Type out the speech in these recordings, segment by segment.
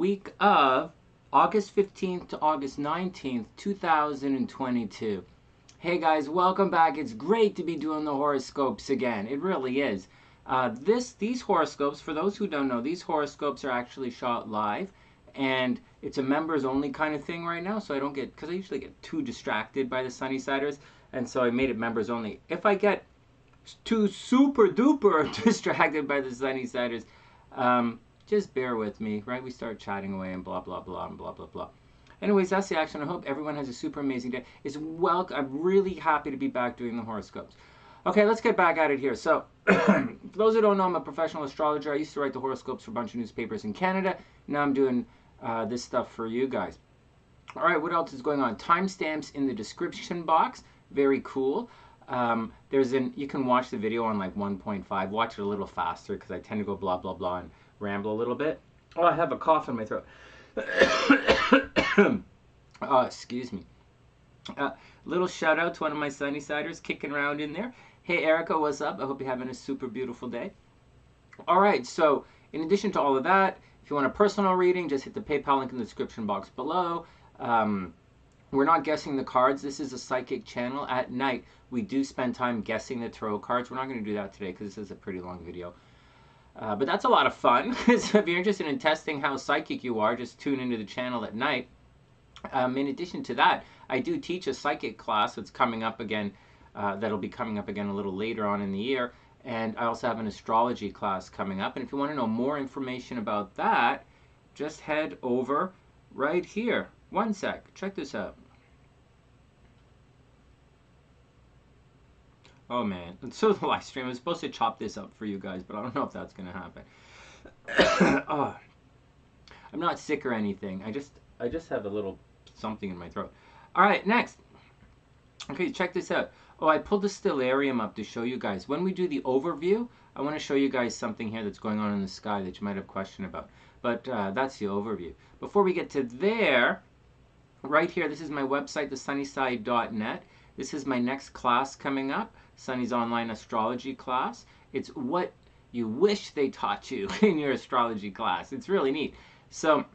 Week of August 15th to August 19th, 2022. Hey guys, welcome back. It's great to be doing the horoscopes again. It really is. These horoscopes, for those who don't know, these horoscopes are actually shot live, and it's a members only kind of thing right now, so I don't get, because I usually get too distracted by the TheSunnySiders, and so I made it members only. If I get too super duper distracted by the TheSunnySiders, just bear with me, right? We start chatting away and blah, blah, blah, and blah, blah, blah. Anyways, that's the action. I hope everyone has a super amazing day. I'm really happy to be back doing the horoscopes. Okay, let's get back at it here. So, for those who don't know, I'm a professional astrologer. I used to write the horoscopes for a bunch of newspapers in Canada. Now I'm doing this stuff for you guys. All right, what else is going on? Timestamps in the description box. Very cool. You can watch the video on like 1.5. Watch it a little faster because I tend to go blah, blah, blah and ramble a little bit. Oh, I have a cough in my throat. Oh, excuse me. Little shout out to one of my TheSunnysiders kicking around in there. Hey Erica, what's up? I hope you're having a super beautiful day. All right, so in addition to all of that, if you want a personal reading, just hit the PayPal link in the description box below. We're not guessing the cards. This is a psychic channel. At night, we do spend time guessing the tarot cards. We're not going to do that today because this is a pretty long video. But that's a lot of fun. So if you're interested in testing how psychic you are, just tune into the channel at night. In addition to that, I do teach a psychic class that's coming up again. That'll be coming up again a little later on in the year. And I also have an astrology class coming up. And if you want to know more information about that, just head over right here. One sec. Check this out. Oh man, and so the live stream. I was supposed to chop this up for you guys, but I don't know if that's gonna happen. Oh, I'm not sick or anything. I just have a little something in my throat. All right, next. Okay, check this out. Oh, I pulled the stellarium up to show you guys. When we do the overview, I want to show you guys something here that's going on in the sky that you might have a question about. But that's the overview. Before we get to there, right here, this is my website, TheSunnySide.net. This is my next class coming up, Sonny's online astrology class. It's what you wish they taught you in your astrology class. It's really neat. So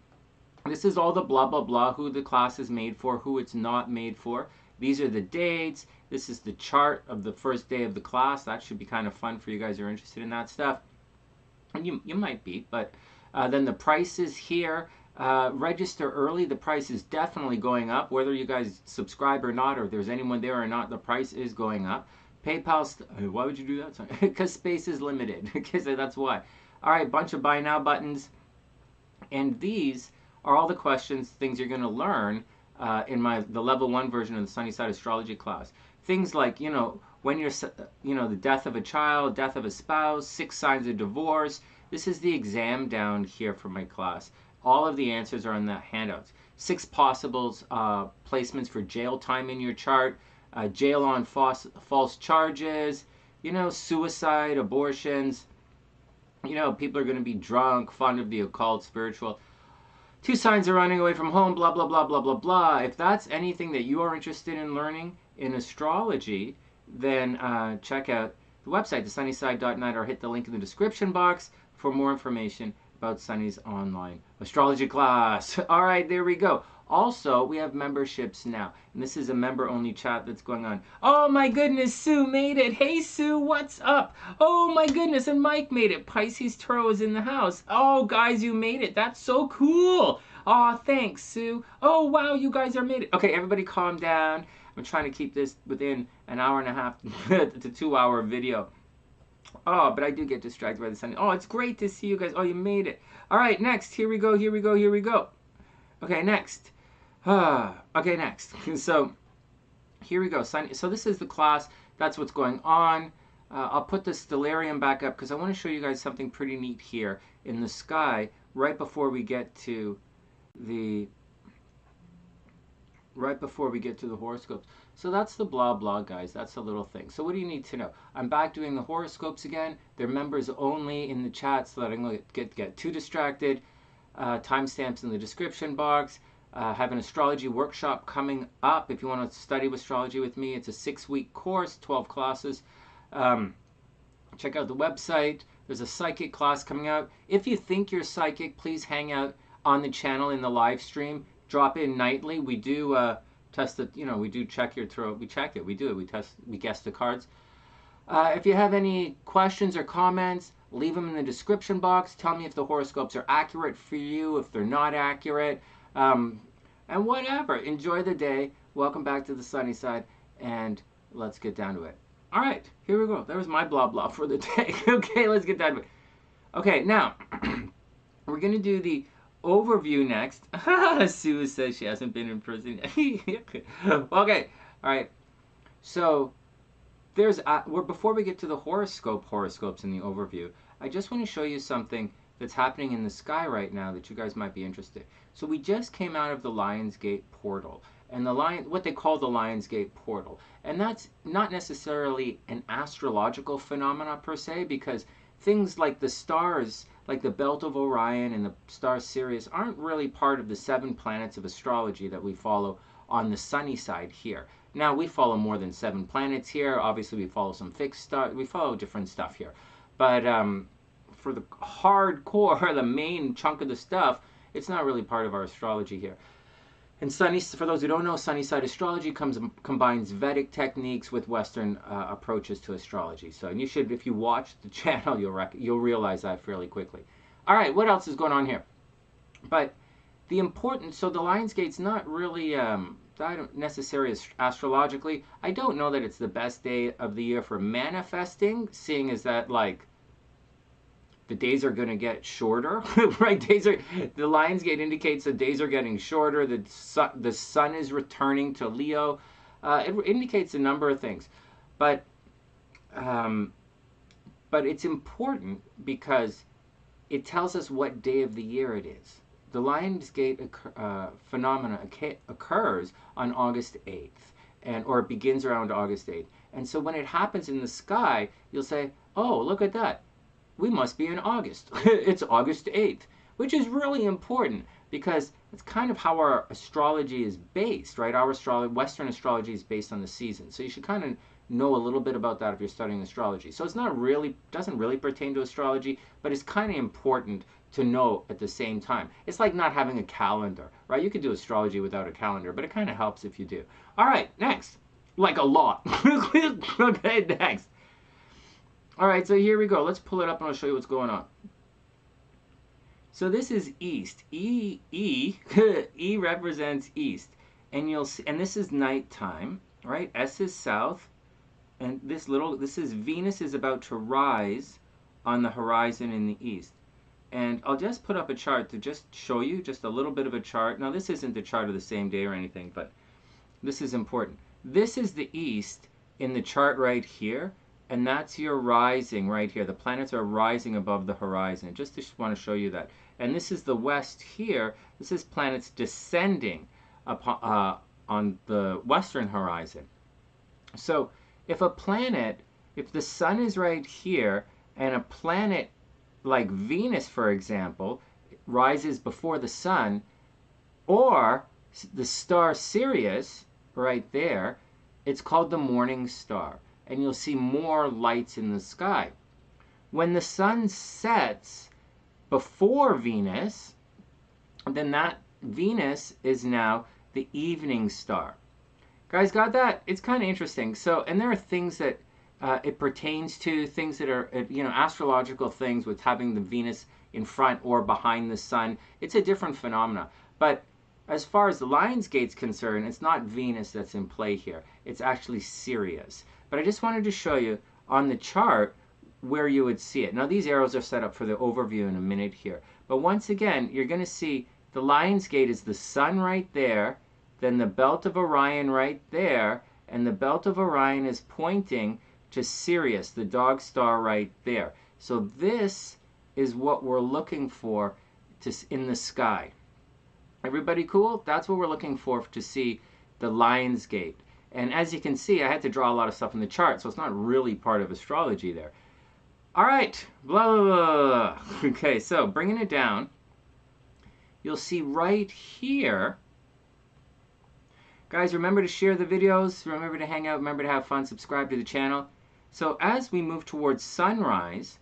this is all the blah, blah, blah, who the class is made for, who it's not made for. These are the dates. This is the chart of the first day of the class. That should be kind of fun for you guys who are interested in that stuff. And you might be, but then the price is here. Register early. The price is definitely going up. Whether you guys subscribe or not, or if there's anyone there or not, the price is going up. PayPal, why would you do that? Because space is limited. Because that's why. All right, bunch of buy now buttons. And these are all the questions, things you're going to learn in the level 1 version of the TheSunnySide astrology class. Things like, when you're, the death of a child, death of a spouse, 6 signs of divorce. This is the exam down here for my class. All of the answers are in the handouts. 6 possible placements for jail time in your chart, jail on false charges, suicide, abortions. People are going to be drunk, fond of the occult, spiritual. 2 signs of running away from home, blah, blah, blah, blah, blah, blah. If that's anything that you are interested in learning in astrology, then check out the website, TheSunnySide.net, or hit the link in the description box for more information about Sonny's online astrology class. All right, there we go. Also, we have memberships now, and this is a member-only chat that's going on. Oh my goodness, Sue made it. Hey Sue, what's up? Oh my goodness, and Mike made it. Pisces.Taurus in the house. Oh guys, you made it. That's so cool. Oh, thanks, Sue. Oh wow, you guys are made it. Okay, everybody calm down. I'm trying to keep this within an hour and a half to 2 hour video. Oh, but I do get distracted by the sun. Oh, it's great to see you guys. Oh, you made it. All right, next. Here we go, here we go, here we go. Okay, next. Okay, next. So, here we go. So this is the class. That's what's going on. I'll put the stellarium back up because I want to show you guys something pretty neat here in the sky right before we get to the horoscopes. So that's the blah blah, guys. That's the little thing. So what do you need to know? I'm back doing the horoscopes again. They're members only in the chat so that I don't get too distracted. Timestamps in the description box. Have an astrology workshop coming up. If you want to study astrology with me, it's a 6-week course, 12 classes. Check out the website. There's a psychic class coming out. If you think you're psychic, please hang out on the channel in the live stream. Drop in nightly. We do test it. You know, we do check your throat. We check it. We do it. We test. We guess the cards. If you have any questions or comments, leave them in the description box. Tell me if the horoscopes are accurate for you, if they're not accurate, and whatever. Enjoy the day. Welcome back to the sunny side, and let's get down to it. All right, here we go. That was my blah blah for the day. Okay, let's get down to it. Okay, now we're gonna do the overview next. Sue says she hasn't been in prison yet. Okay, all right. So there's before we get to the horoscopes in the overview, I just want to show you something that's happening in the sky right now that you guys might be interested. So we just came out of the Lionsgate portal, and what they call the Lionsgate portal, and that's not necessarily an astrological phenomena per se, because things like the stars, like the belt of Orion and the star Sirius, aren't really part of the 7 planets of astrology that we follow on the sunny side here. Now, we follow more than 7 planets here. Obviously, we follow some fixed stars. We follow different stuff here. But for the hardcore, the main chunk of the stuff, it's not really part of our astrology here. And for those who don't know, SunnySide astrology combines Vedic techniques with Western approaches to astrology. So, and you should, if you watch the channel, you'll realize that fairly quickly. All right, what else is going on here? But the important, so the Lionsgate's not really necessarily astrologically. I don't know that it's the best day of the year for manifesting, seeing as that, like, the days are going to get shorter, right? The Lionsgate indicates that days are getting shorter. The sun is returning to Leo. It indicates a number of things, but it's important because it tells us what day of the year it is. The Lionsgate phenomena occurs on August 8th, or it begins around August 8th. And so when it happens in the sky, you'll say, oh, look at that. We must be in August. It's August 8th, which is really important because it's kind of how our astrology is based, right? Western astrology is based on the seasons. So you should kind of know a little bit about that if you're studying astrology. So it's doesn't really pertain to astrology, but it's kind of important to know at the same time. It's like not having a calendar, right? You could do astrology without a calendar, but it kind of helps if you do. All right, next. Like a lot. Okay, next. All right, so here we go. Let's pull it up and I'll show you what's going on. So this is east. E represents east. And you'll see, and this is nighttime, right? S is south. And this is Venus is about to rise on the horizon in the east. And I'll just put up a chart to just show you just a little bit of a chart. Now, this isn't the chart of the same day or anything, but this is important. This is the east in the chart right here. And that's your rising right here. The planets are rising above the horizon. Just want to show you that. And this is the west here. This is planets descending upon, on the western horizon. So if the sun is right here, and a planet like Venus, for example, rises before the sun, or the star Sirius right there, it's called the morning star. And you'll see more lights in the sky. When the sun sets before Venus, then that Venus is now the evening star. Guys, got that? It's kind of interesting. So, and there are things that it pertains to, things that are, astrological things with having the Venus in front or behind the sun. It's a different phenomena. But as far as the Lionsgate's concerned, it's not Venus that's in play here. It's actually Sirius. But I just wanted to show you on the chart where you would see it. Now, these arrows are set up for the overview in a minute here. But once again, you're going to see the Lionsgate is the sun right there, then the belt of Orion right there, and the belt of Orion is pointing to Sirius, the dog star right there. So this is what we're looking for in the sky. Everybody cool? That's what we're looking for to see the Lionsgate. And as you can see, I had to draw a lot of stuff in the chart, so it's not really part of astrology there. All right, blah, blah, blah. Okay, so bringing it down, you'll see right here. Guys, remember to share the videos, remember to hang out, remember to have fun, subscribe to the channel. So as we move towards sunrise,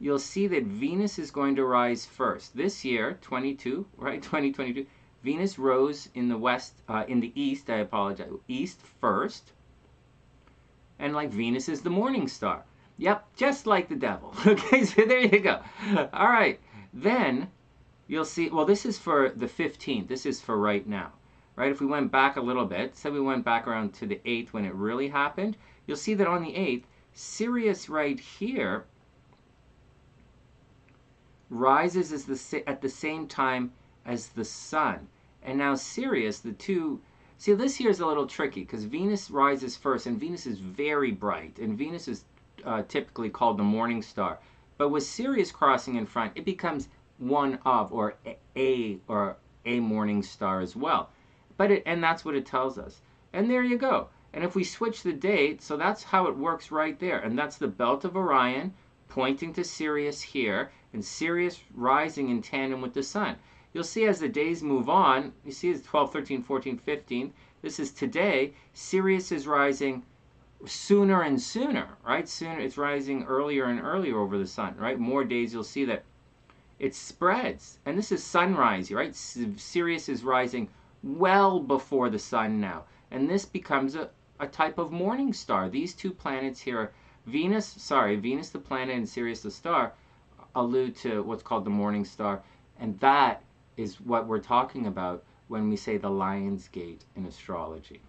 you'll see that Venus is going to rise first. This year, 22, right, 2022, Venus rose in the west, in the east, I apologize, east first. And like Venus is the morning star. Yep, just like the devil. Okay, so there you go. All right, then you'll see, well, this is for the 15th. This is for right now, right? If we went back a little bit, say we went back around to the 8th when it really happened, you'll see that on the 8th, Sirius right here rises at the same time as the sun. And now Sirius, the two, see, this here is a little tricky because Venus rises first, and Venus is very bright, and Venus is typically called the morning star. But with Sirius crossing in front, it becomes one of, or a morning star as well. And that's what it tells us. And there you go. And if we switch the date, so that's how it works right there. And that's the belt of Orion pointing to Sirius here, and Sirius rising in tandem with the sun. You'll see as the days move on, you see it's 12, 13, 14, 15. This is today. Sirius is rising sooner and sooner, right? Sooner, it's rising earlier and earlier over the sun, right? More days you'll see that it spreads. And this is sunrise, right? Sirius is rising well before the sun now. And this becomes a type of morning star. These two planets here, Venus the planet and Sirius the star, allude to what's called the morning star. And that is what we're talking about when we say the Lion's Gate in astrology.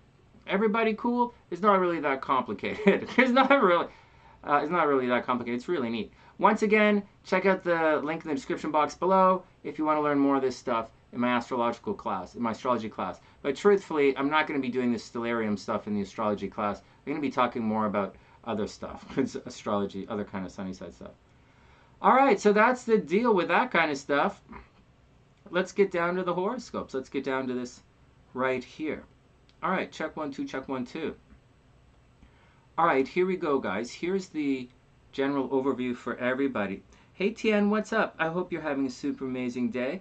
Everybody cool? It's not really that complicated. It's not really that complicated. It's really neat. Once again, check out the link in the description box below if you want to learn more of this stuff in my astrological class, in my astrology class. But truthfully, I'm not going to be doing this stellarium stuff in the astrology class. I'm going to be talking more about other stuff, astrology, other kind of sunny side stuff. All right, so that's the deal with that kind of stuff. Let's get down to the horoscopes. Let's get down to this right here. All right, check 1, 2, check 1, 2. All right, here we go, guys. Here's the general overview for everybody. Hey, Tien, what's up? I hope you're having a super amazing day.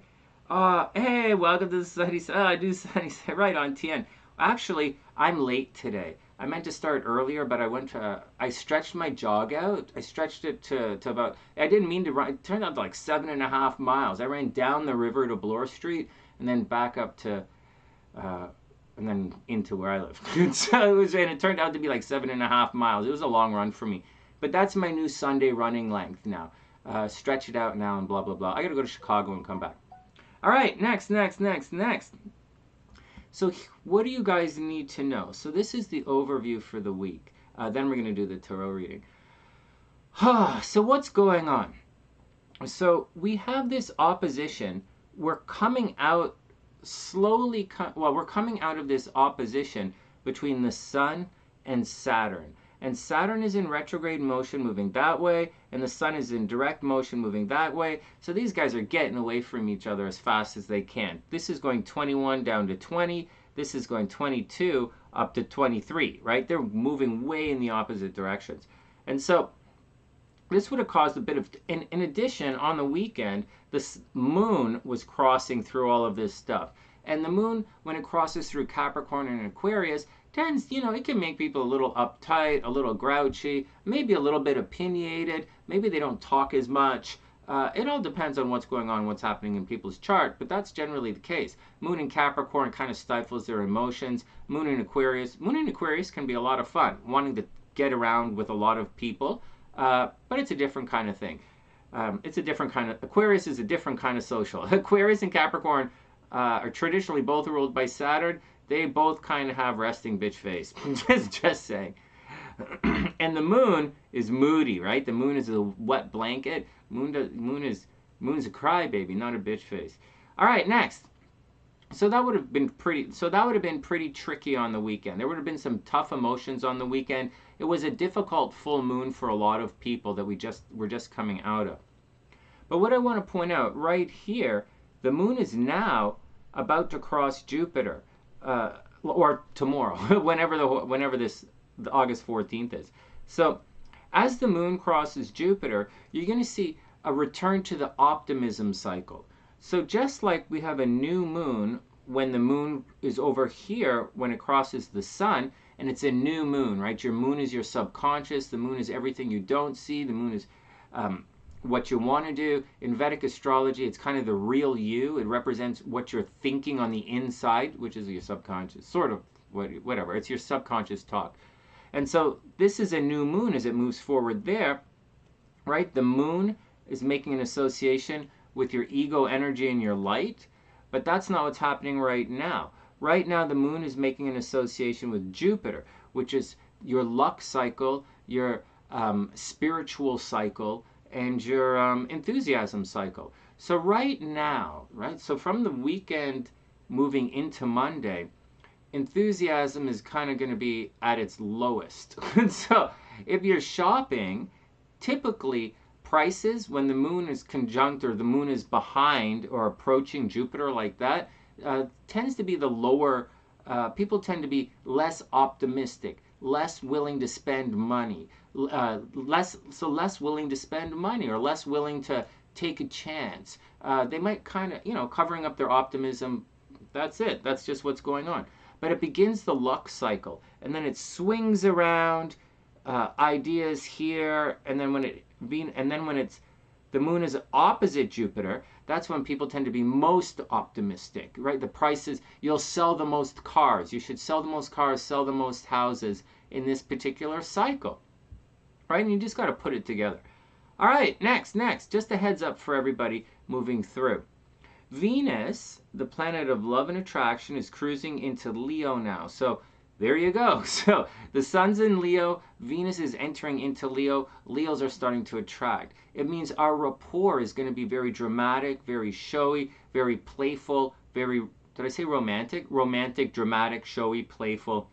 Hey, welcome to the TheSunnySide. I do TheSunnySide. Right on, Tien. Actually, I'm late today. I meant to start earlier, but I stretched my jog out. I stretched it to about, I didn't mean to run. It turned out to like 7.5 miles. I ran down the river to Bloor Street and then back up to, and then into where I live. So it turned out to be like 7.5 miles. It was a long run for me. But that's my new Sunday running length now. Stretch it out now and blah, blah, blah. I got to go to Chicago and come back. All right, next. So what do you guys need to know? So this is the overview for the week. Then we're going to do the tarot reading. So what's going on? So we have this opposition. We're coming out slowly. We're coming out of this opposition between the Sun and Saturn. And Saturn is in retrograde motion moving that way, and the Sun is in direct motion moving that way. So these guys are getting away from each other as fast as they can. This is going 21 down to 20. This is going 22 up to 23, right? They're moving way in the opposite directions. And so this would have caused a bit of, in addition, on the weekend, the moon was crossing through all of this stuff. And the moon, when it crosses through Capricorn and Aquarius, tends, it can make people a little uptight, a little grouchy, maybe a little bit opinionated, maybe they don't talk as much. It all depends on what's going on, what's happening in people's chart, but that's generally the case. Moon in Capricorn kind of stifles their emotions. Moon in Aquarius can be a lot of fun, wanting to get around with a lot of people, but it's a different kind of thing. Aquarius is a different kind of social. Aquarius and Capricorn are traditionally both ruled by Saturn. They both kind of have resting bitch face. just saying. And the moon is moody, right? The moon is a wet blanket. Moon's a crybaby, not a bitch face. All right, next. So that would have been pretty tricky on the weekend. There would have been some tough emotions on the weekend. It was a difficult full moon for a lot of people that we're just coming out of. But what I want to point out right here, the moon is now about to cross Jupiter. Or tomorrow, whenever the August 14th is. So as the moon crosses Jupiter, you're going to see a return to the optimism cycle. So just like we have a new moon when the moon is over here, when it crosses the sun, and it's a new moon, right? Your moon is your subconscious. The moon is everything you don't see. The moon is what you want to do. In Vedic astrology, it's kind of the real you. It represents what you're thinking on the inside, which is your subconscious, sort of, whatever. It's your subconscious talk. And so this is a new moon as it moves forward there, right? The moon is making an association with your ego energy and your light, but that's not what's happening right now. Right now, the moon is making an association with Jupiter, which is your luck cycle, your spiritual cycle, and your enthusiasm cycle. So right now, right, so from the weekend moving into Monday, enthusiasm is kind of going to be at its lowest. So if you're shopping, typically prices when the moon is conjunct or the moon is behind or approaching Jupiter like that, tends to be the lower. People tend to be less optimistic, less willing to spend money, less willing to spend money or less willing to take a chance. They might kind of, covering up their optimism. That's it. That's just what's going on. But it begins the luck cycle, and then it swings around, ideas here, and then when the moon is opposite Jupiter, that's when people tend to be most optimistic, right? The prices, you'll sell the most cars. You should sell the most cars, sell the most houses in this particular cycle, right? And you just got to put it together. All right, next. Just a heads up for everybody moving through. Venus, the planet of love and attraction, is cruising into Leo now. So there you go. So the sun's in Leo, Venus is entering into Leo. Leos are starting to attract. It means our rapport is going to be very dramatic, very showy, very playful, very, did I say romantic? Romantic, dramatic, showy, playful.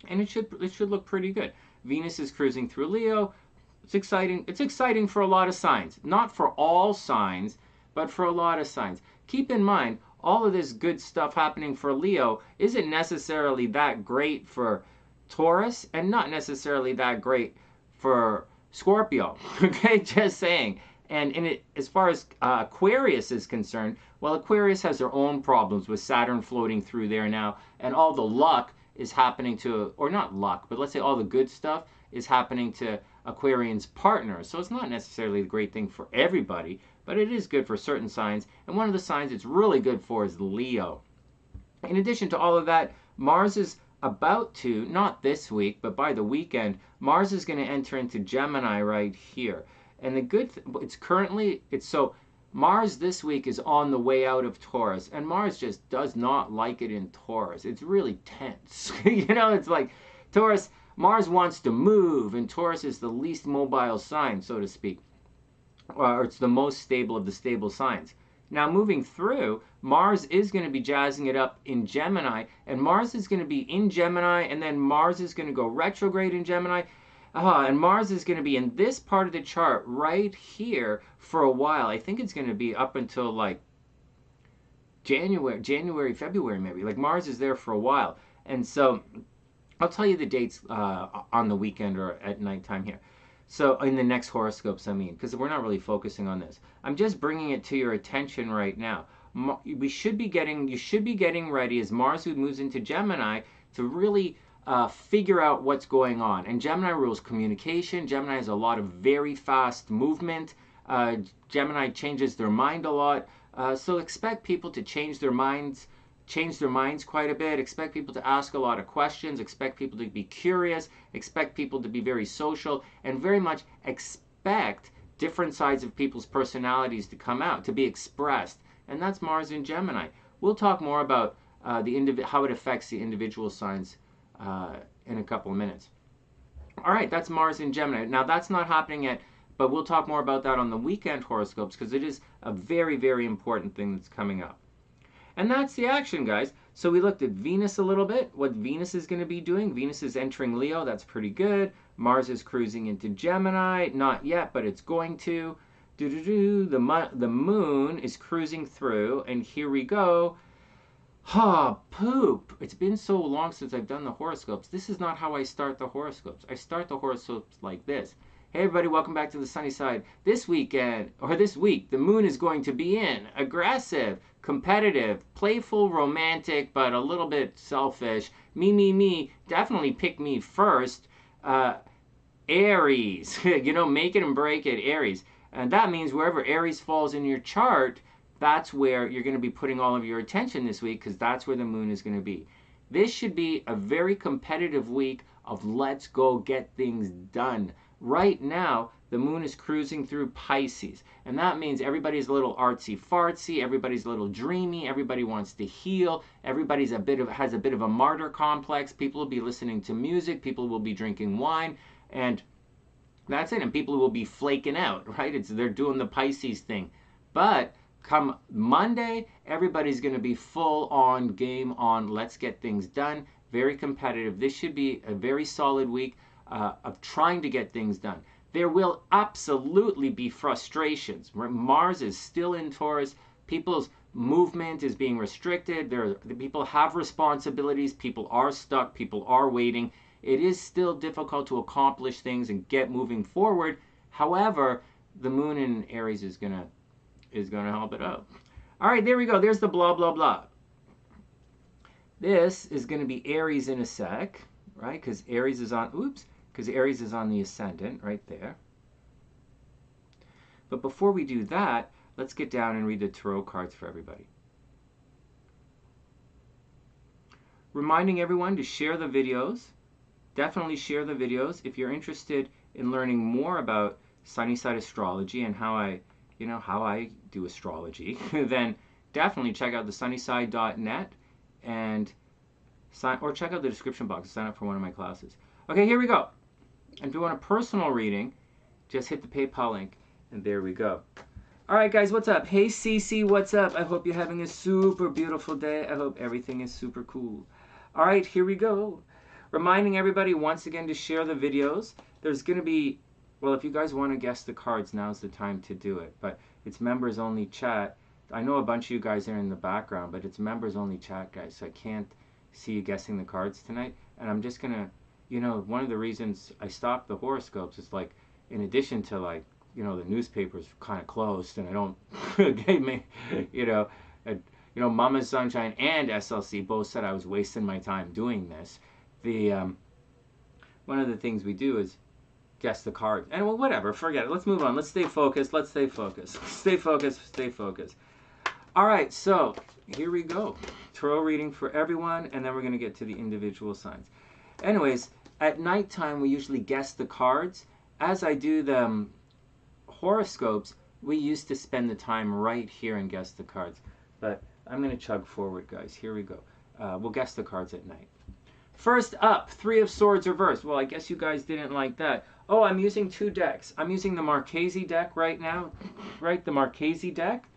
And it should look pretty good. Venus is cruising through Leo. It's exciting. It's exciting for a lot of signs. Not for all signs, but for a lot of signs. Keep in mind, all of this good stuff happening for Leo isn't necessarily that great for Taurus and not necessarily that great for Scorpio. Okay, just saying. And as far as Aquarius is concerned, well, Aquarius has their own problems with Saturn floating through there now, and all the luck is happening to, or not luck, but let's say all the good stuff is happening to Aquarian's partners. So it's not necessarily a great thing for everybody, but it is good for certain signs. And one of the signs it's really good for is Leo. In addition to all of that, Mars is about to, not this week, but by the weekend, Mars is going to enter into Gemini right here. And the good, so Mars this week is on the way out of Taurus, and Mars just does not like it in Taurus. It's really tense. It's like Taurus, Mars wants to move, and Taurus is the least mobile sign, so to speak. Or it's the most stable of the stable signs. Now moving through, Mars is going to be jazzing it up in Gemini, and Mars is going to be in Gemini, and then Mars is going to go retrograde in Gemini, and Mars is going to be in this part of the chart right here for a while. I think it's going to be up until like January, February maybe. Like Mars is there for a while. And so I'll tell you the dates on the weekend or at nighttime here. So in the next horoscopes, I mean, because we're not really focusing on this. I'm just bringing it to your attention right now. You should be getting ready as Mars moves into Gemini to really figure out what's going on. And Gemini rules communication. Gemini has a lot of very fast movement. Gemini changes their mind a lot. So expect people to change their minds quite a bit. Expect people to ask a lot of questions. Expect people to be curious. Expect people to be very social, and very much expect different sides of people's personalities to come out, to be expressed. And that's Mars in Gemini. We'll talk more about how it affects the individual signs in a couple of minutes. All right, that's Mars in Gemini. Now that's not happening yet, but we'll talk more about that on the weekend horoscopes because it is a very, very important thing that's coming up. And that's the action, guys. So we looked at Venus a little bit, what Venus is going to be doing. Venus is entering Leo. That's pretty good. Mars is cruising into Gemini. Not yet, but it's going to. The moon is cruising through, and here we go. Poop. It's been so long since I've done the horoscopes. This is not how I start the horoscopes. I start the horoscopes like this. Hey everybody, welcome back to the sunny side. This week, the moon is going to be in aggressive, competitive, playful, romantic, but a little bit selfish. Me, definitely pick me first. Aries, make it and break it, Aries. And that means wherever Aries falls in your chart, that's where you're going to be putting all of your attention this week, because that's where the moon is going to be. This should be a very competitive week of let's go get things done. Right now, the moon is cruising through Pisces, and that means everybody's a little artsy-fartsy, everybody's a little dreamy, everybody wants to heal, everybody's has a bit of a martyr complex, people will be listening to music, people will be drinking wine, and that's it, and people will be flaking out, right? They're doing the Pisces thing. But come Monday, everybody's going to be full on, game on, let's get things done. Very competitive. This should be a very solid week of trying to get things done. There will absolutely be frustrations. Mars is still in Taurus. People's movement is being restricted. People have responsibilities. People are stuck. People are waiting. It is still difficult to accomplish things and get moving forward. However, the moon in Aries is gonna help it out. All right, there we go. There's the blah, blah, blah. This is going to be Aries in a sec, right? Because Aries is on, because Aries is on the ascendant right there. But before we do that, let's get down and read the tarot cards for everybody. Reminding everyone to share the videos. Definitely share the videos. If you're interested in learning more about TheSunnySide astrology and how I do astrology, then definitely check out TheSunnySide.net or check out the description box to sign up for one of my classes. Okay, here we go. And if you want a personal reading, just hit the PayPal link, and there we go. All right, guys, what's up? Hey, Cece, what's up? I hope you're having a super beautiful day. I hope everything is super cool. All right, here we go. Reminding everybody once again to share the videos. There's going to be, well, if you guys want to guess the cards, now's the time to do it. But it's members only chat. I know a bunch of you guys are in the background, but it's members only chat, guys. So I can't see you guessing the cards tonight. And I'm just going to, one of the reasons I stopped the horoscopes is like, in addition to like, the newspaper's kind of closed and I don't, Mama Sunshine and SLC both said I was wasting my time doing this. One of the things we do is guess the cards. And well, whatever, forget it. Let's move on. Let's stay focused. Let's stay focused. Stay focused. Stay focused. All right, so here we go. Tarot reading for everyone, and then we're going to get to the individual signs. Anyways, at nighttime, we usually guess the cards. As I do the horoscopes, we used to spend the time right here and guess the cards. But I'm going to chug forward, guys. Here we go. We'll guess the cards at night. First up, Three of Swords reversed. Well, I guess you guys didn't like that. Oh, I'm using two decks. I'm using the Marchese deck right now. Right, the Marchese deck.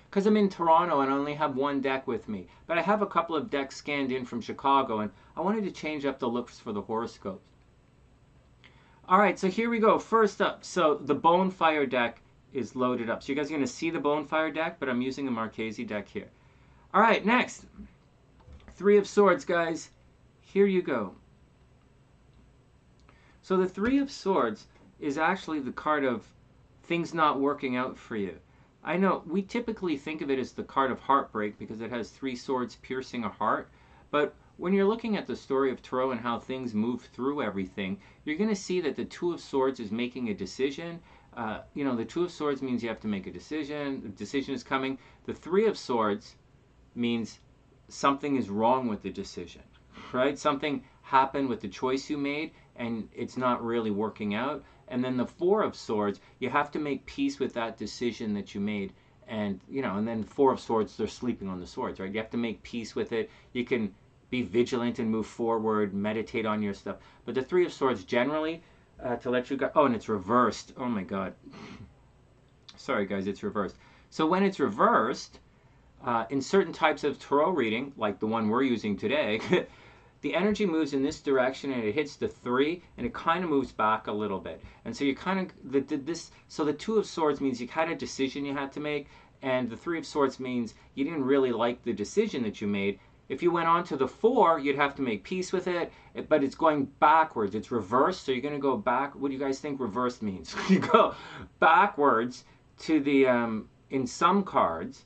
Because I'm in Toronto and I only have one deck with me. But I have a couple of decks scanned in from Chicago, and I wanted to change up the looks for the horoscopes. All right, so here we go. First up, so the Bonefire deck is loaded up. So you guys are going to see the Bonefire deck, but I'm using a Marchese deck here. All right, next. Three of Swords, guys. Here you go. So the Three of Swords is actually the card of things not working out for you. I know we typically think of it as the card of heartbreak because it has three swords piercing a heart. But when you're looking at the story of Tarot and how things move through everything, you're going to see that the Two of Swords is making a decision. The Two of Swords means you have to make a decision. The decision is coming. The Three of Swords means something is wrong with the decision, right? Something happened with the choice you made and it's not really working out. And then the Four of Swords, you have to make peace with that decision that you made. And, and then Four of Swords, they're sleeping on the swords, right? You have to make peace with it. You can be vigilant and move forward, meditate on your stuff. But the Three of Swords generally, to let you go, oh, and it's reversed. Oh my God. Sorry guys, it's reversed. So when it's reversed, in certain types of tarot reading, like the one we're using today, the energy moves in this direction and it hits the 3 and it kind of moves back a little bit. And so you kind of, so the Two of Swords means you had a decision you had to make, and the Three of Swords means you didn't really like the decision that you made. If you went on to the 4, you'd have to make peace with it, but it's going backwards. It's reversed, so you're going to go back. What do you guys think reversed means? You go backwards to the, in some cards,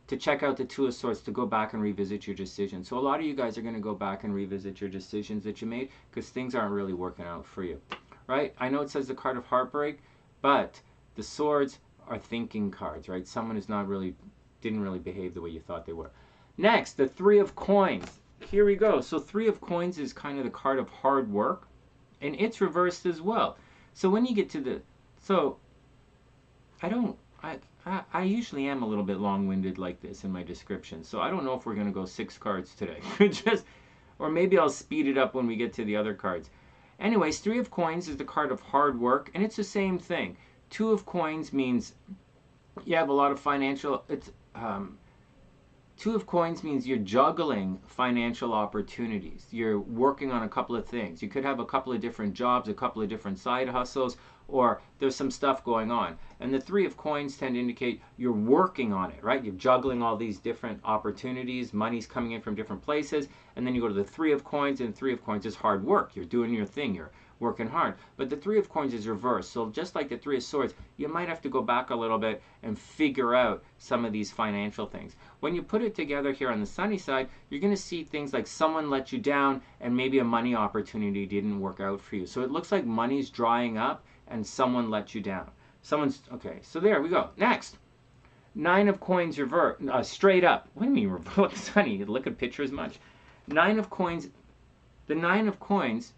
to check out the Two of Swords, to go back and revisit your decision. So a lot of you guys are going to go back and revisit your decisions that you made because things aren't really working out for you, right? I know it says the card of heartbreak, But the swords are thinking cards, right? Someone is not really, didn't really behave the way you thought they were. Next, the Three of Coins. Here we go. So Three of Coins is kind of the card of hard work, and it's reversed as well. So when you get to the, so I usually am a little bit long-winded like this in my description, so I don't know if we're going to go 6 cards today. Or maybe I'll speed it up when we get to the other cards. Anyways, Three of Coins is the card of hard work, and it's the same thing. Two of Coins means you have a lot of financial, Two of Coins means you're juggling financial opportunities. You're working on a couple of things. You could have a couple of different jobs, a couple of different side hustles, or there's some stuff going on. And the Three of Coins tend to indicate you're working on it, right? You're juggling all these different opportunities. Money's coming in from different places. And then you go to the Three of Coins, and the Three of Coins is hard work. You're doing your thing. You're working hard. But the Three of Coins is reversed. So just like the Three of Swords, you might have to go back a little bit and figure out some of these financial things. When you put it together here on the sunny side, you're going to see things like someone let you down and maybe a money opportunity didn't work out for you. So it looks like money's drying up and someone let you down. Okay, so there we go. Next, Nine of Coins revert, straight up. What do you mean revert? Sunny, you look at pictures much. Nine of Coins, the Nine of Coins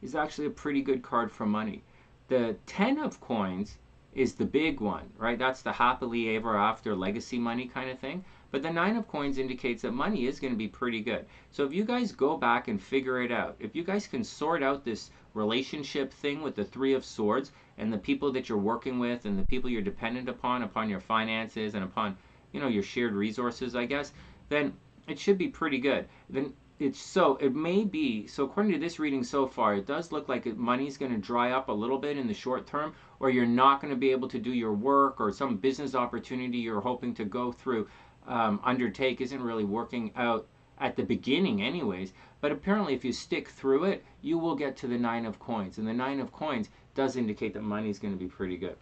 is actually a pretty good card for money. The 10 of Coins is the big one, right? That's the happily ever after legacy money kind of thing. But the Nine of Coins indicates that money is going to be pretty good. So if you guys go back and figure it out, if you guys can sort out this relationship thing with the Three of Swords and the people that you're working with and the people you're dependent upon your finances and upon, your shared resources, I guess, then it should be pretty good. Then it may be, so according to this reading so far, it does look like money's going to dry up a little bit in the short term, or you're not going to be able to do your work, or some business opportunity you're hoping to go through, undertake isn't really working out at the beginning anyways. But apparently if you stick through it, you will get to the Nine of Coins. And the Nine of Coins does indicate that money's going to be pretty good.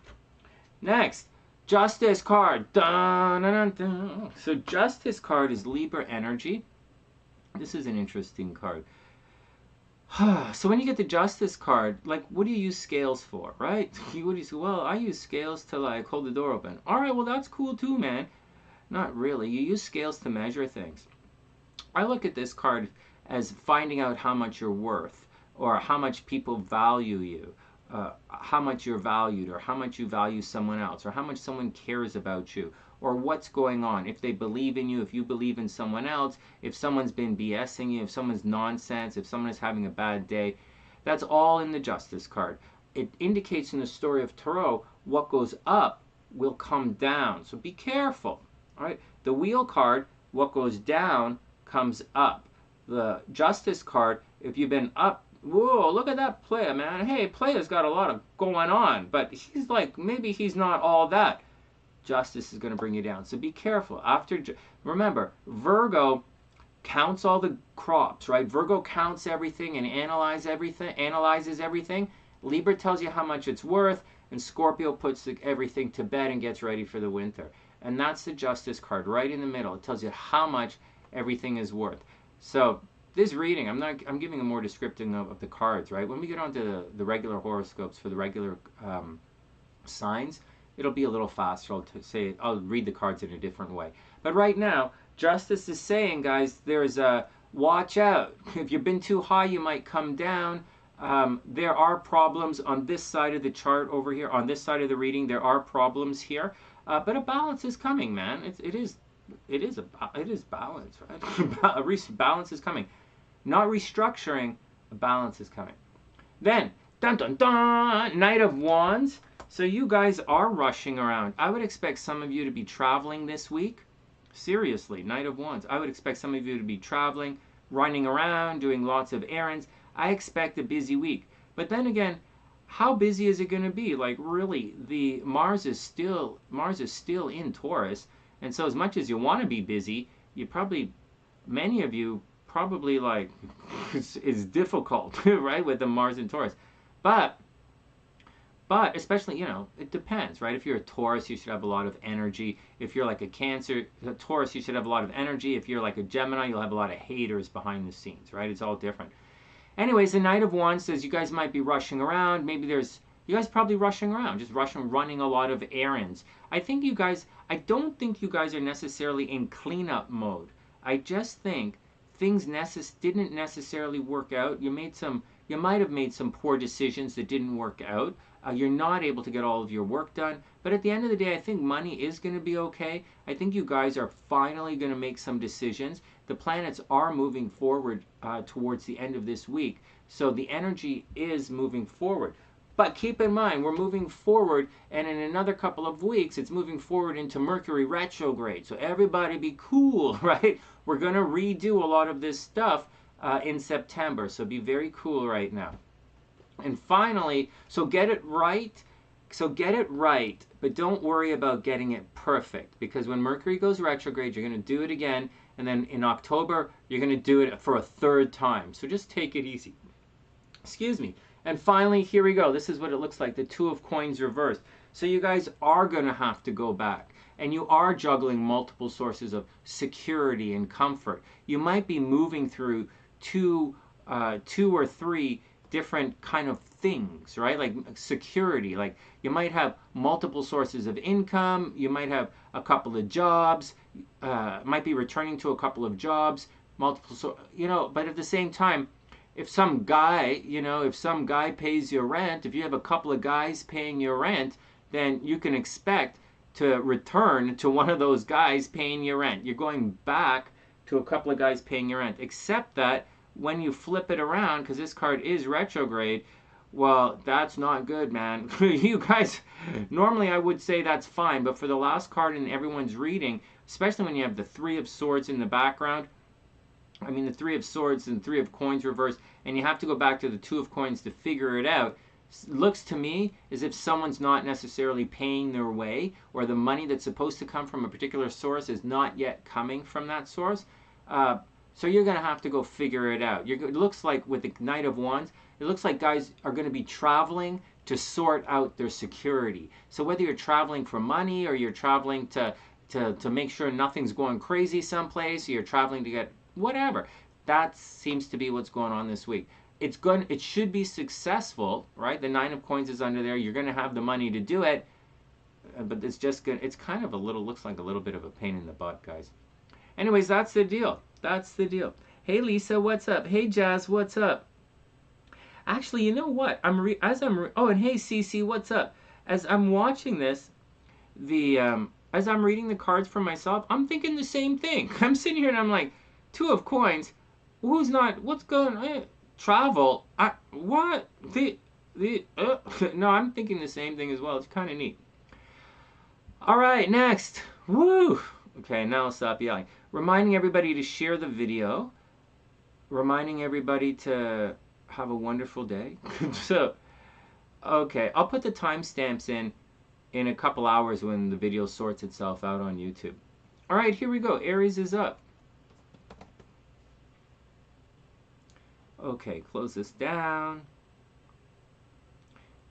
Next, Justice card. Dun, dun, dun, dun. So Justice card is Libra energy. This is an interesting card. So when you get the Justice card, like, what do you use scales for, right? What do you say? Well, I use scales to, like, hold the door open. All right, well, that's cool too, man. Not really. You use scales to measure things. I look at this card as finding out how much you're worth, or how much people value you, how much you're valued, or how much you value someone else, or how much someone cares about you, or what's going on, if they believe in you, if you believe in someone else, if someone's been BSing you, if someone's nonsense, if someone is having a bad day. That's all in the Justice card. It indicates in the story of Tarot, what goes up will come down. So be careful. All right? The Wheel card, what goes down comes up. The Justice card, if you've been up, whoa, look at that player, man. Hey, player's got a lot of going on, but he's like, maybe he's not all that. Justice is going to bring you down. So be careful. Remember, Virgo counts all the crops, right? Virgo counts everything and analyzes everything. Libra tells you how much it's worth, and Scorpio puts everything to bed and gets ready for the winter. And that's the Justice card right in the middle. It tells you how much everything is worth. So this reading, I'm giving a more descriptive of the cards, right? When we get on to the regular horoscopes for the regular signs, it'll be a little faster. I'll read the cards in a different way. But right now, Justice is saying, guys, there's a watch out. If you've been too high, you might come down. There are problems on this side of the chart over here. On this side of the reading, there are problems here. But a balance is coming, man. It is balance, right? Balance is coming. Not restructuring, a balance is coming. Then, dun dun dun, Knight of Wands. So you guys are rushing around. I would expect some of you to be traveling this week. Seriously, Knight of Wands. I would expect some of you to be traveling, running around, doing lots of errands. I expect a busy week. But then again, how busy is it going to be? Like, really, the Mars is still in Taurus. And so as much as you want to be busy, many of you probably, like, it's difficult, right, with the Mars in Taurus. But especially, it depends, right? If you're a Taurus, you should have a lot of energy. If you're like a Cancer, a Taurus, you should have a lot of energy. If you're like a Gemini, you'll have a lot of haters behind the scenes, right? It's all different. Anyways, the Knight of Wands says you guys might be rushing around. Maybe there's You guys are probably rushing around, just running a lot of errands. I don't think you guys are necessarily in cleanup mode. I just think things didn't necessarily work out. You might have made some poor decisions that didn't work out. You're not able to get all of your work done. But at the end of the day, I think money is going to be okay. I think you guys are finally going to make some decisions. The planets are moving forward towards the end of this week. So the energy is moving forward. But keep in mind, we're moving forward, and in another couple of weeks, it's moving forward into Mercury retrograde. So everybody be cool, right? We're going to redo a lot of this stuff in September. So be very cool right now. And finally, so get it right. So get it right, but don't worry about getting it perfect. Because when Mercury goes retrograde, you're going to do it again. And then in October, you're going to do it for a third time. So just take it easy. Excuse me. And finally, here we go. This is what it looks like, the Two of Coins reversed. So you guys are going to have to go back. And you are juggling multiple sources of security and comfort. You might be moving through two or three different kind of things, right? Like security. Like you might have multiple sources of income. You might have a couple of jobs. Might be returning to a couple of jobs. But at the same time, if some guy pays your rent, if you have a couple of guys paying your rent, then you can expect to return to one of those guys paying your rent. You're going back to a couple of guys paying your rent, except that when you flip it around, because this card is retrograde, well, that's not good, man. You guys, normally I would say that's fine, but for the last card in everyone's reading, especially when you have the Three of Swords in the background, the Three of Swords and Three of Coins reversed, and you have to go back to the Two of Coins to figure it out. Looks to me as if someone's not necessarily paying their way, or the money that's supposed to come from a particular source is not yet coming from that source. So you're going to have to go figure it out. It looks like with the Knight of Wands, it looks like guys are going to be traveling to sort out their security. So whether you're traveling for money, or you're traveling to make sure nothing's going crazy someplace, or you're traveling to get whatever, that seems to be what's going on this week. It should be successful, right? The Nine of Coins is under there. You're going to have the money to do it, but it's kind of looks like a little bit of a pain in the butt, guys. Anyways, that's the deal. That's the deal. Hey Lisa, what's up? Hey Jazz, what's up? Actually, you know what? and hey Cece, what's up? As I'm watching this, as I'm reading the cards for myself, I'm thinking the same thing. I'm sitting here and I'm like, Two of Coins. What's going on? Travel. What? No, I'm thinking the same thing as well. It's kind of neat. All right, next. Woo. Okay, now I'll stop yelling. Reminding everybody to share the video. Reminding everybody to have a wonderful day. So, okay, I'll put the timestamps in a couple hours when the video sorts itself out on YouTube. All right, here we go. Aries is up. Okay, close this down.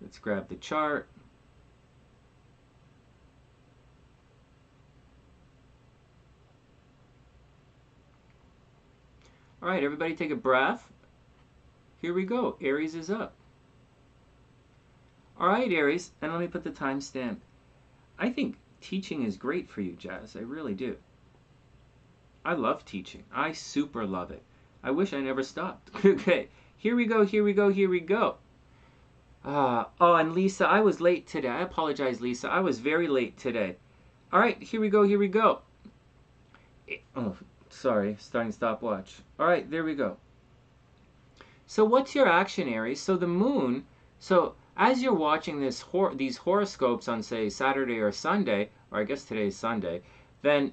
Let's grab the chart. All right, everybody take a breath. Here we go. Aries is up. All right, Aries, and let me put the timestamp. I think teaching is great for you, Jazz. I really do. I love teaching. I super love it. I wish I never stopped. Okay, here we go, here we go, here we go. Oh, and Lisa, I was late today. I apologize, Lisa. I was very late today. All right, here we go, here we go. Oh, sorry, starting stopwatch. All right, there we go. So what's your action, Aries? So the moon, so as you're watching these horoscopes on, say, Saturday or Sunday, or I guess today is Sunday, then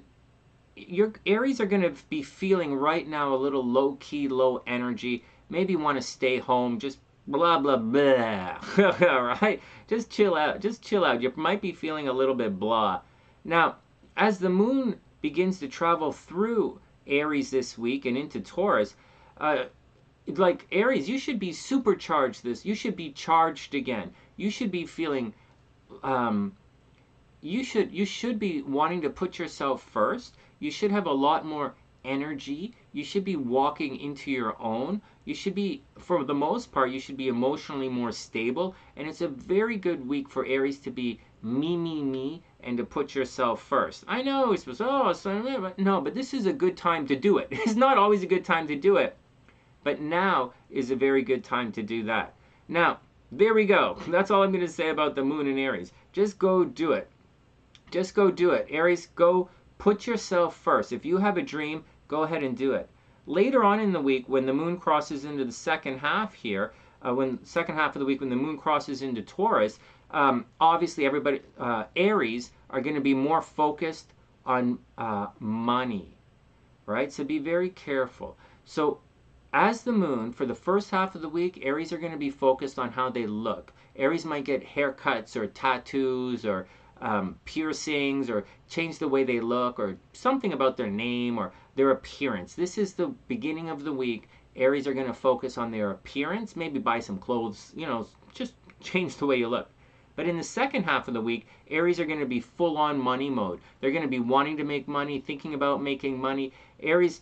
your Aries are going to be feeling right now a little low-key, low energy, maybe want to stay home, just blah, blah, blah, all right? Just chill out, just chill out. You might be feeling a little bit blah. Now, as the moon begins to travel through Aries this week and into Taurus, like Aries, you should be supercharged this. You should be charged again. You should be feeling, you should be wanting to put yourself first. You should have a lot more energy. You should be walking into your own. You should be, for the most part, you should be emotionally more stable. And it's a very good week for Aries to be me, and to put yourself first. I know it's supposed to, oh, so, no, but this is a good time to do it. It's not always a good time to do it, but now is a very good time to do that. Now, there we go. That's all I'm going to say about the moon in Aries. Just go do it. Just go do it. Aries, go put yourself first. If you have a dream, go ahead and do it. Later on in the week, when the moon crosses into the second half here, second half of the week when the moon crosses into Taurus, obviously everybody, Aries are going to be more focused on money, right? So be very careful. So as the moon, for the first half of the week, Aries are going to be focused on how they look. Aries might get haircuts or tattoos or piercings, or change the way they look, or something about their name or their appearance. This is the beginning of the week. Aries are going to focus on their appearance, maybe buy some clothes, you know, just change the way you look. But in the second half of the week, Aries are going to be full-on money mode. They're going to be wanting to make money, thinking about making money. Aries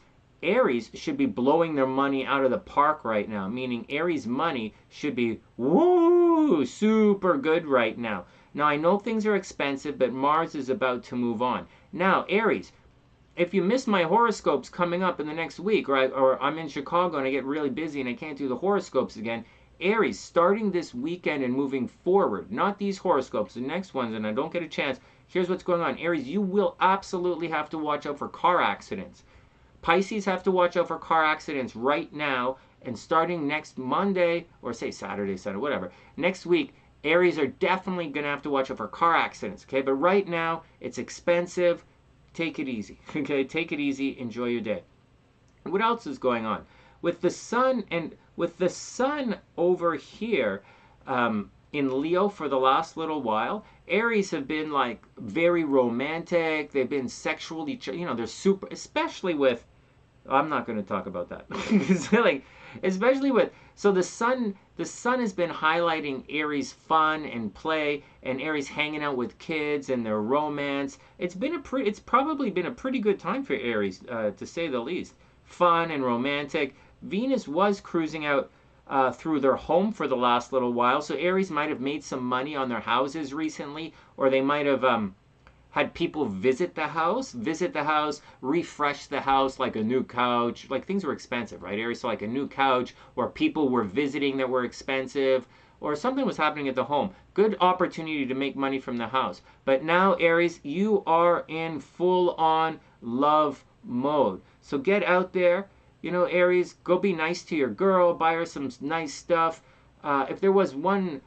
should be blowing their money out of the park right now, meaning Aries money should be, woo, super good right now. Now, I know things are expensive, but Mars is about to move on. Now, Aries, if you miss my horoscopes coming up in the next week, or I'm in Chicago and I get really busy and I can't do the horoscopes again, Aries, starting this weekend and moving forward, not these horoscopes, the next ones, and I don't get a chance, here's what's going on. Aries, you will absolutely have to watch out for car accidents. Pisces have to watch out for car accidents right now, and starting next Monday, or say Saturday, Sunday, whatever, next week, Aries are definitely going to have to watch out for car accidents, okay? But right now, it's expensive. Take it easy, okay? Take it easy. Enjoy your day. What else is going on? With the sun over here in Leo for the last little while, Aries have been like very romantic. They've been sexually, you know, they're super, especially with, I'm not going to talk about that. Like, especially with, so the sun has been highlighting Aries fun and play, and Aries hanging out with kids and their romance. It's probably been a pretty good time for Aries, to say the least. Fun and romantic. Venus was cruising out through their home for the last little while, so Aries might have made some money on their houses recently, or they might have had people visit the house, refresh the house, like a new couch. Like, things were expensive, right, Aries? So like a new couch, or people were visiting that were expensive, or something was happening at the home. Good opportunity to make money from the house. But now, Aries, you are in full-on love mode. So get out there. You know, Aries, go be nice to your girl, buy her some nice stuff. If there was one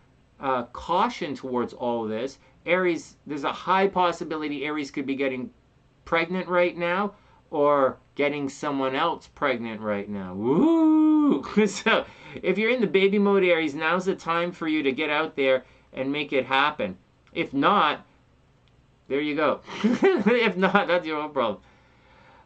caution towards all of this, Aries, there's a high possibility Aries could be getting pregnant right now, or getting someone else pregnant right now. Woo! So if you're in the baby mode, Aries, now's the time for you to get out there and make it happen. If not, there you go. If not, that's your own problem.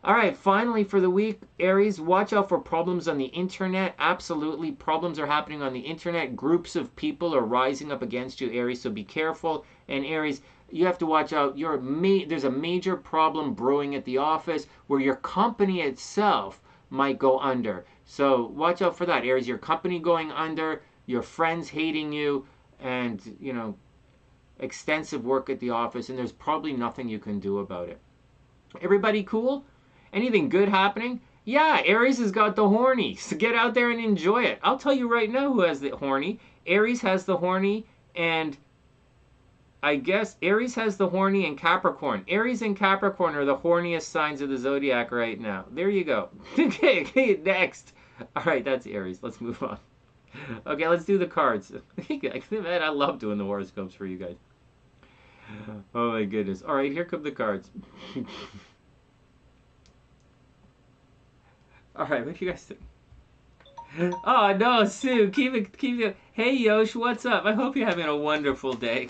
All right, finally for the week, Aries, watch out for problems on the internet. Absolutely, problems are happening on the internet. Groups of people are rising up against you, Aries, so be careful. And Aries, you have to watch out. There's a major problem brewing at the office where your company itself might go under. So watch out for that, Aries. Your company going under, your friends hating you, and, you know, extensive work at the office, and there's probably nothing you can do about it. Everybody cool? Anything good happening? Yeah, Aries has got the horny, so get out there and enjoy it. I'll tell you right now who has the horny. Aries has the horny, and I guess Aries has the horny and Capricorn. Aries and Capricorn are the horniest signs of the Zodiac right now. There you go. Okay, next. All right, that's Aries. Let's move on. Okay, let's do the cards. Man, I love doing the horoscopes for you guys. Oh my goodness. All right, here come the cards. All right, what do you guys think? Oh no, Sue, keep it. Hey Yosh, what's up? I hope you're having a wonderful day.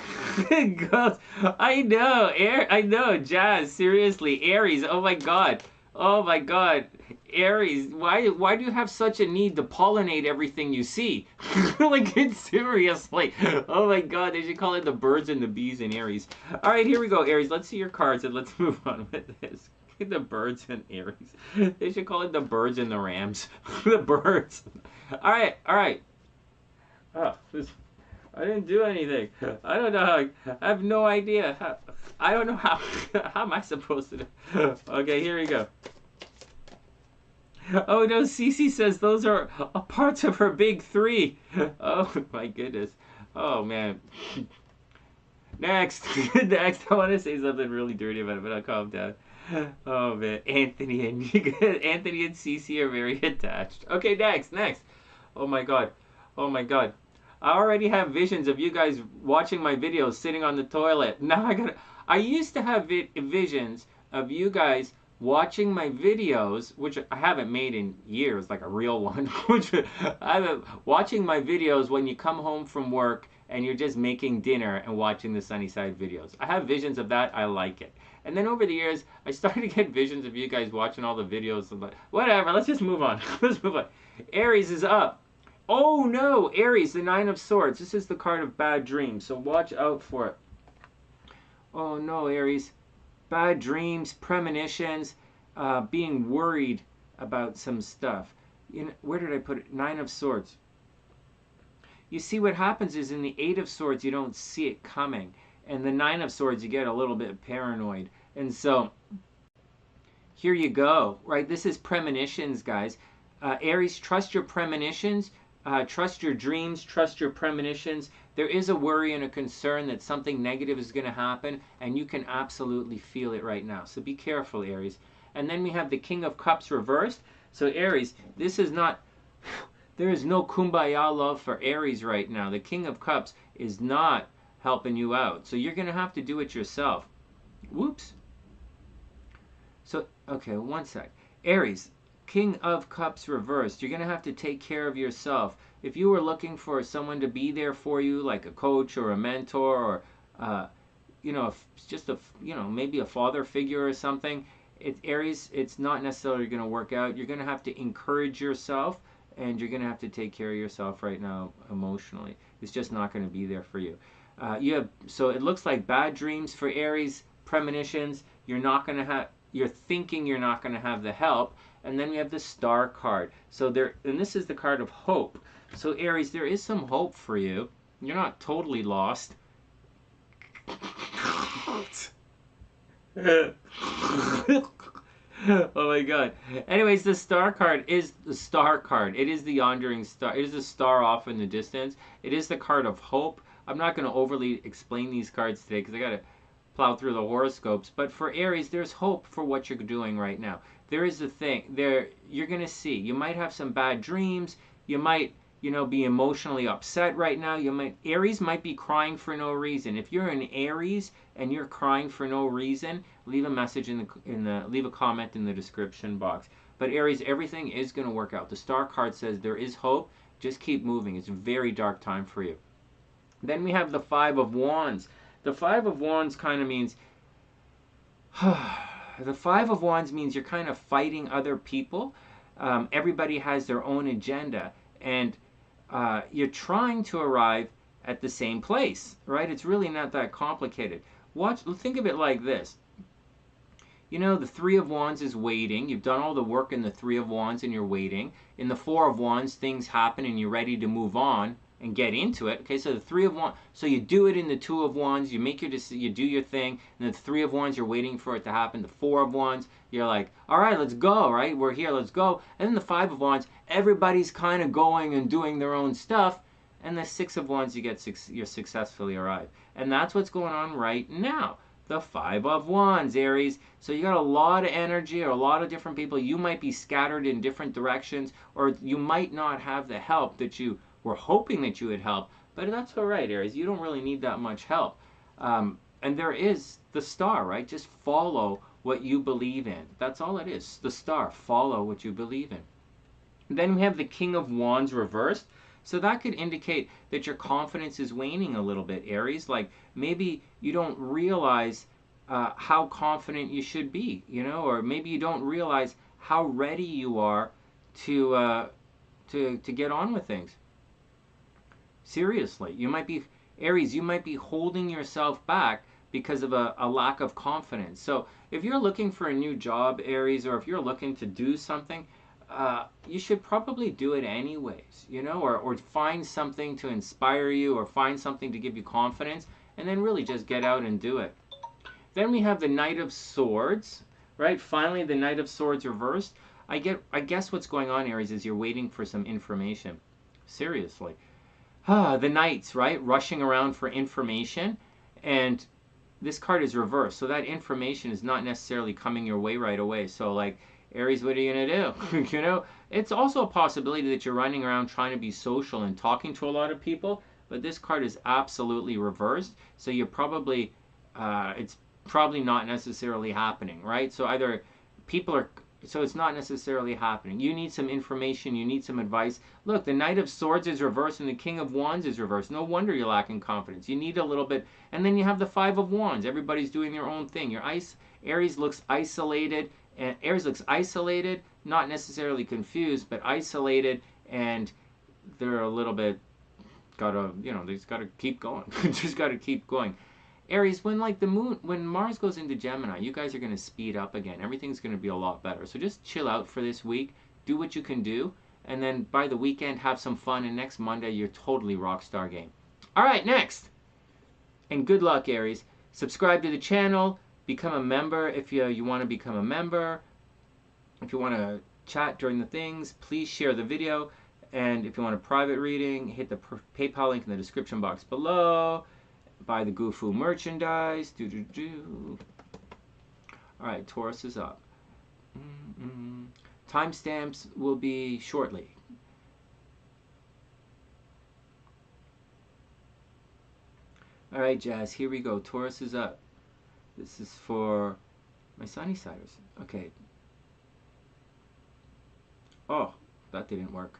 Ghost, I know, Jazz. Seriously, Aries. Oh my God, Aries. Why do you have such a need to pollinate everything you see? Like, seriously. Oh my God, they should call it the birds and the bees in Aries. All right, here we go, Aries. Let's see your cards and let's move on with this. The birds and Aries. They should call it the birds and the Rams. The birds. All right, all right. Oh, I didn't do anything. I don't know how. I have no idea. I don't know how. How am I supposed to do? Okay, here we go. Oh no, Cece says those are parts of her big three. Oh my goodness. Oh man. Next, next, I want to say something really dirty about it, but I'll calm down. Oh man, Anthony and Cece are very attached. Okay, next. Oh my god, oh my god. I already have visions of you guys watching my videos sitting on the toilet. Now I used to have visions of you guys watching my videos, which I haven't made in years, like a real one. Which watching my videos when you come home from work and you're just making dinner and watching the TheSunnySide videos. I have visions of that. I like it. And then over the years, I started to get visions of you guys watching all the videos. But whatever, let's just move on. Let's move on. Aries is up. Oh no, Aries, the Nine of Swords. This is the card of bad dreams, so watch out for it. Oh no, Aries. Bad dreams, premonitions, being worried about some stuff. Where did I put it? Nine of Swords. You see, what happens is in the Eight of Swords, you don't see it coming. And the Nine of Swords, you get a little bit paranoid. And so, here you go, right? This is premonitions, guys. Aries, trust your premonitions. Trust your dreams. Trust your premonitions. There is a worry and a concern that something negative is going to happen. And you can absolutely feel it right now. So be careful, Aries. And then we have the King of Cups reversed. So Aries, this is not... There is no kumbaya love for Aries right now. The King of Cups is not helping you out. So you're going to have to do it yourself. Whoops. So, okay, one sec. Aries, King of Cups reversed. You're going to have to take care of yourself. If you were looking for someone to be there for you, like a coach or a mentor or, just maybe a father figure or something, Aries, it's not necessarily going to work out. You're going to have to encourage yourself. And you're going to have to take care of yourself right now emotionally. It's just not going to be there for you. So it looks like bad dreams for Aries, premonitions. You're thinking you're not going to have the help. And then we have the Star card. And this is the card of hope. So Aries, there is some hope for you. You're not totally lost. Oh my god. Anyways, the Star card is the Star card. It is the yondering star. It is a star off in the distance. It is the card of hope. I'm not going to overly explain these cards today because I got to plow through the horoscopes. But for Aries, there's hope for what you're doing right now. There is a thing. You're going to see. You might have some bad dreams. You might, be emotionally upset right now. Aries might be crying for no reason. If you're an Aries and you're crying for no reason, leave a message leave a comment in the description box. But Aries, everything is going to work out. The Star card says there is hope. Just keep moving. It's a very dark time for you. Then we have the Five of Wands. The Five of Wands kind of means the Five of Wands means you're kind of fighting other people. Everybody has their own agenda, and you're trying to arrive at the same place, right? It's really not that complicated. Think of it like this. The Three of Wands is waiting. You've done all the work in the Three of Wands and you're waiting. In the Four of Wands, things happen and you're ready to move on and get into it. Okay, so the Three of Wands, so you do it in the Two of Wands, you make your decision, you do your thing, and the Three of Wands, you're waiting for it to happen. The Four of Wands, you're like, all right, let's go, right? We're here, let's go. And then the Five of Wands, everybody's kind of going and doing their own stuff. And the Six of Wands, you're successfully arrived. And that's what's going on right now. The Five of Wands, Aries. So you got a lot of energy or a lot of different people. You might be scattered in different directions, or you might not have the help that you were hoping that you would help. But that's all right, Aries. You don't really need that much help. And there is the Star, right? Just follow what you believe in. That's all it is. The Star. Follow what you believe in. Then we have the King of Wands reversed. So that could indicate that your confidence is waning a little bit, Aries. Like maybe you don't realize how confident you should be, or maybe you don't realize how ready you are to get on with things. Seriously, Aries, you might be holding yourself back because of a lack of confidence. So if you're looking for a new job, Aries, or if you're looking to do something, you should probably do it anyways, you know, or find something to inspire you, or find something to give you confidence, and then really just get out and do it. Then we have the Knight of Swords, right? Finally, the Knight of Swords reversed. I guess what's going on, Aries, is you're waiting for some information. Seriously. The Knights, right? Rushing around for information, and this card is reversed. So that information is not necessarily coming your way right away. So like, Aries, what are you going to do? You know, it's also a possibility that you're running around trying to be social and talking to a lot of people, but this card is absolutely reversed. So you're probably, it's probably not necessarily happening, right? So either people are, so it's not necessarily happening. You need some information, you need some advice. Look, the Knight of Swords is reversed and the King of Wands is reversed. No wonder you're lacking confidence. You need a little bit, and then you have the Five of Wands. Everybody's doing their own thing. Aries looks isolated, and Aries looks isolated, not necessarily confused, but isolated, and they're a little bit gotta, you know, they just gotta keep going. Just gotta keep going. Aries, when like the moon, when Mars goes into Gemini, you guys are going to speed up again. Everything's going to be a lot better. So just chill out for this week. Do what you can do. And then by the weekend, have some fun. And next Monday, you're totally rock star game. All right, next. And good luck, Aries. Subscribe to the channel. Become a member if you want to become a member. If you want to chat during the things, please share the video. And if you want a private reading, hit the PayPal link in the description box below. Buy the Gufu merchandise. Alright, Taurus is up. Timestamps will be shortly. Alright, Jazz, here we go. Taurus is up. This is for my SunnySiders. Okay. Oh, that didn't work.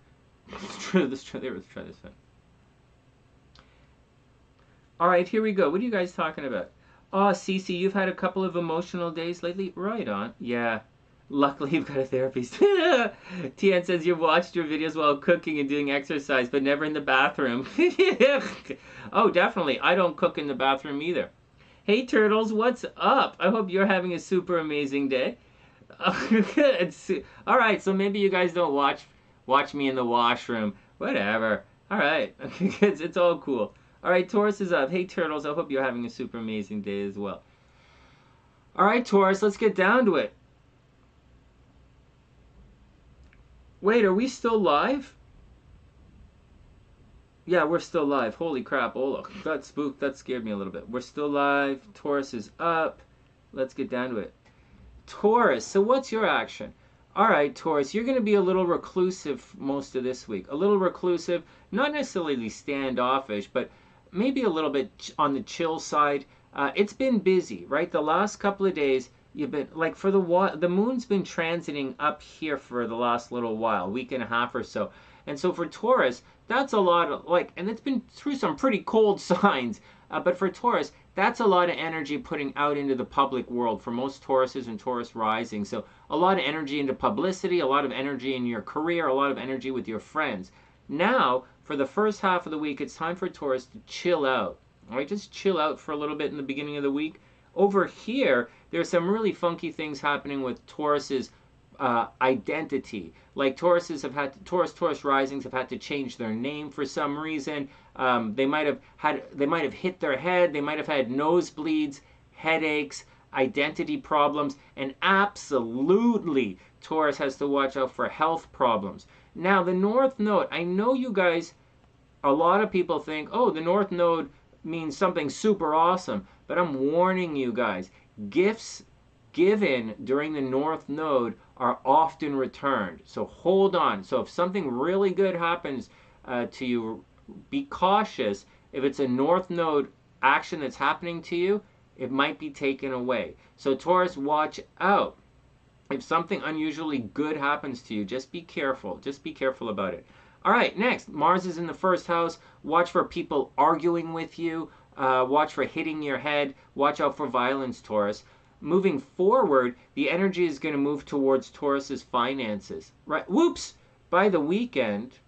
Let's try this one. All right, here we go. What are you guys talking about? Oh, Cece, you've had a couple of emotional days lately? Right on. Yeah. Luckily, you've got a therapist. Tian says you've watched your videos while cooking and doing exercise, but never in the bathroom. Oh, definitely. I don't cook in the bathroom either. Hey, Turtles, what's up? I hope you're having a super amazing day. All right, so maybe you guys don't watch me in the washroom. Whatever. All right. It's all cool. Alright, Taurus is up. Hey, Turtles, I hope you're having a super amazing day as well. Alright, Taurus, let's get down to it. Wait, are we still live? Yeah, we're still live. Holy crap, Ola. That spooked. That scared me a little bit. We're still live. Taurus is up. Let's get down to it. Taurus, so what's your action? Alright, Taurus, you're going to be a little reclusive most of this week. A little reclusive, not necessarily standoffish, but maybe a little bit on the chill side. It's been busy, right? The last couple of days, you've been, like, for the moon's been transiting up here for the last little while, week and a half or so. And so for Taurus, that's a lot of, like, and it's been through some pretty cold signs, but for Taurus, that's a lot of energy putting out into the public world for most Tauruses and Taurus rising. So a lot of energy into publicity, a lot of energy in your career, a lot of energy with your friends. Now, for the first half of the week, it's time for Taurus to chill out. All right, just chill out for a little bit in the beginning of the week. Over here, there's some really funky things happening with Taurus's identity. Like Taurus risings have had to change their name for some reason. They might have hit their head. They might have had nosebleeds, headaches, identity problems, and absolutely Taurus has to watch out for health problems. Now, the North Node, I know you guys, a lot of people think, oh, the North Node means something super awesome, but I'm warning you guys, gifts given during the North Node are often returned. So hold on. So if something really good happens to you, be cautious. If it's a North Node action that's happening to you, it might be taken away. So Taurus, watch out. If something unusually good happens to you, just be careful. Just be careful about it. All right, next, Mars is in the first house. Watch for people arguing with you. Watch for hitting your head. Watch out for violence, Taurus. Moving forward, the energy is going to move towards Taurus's finances. Right? Whoops! By the weekend,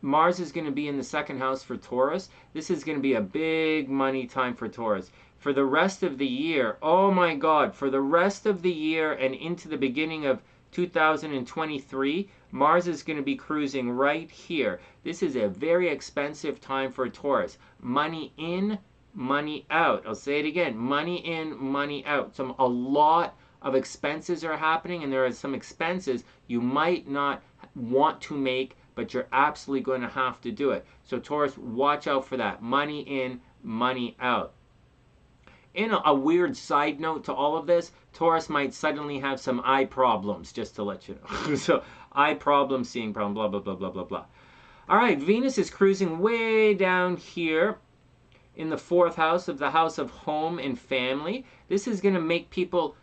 Mars is going to be in the second house for Taurus. This is going to be a big money time for Taurus. For the rest of the year, oh my God, for the rest of the year and into the beginning of 2023, Mars is going to be cruising right here. This is a very expensive time for Taurus. Money in, money out. I'll say it again. Money in, money out. A lot of expenses are happening, and there are some expenses you might not want to make, but you're absolutely going to have to do it. So Taurus, watch out for that. Money in, money out. In a weird side note to all of this, Taurus might suddenly have some eye problems, just to let you know. So eye problems, seeing problem, blah, blah, blah, blah, blah, blah. All right, Venus is cruising way down here in the fourth house of the house of home and family. This is going to make people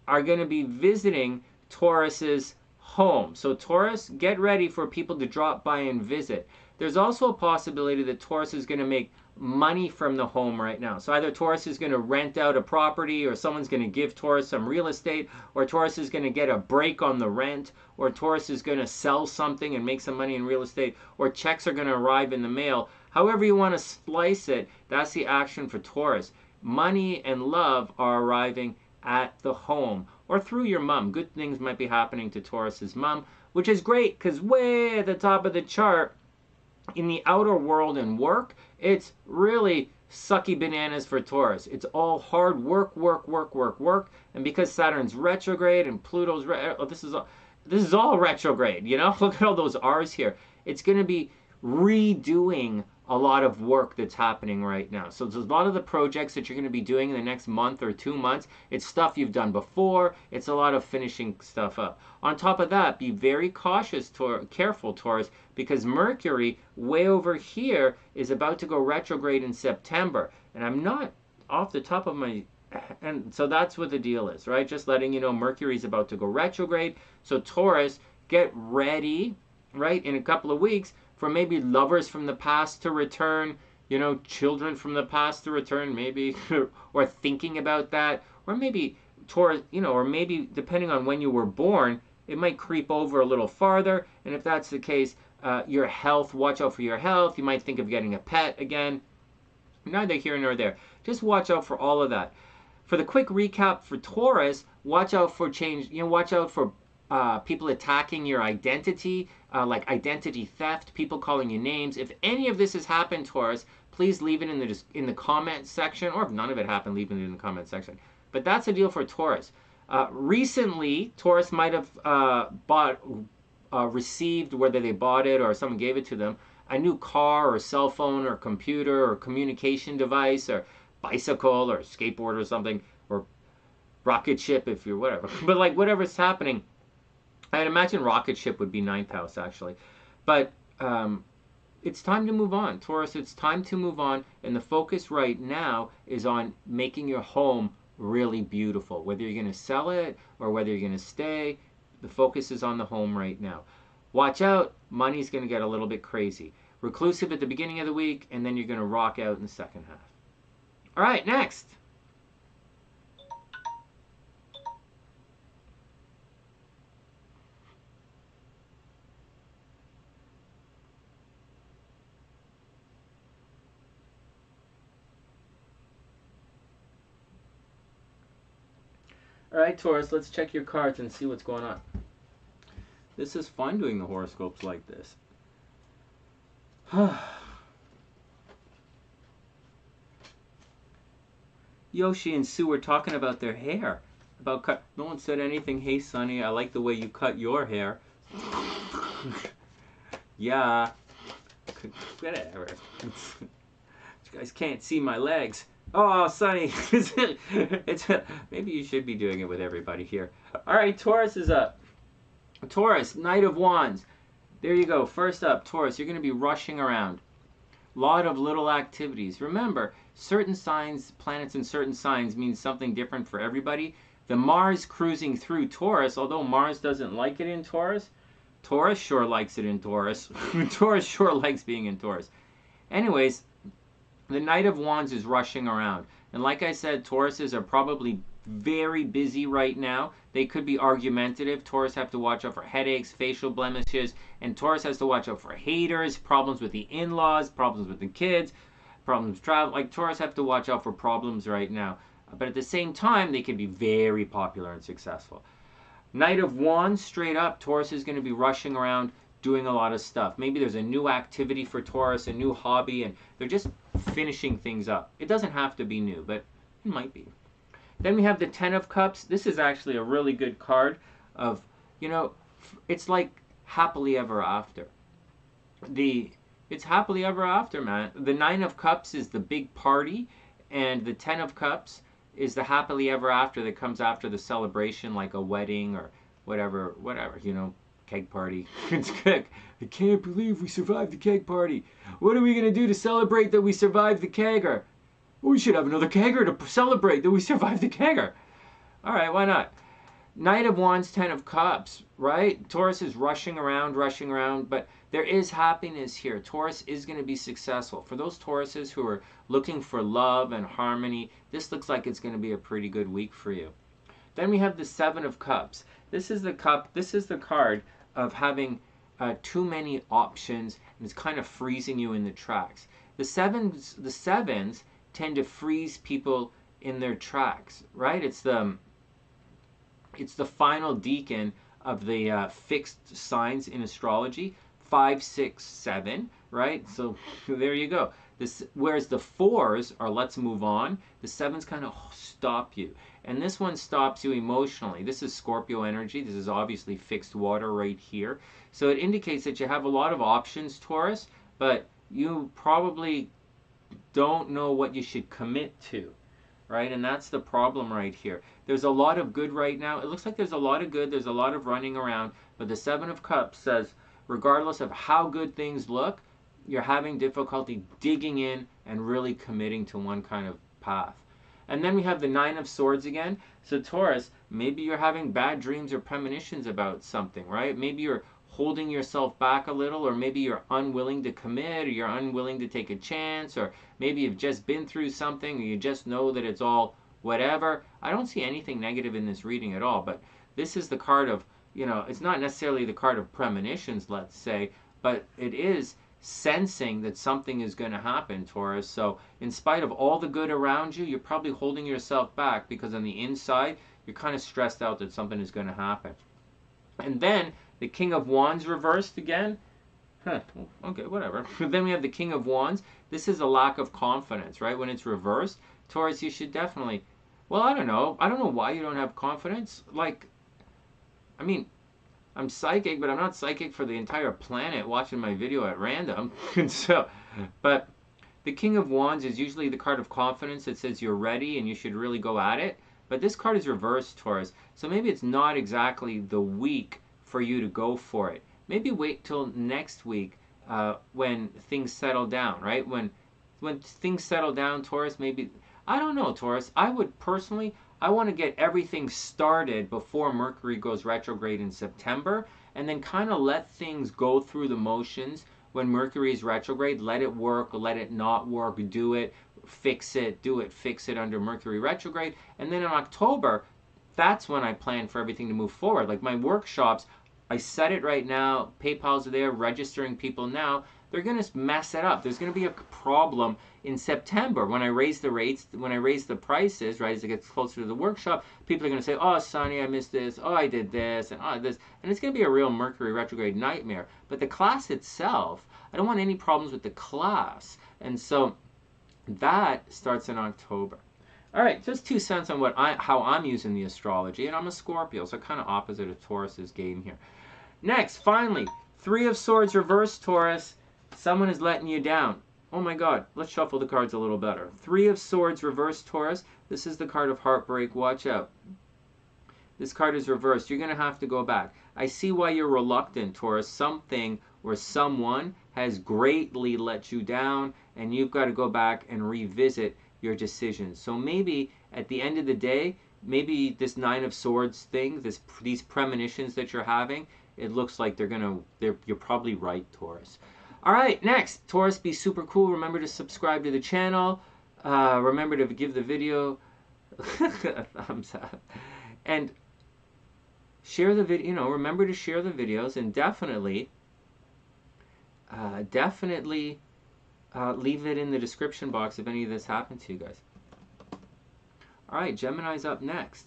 are going to be visiting Taurus's home. So Taurus, get ready for people to drop by and visit. There's also a possibility that Taurus is going to make money from the home right now. So either Taurus is going to rent out a property, or someone's going to give Taurus some real estate, or Taurus is going to get a break on the rent, or Taurus is going to sell something and make some money in real estate, or checks are going to arrive in the mail. However you want to slice it, that's the action for Taurus. Money and love are arriving at the home or through your mom. Good things might be happening to Taurus's mom, which is great because way at the top of the chart, in the outer world and work, it's really sucky bananas for Taurus. It's all hard work, work, work, work, work. And because Saturn's retrograde and Pluto's this is all retrograde, you know? Look at all those R's here. It's going to be redoing a lot of work that's happening right now. So there's a lot of the projects that you're going to be doing in the next month or 2 months. It's stuff you've done before. It's a lot of finishing stuff up. On top of that, be very cautious, careful, Taurus, because Mercury way over here is about to go retrograde in September. And I'm not off the top of my... And so that's what the deal is, right? Just letting you know Mercury's about to go retrograde. So Taurus, get ready, right, in a couple of weeks for maybe lovers from the past to return, you know, children from the past to return, maybe, or thinking about that, or maybe Taurus, you know, or maybe depending on when you were born, it might creep over a little farther. And if that's the case, your health, watch out for your health. You might think of getting a pet again. Neither here nor there. Just watch out for all of that. For the quick recap for Taurus, watch out for change, you know, watch out for people attacking your identity, like identity theft, people calling you names. If any of this has happened, Taurus, please leave it in the comment section, or if none of it happened, leave it in the comment section. But that's the deal for Taurus. Recently, Taurus might have received, whether they bought it or someone gave it to them, a new car or cell phone or computer or communication device or bicycle or skateboard or something, or rocket ship if you're whatever. But like whatever's happening, I'd imagine rocket ship would be 9th house actually. But it's time to move on, Taurus. It's time to move on, and the focus right now is on making your home really beautiful. Whether you're going to sell it or whether you're going to stay, the focus is on the home right now. Watch out, money's going to get a little bit crazy. Reclusive at the beginning of the week, and then you're going to rock out in the second half. All right, next. All right, Taurus, let's check your cards and see what's going on. This is fun doing the horoscopes like this. Yoshi and Sue were talking about their hair. No one said anything. Hey, Sonny, I like the way you cut your hair. Yeah. Whatever. You guys can't see my legs. Oh, Sonny. Maybe you should be doing it with everybody here. All right, Taurus is up. Taurus, Knight of Wands. There you go. First up, Taurus, you're going to be rushing around. Lot of little activities. Remember, certain signs, planets in certain signs means something different for everybody. The Mars cruising through Taurus, although Mars doesn't like it in Taurus, Taurus sure likes it in Taurus. Taurus sure likes being in Taurus. Anyways, the Knight of Wands is rushing around. And like I said, Tauruses are probably very busy right now. They could be argumentative. Taurus have to watch out for headaches, facial blemishes, and Taurus has to watch out for haters, problems with the in-laws, problems with the kids, problems with travel. Like, Taurus have to watch out for problems right now. But at the same time, they can be very popular and successful. Knight of Wands, straight up, Taurus is going to be rushing around doing a lot of stuff. Maybe there's a new activity for Taurus, a new hobby, and they're just finishing things up. It doesn't have to be new, but it might be. Then we have the Ten of Cups. This is actually a really good card of, you know, it's like happily ever after. It's happily ever after, man. The Nine of Cups is the big party, and the Ten of Cups is the happily ever after that comes after the celebration, like a wedding or whatever, you know, keg party. It's good. I can't believe we survived the keg party. What are we going to do to celebrate that we survived the kegger? We should have another kegger to celebrate that we survived the kegger. All right, why not? Knight of Wands, Ten of Cups, right? Taurus is rushing around, but there is happiness here. Taurus is going to be successful. For those Tauruses who are looking for love and harmony, this looks like it's going to be a pretty good week for you. Then we have the Seven of Cups. This is the card of having too many options, and it's kind of freezing you in the tracks. The sevens tend to freeze people in their tracks, right? It's the final decan of the fixed signs in astrology, 5, 6, 7, right? So there you go. Whereas the 4s are let's move on, the 7s kind of stop you. And this one stops you emotionally. This is Scorpio energy. This is obviously fixed water right here. So it indicates that you have a lot of options, Taurus, but you probably don't know what you should commit to, right? And that's the problem right here. There's a lot of good right now. It looks like there's a lot of good. There's a lot of running around. But the Seven of Cups says, regardless of how good things look, you're having difficulty digging in and really committing to one kind of path. And then we have the Nine of Swords again. So Taurus, maybe you're having bad dreams or premonitions about something, right? Maybe you're holding yourself back a little, or maybe you're unwilling to commit, or you're unwilling to take a chance, or maybe you've just been through something, or you just know that it's all whatever. I don't see anything negative in this reading at all, but this is the card of, you know, it's not necessarily the card of premonitions, let's say, but it is sensing that something is going to happen, Taurus. So in spite of all the good around you, you're probably holding yourself back because on the inside, you're kind of stressed out that something is going to happen. And then the King of Wands reversed again. Okay, whatever. Then we have the King of Wands. This is a lack of confidence, right? When it's reversed, Taurus, you should definitely, well, I don't know. I don't know why you don't have confidence. Like, I mean, I'm psychic, but I'm not psychic for the entire planet watching my video at random. So, but the King of Wands is usually the card of confidence that says you're ready and you should really go at it. But this card is reversed, Taurus. So maybe it's not exactly the week for you to go for it. Maybe wait till next week when things settle down, right? When things settle down, Taurus, maybe, I don't know, Taurus. I would personally, I want to get everything started before Mercury goes retrograde in September, and then kind of let things go through the motions when Mercury is retrograde. Let it work, let it not work, do it, fix it, do it, fix it under Mercury retrograde. And then in October, that's when I plan for everything to move forward. Like my workshops, I set it right now. PayPal's there, registering people now. They're going to mess it up. There's going to be a problem in September when I raise the rates, when I raise the prices, right, as it gets closer to the workshop. People are going to say, oh, Sonny, I missed this. Oh, I did this, and oh, this. And it's going to be a real Mercury retrograde nightmare. But the class itself, I don't want any problems with the class. And so that starts in October. All right, just 2 cents on how I'm using the astrology. And I'm a Scorpio, so kind of opposite of Taurus's game here. Next, finally, 3 of Swords reversed, Taurus. Someone is letting you down. Oh my God, let's shuffle the cards a little better. 3 of Swords reversed, Taurus. This is the card of heartbreak. Watch out. This card is reversed. You're going to have to go back. I see why you're reluctant, Taurus. Something or someone has greatly let you down, and you've got to go back and revisit your decisions. So maybe at the end of the day, maybe this 9 of Swords thing, these premonitions that you're having, it looks like you're probably right, Taurus. All right, next, Taurus, be super cool. Remember to subscribe to the channel. Remember to give the video A thumbs up. And share the video, you know, remember to share the videos, and definitely leave it in the description box if any of this happened to you guys. All right, Gemini's up next.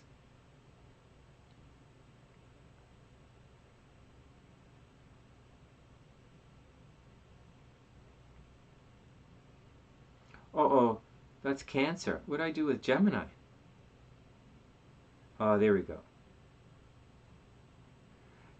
Uh-oh, that's Cancer. What did I do with Gemini? Oh, there we go.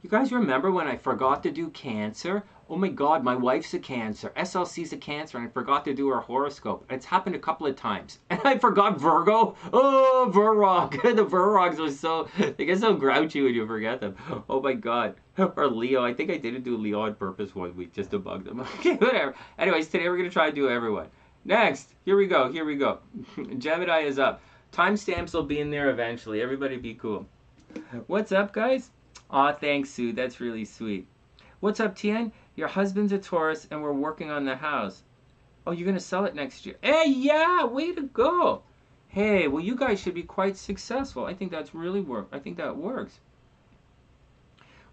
You guys remember when I forgot to do Cancer? Oh my God, my wife's a Cancer. SLC's a Cancer, and I forgot to do her horoscope. It's happened a couple of times. And I forgot Virgo. Oh, Virog. The Virogs are so, they get so grouchy when you forget them. Oh my God. Or Leo. I think I didn't do Leo on purpose one week just to bug them. Okay, whatever. Anyways, today we're going to try to do everyone. Next. Here we go. Here we go. Gemini is up. Timestamps will be in there eventually. Everybody be cool. What's up, guys? Aw, thanks, Sue. That's really sweet. What's up, Tien? Your husband's a Taurus, and we're working on the house. Oh, you're going to sell it next year. Hey, yeah, way to go. Hey, well, you guys should be quite successful. I think that's really I think that works.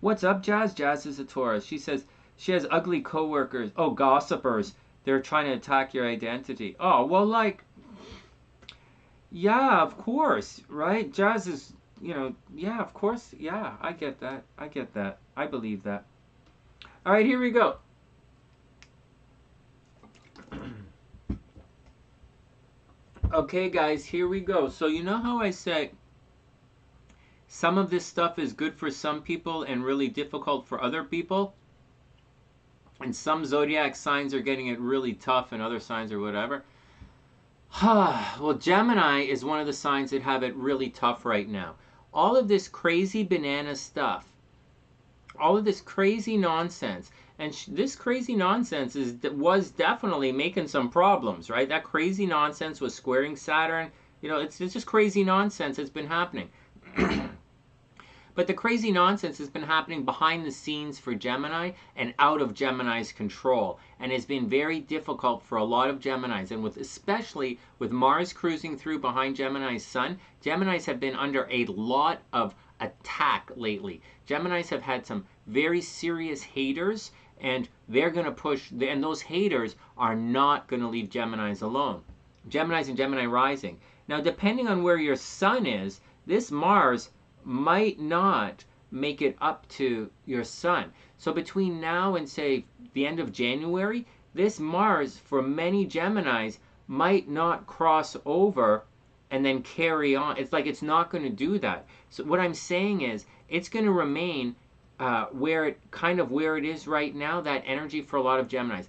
What's up, Jazz? Jazz is a Taurus. She says she has ugly coworkers. Oh, gossipers. They're trying to attack your identity. Oh, well, like, yeah, of course, right? Jazz is, you know, yeah, of course. Yeah, I get that. I get that. I believe that. All right, here we go. Okay, guys, here we go. So you know how I say some of this stuff is good for some people and really difficult for other people? And some zodiac signs are getting it really tough and other signs are whatever. Well, Gemini is one of the signs that have it really tough right now. All of this crazy banana stuff, all of this crazy nonsense, and this crazy nonsense was definitely making some problems, right? That crazy nonsense was squaring Saturn. You know, it's just crazy nonsense that's been happening. But the crazy nonsense has been happening behind the scenes for Gemini and out of Gemini's control, and has been very difficult for a lot of Geminis, and especially with Mars cruising through behind Gemini's Sun, Geminis have been under a lot of attack lately. Geminis have had some very serious haters, and they're going to push, and those haters are not going to leave Geminis alone. Geminis and Gemini rising. Now, depending on where your Sun is, this Mars might not make it up to your Sun. So between now and, say, the end of January, this Mars, for many Geminis, might not cross over and then carry on. It's like it's not going to do that. So what I'm saying is it's going to remain where it is right now, that energy for a lot of Geminis.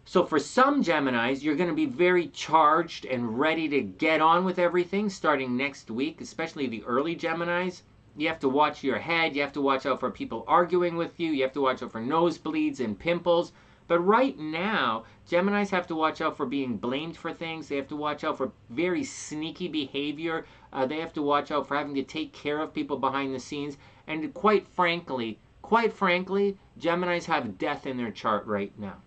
So for some Geminis, you're going to be very charged and ready to get on with everything starting next week, especially the early Geminis. You have to watch your head. You have to watch out for people arguing with you. You have to watch out for nosebleeds and pimples. But right now, Geminis have to watch out for being blamed for things. They have to watch out for very sneaky behavior. They have to watch out for having to take care of people behind the scenes. And quite frankly, Geminis have death in their chart right now.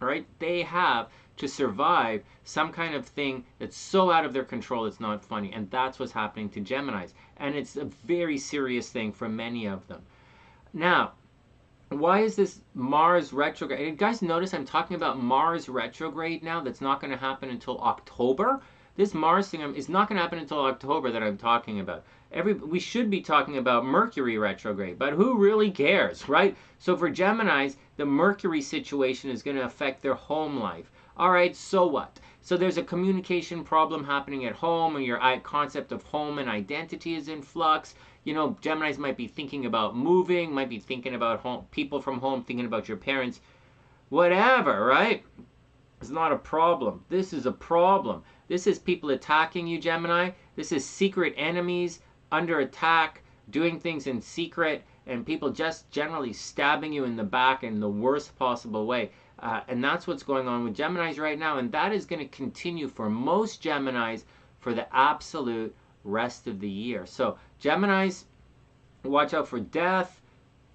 All right? They have to survive some kind of thing that's so out of their control it's not funny. And that's what's happening to Geminis. And it's a very serious thing for many of them. Now, why is this Mars retrograde? You guys notice I'm talking about Mars retrograde now. That's not going to happen until October. This Mars thing is not going to happen until October that I'm talking about. We should be talking about Mercury retrograde, but who really cares, right? So for Geminis, the Mercury situation is going to affect their home life. All right, so what? So there's a communication problem happening at home, and your concept of home and identity is in flux. You know, Geminis might be thinking about moving, might be thinking about home, people from home, thinking about your parents, whatever, right? It's not a problem. This is a problem. This is people attacking you, Gemini. This is secret enemies under attack, doing things in secret, and people just generally stabbing you in the back in the worst possible way. And that's what's going on with Geminis right now, and that is going to continue for most Geminis for the absolute rest of the year. So Geminis, watch out for death.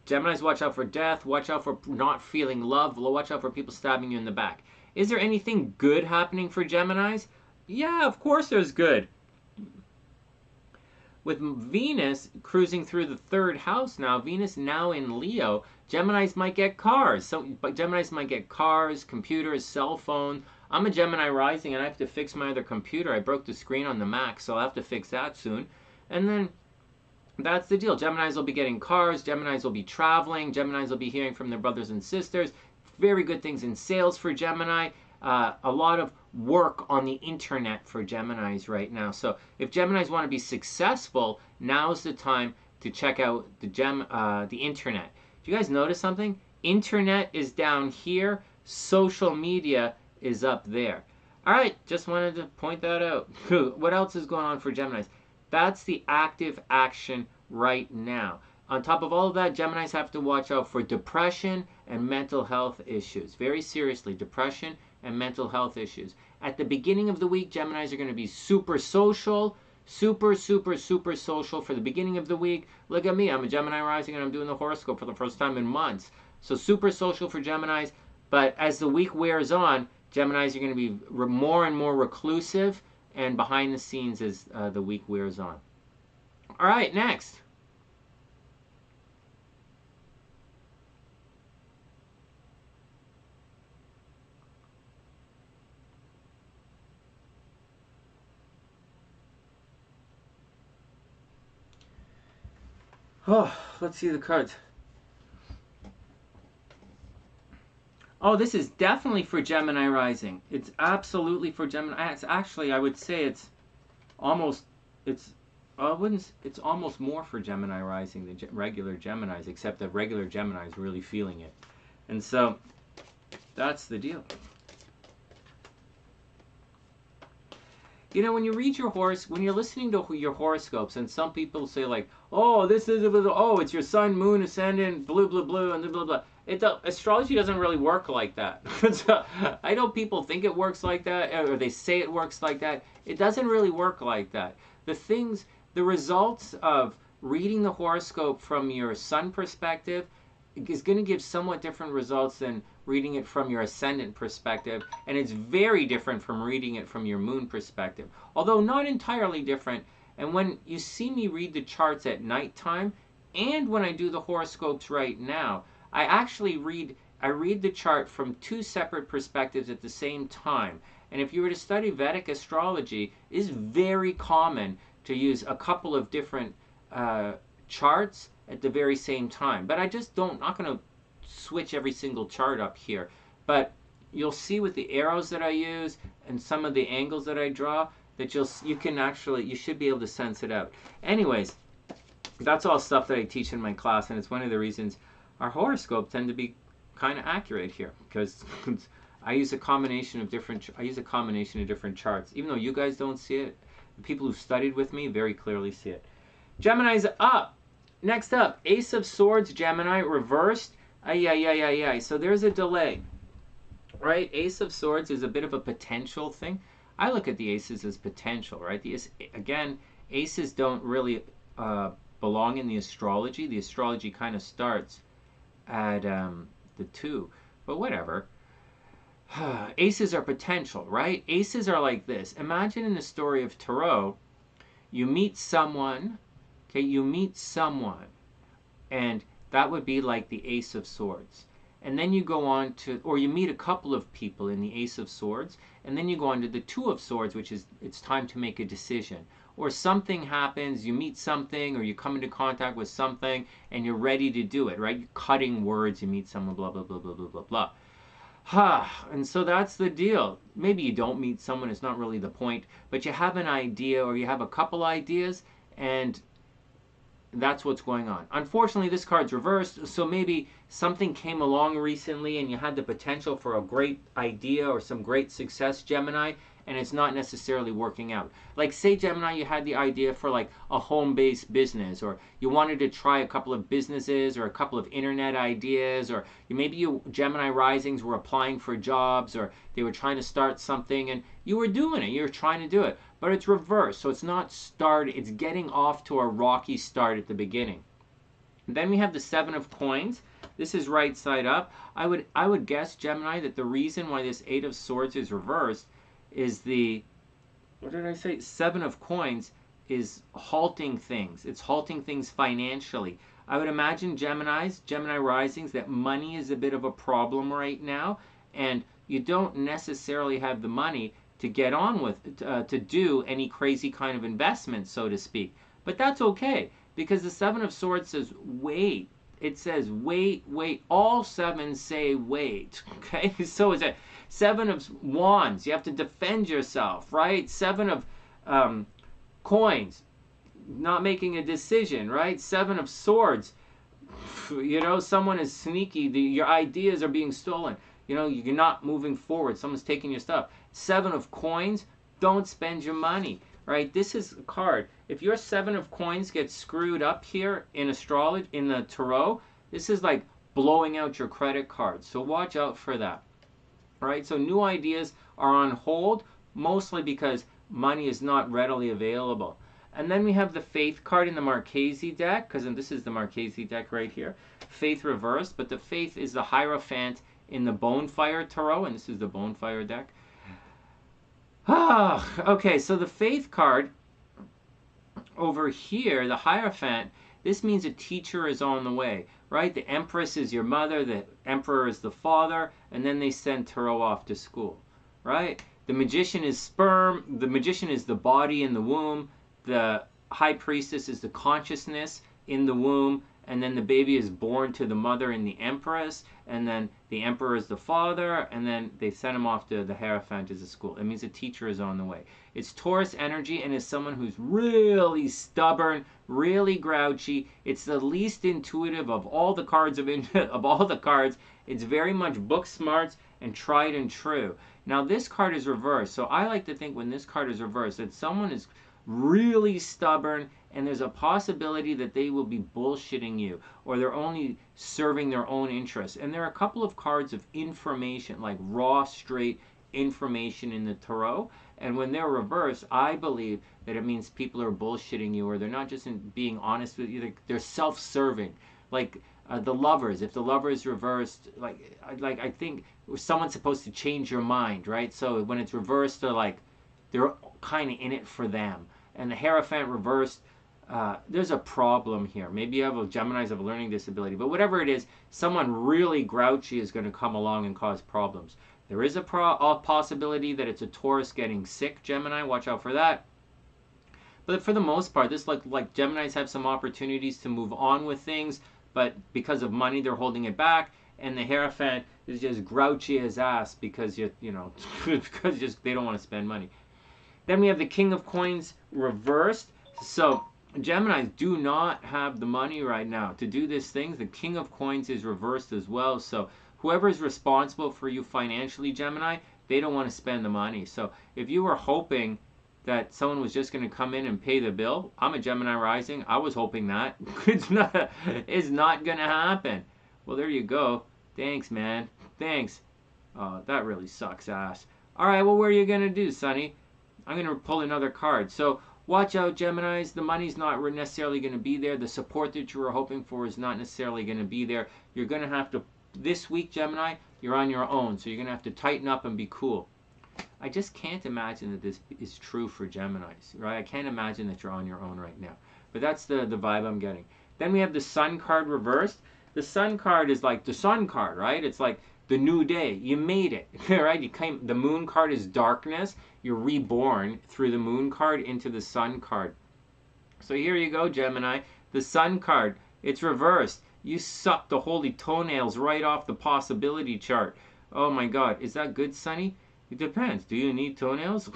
Geminis, watch out for death. Watch out for not feeling love. Watch out for people stabbing you in the back. Is there anything good happening for Geminis? Yeah, of course there's good. with Venus cruising through the 3rd house now, Venus now in Leo, Geminis might get cars. But Geminis might get cars, computers, cell phone. I'm a Gemini rising and I have to fix my other computer. I broke the screen on the Mac, so I'll have to fix that soon. And then that's the deal. Geminis will be getting cars. Geminis will be traveling. Geminis will be hearing from their brothers and sisters. Very good things in sales for Gemini. A lot of work on the internet for Geminis right now. So if Geminis want to be successful, now's the time to check out the internet. Do you guys notice something? Internet is down here. Social media is up there. All right, just wanted to point that out. What else is going on for Geminis? That's the active action right now. On top of all of that, Geminis have to watch out for depression and mental health issues. Very seriously, depression and mental health issues. At the beginning of the week, Geminis are going to be super social, super social for the beginning of the week. Look at me, I'm a Gemini rising and I'm doing the horoscope for the first time in months. So super social for Geminis, but as the week wears on, Geminis are going to be more and more reclusive and behind the scenes as the week wears on. All right, next. Oh, let's see the cards. Oh, this is definitely for Gemini rising. It's absolutely for Gemini. It's actually, I would say it's almost more for Gemini rising than regular Geminis, except that regular Gemini is really feeling it. And so that's the deal. You know, when you read your when you're listening to your horoscopes, and some people say like, oh, this is, it's your sun, moon, ascendant, blue, and blah, blah. Astrology doesn't really work like that. So, I know people think it works like that, or they say it works like that. It doesn't really work like that. The results of reading the horoscope from your sun perspective is going to give somewhat different results than reading it from your ascendant perspective, and it's very different from reading it from your moon perspective, although not entirely different. And when you see me read the charts at nighttime, and when I do the horoscopes right now, I read the chart from 2 separate perspectives at the same time. And if you were to study Vedic astrology, it is very common to use a couple of different charts at the very same time. But I'm not going to switch every single chart up here. But you'll see with the arrows that I use and some of the angles that I draw that you should be able to sense it out. Anyways, that's all stuff that I teach in my class, and it's one of the reasons our horoscopes tend to be kind of accurate here, because I use a combination of different charts. Even though you guys don't see it, the people who studied with me very clearly see it. Gemini's up. Next up, Ace of Swords, Gemini, reversed. So there's a delay, right? Ace of Swords is a bit of a potential thing. I look at the aces as potential, right? Again, aces don't really belong in the astrology. The astrology kind of starts at the 2, but whatever. Aces are potential, right? Aces are like this. Imagine in the story of Tarot, you meet someone, and that would be like the Ace of Swords. And then you go on to, or you meet a couple of people in the Ace of Swords, and then you go on to the 2 of Swords, which is it's time to make a decision. Or something happens, you meet something, or you come into contact with something, and you're ready to do it, right? You're cutting words, you meet someone, blah, blah, blah, blah, blah, blah, blah. And so that's the deal. Maybe you don't meet someone, it's not really the point, but you have an idea, or you have a couple ideas, and that's what's going on. Unfortunately, this card's reversed, so maybe something came along recently and you had the potential for a great idea or some great success, Gemini, and it's not necessarily working out. Like, say, Gemini, you had the idea for like a home-based business, or you wanted to try a couple of businesses or a couple of internet ideas, or maybe Gemini risings were applying for jobs, or they were trying to start something and you were doing it, you were trying to do it, but it's reversed, so it's not started, it's getting off to a rocky start at the beginning. Then we have the 7 of Coins. This is right side up. I would guess, Gemini, that the reason why this 8 of Swords is reversed is the, what did I say? 7 of Coins is halting things. It's halting things financially. I would imagine Geminis, Gemini risings, that money is a bit of a problem right now, and you don't necessarily have the money to get on with, to do any crazy kind of investment, so to speak. But that's okay, because the Seven of Swords says, wait. It says, wait, wait. All sevens say wait, okay? So is it Seven of Wands? You have to defend yourself, right? Seven of coins, not making a decision, right? Seven of Swords, you know, someone is sneaky. Your ideas are being stolen. You know, you're not moving forward. Someone's taking your stuff. Seven of Coins, don't spend your money, right? This is a card. If your Seven of Coins gets screwed up here in astrology, in the tarot, this is like blowing out your credit card. So watch out for that. All right, so new ideas are on hold, mostly because money is not readily available. And then we have the Faith card in the Marchese deck, because this is the Marchese deck right here. Faith reversed, but the Faith is the Hierophant in the Bonefire Tarot, and this is the Bonefire deck. Okay, so the Faith card over here, the Hierophant, this means a teacher is on the way, right? The Empress is your mother, the Emperor is the father, and then they send Tarot off to school, right? The Magician is sperm, the Magician is the body in the womb, the High Priestess is the consciousness in the womb, and then the baby is born to the mother and the Empress, and then the Emperor is the father, and then they send him off to the Hierophant as a school. It means a teacher is on the way. It's Taurus energy, and is someone who's really stubborn, really grouchy. It's the least intuitive of all the cards of all the cards. It's very much book smarts and tried and true. Now this card is reversed, so I like to think when this card is reversed that someone is really stubborn, and there's a possibility that they will be bullshitting you, or they're only serving their own interests. And there are a couple of cards of information, like raw, straight information in the tarot, and when they're reversed, I believe that it means people are bullshitting you, or they're not just being honest with you, they're self-serving. Like the Lovers, if the Lover is reversed, like I think someone's supposed to change your mind, right? So when it's reversed, they're kind of in it for them. And the Hierophant reversed, there's a problem here. Maybe you have Geminis have a learning disability, but whatever it is, someone really grouchy is going to come along and cause problems. There is a possibility that it's a Taurus getting sick, Gemini. Watch out for that. But for the most part, this like Geminis have some opportunities to move on with things, but because of money, they're holding it back. And the Hierophant is just grouchy as ass because because they don't want to spend money. Then we have the King of Coins reversed. So Geminis do not have the money right now to do these things. The King of Coins is reversed as well. So whoever is responsible for you financially, Gemini, they don't want to spend the money. So if you were hoping that someone was just going to come in and pay the bill, I'm a Gemini rising. I was hoping that. It's not going to happen. Well, there you go. Thanks, man. Thanks. That really sucks ass. All right, well, what are you going to do, Sonny? I'm going to pull another card. So watch out, Geminis. The money's not necessarily going to be there. The support that you were hoping for is not necessarily going to be there. You're going to have to, this week, Gemini, you're on your own. So you're going to have to tighten up and be cool. I just can't imagine that this is true for Geminis, right? I can't imagine that you're on your own right now. But that's the vibe I'm getting. Then we have the Sun card reversed. The Sun card is like the Sun card, right? It's like the new day. You made it, right? The Moon card is darkness. You're reborn through the Moon card into the Sun card. So here you go, Gemini. The Sun card, it's reversed. You sucked the holy toenails right off the possibility chart. Oh my God, is that good, Sonny? It depends. Do you need toenails?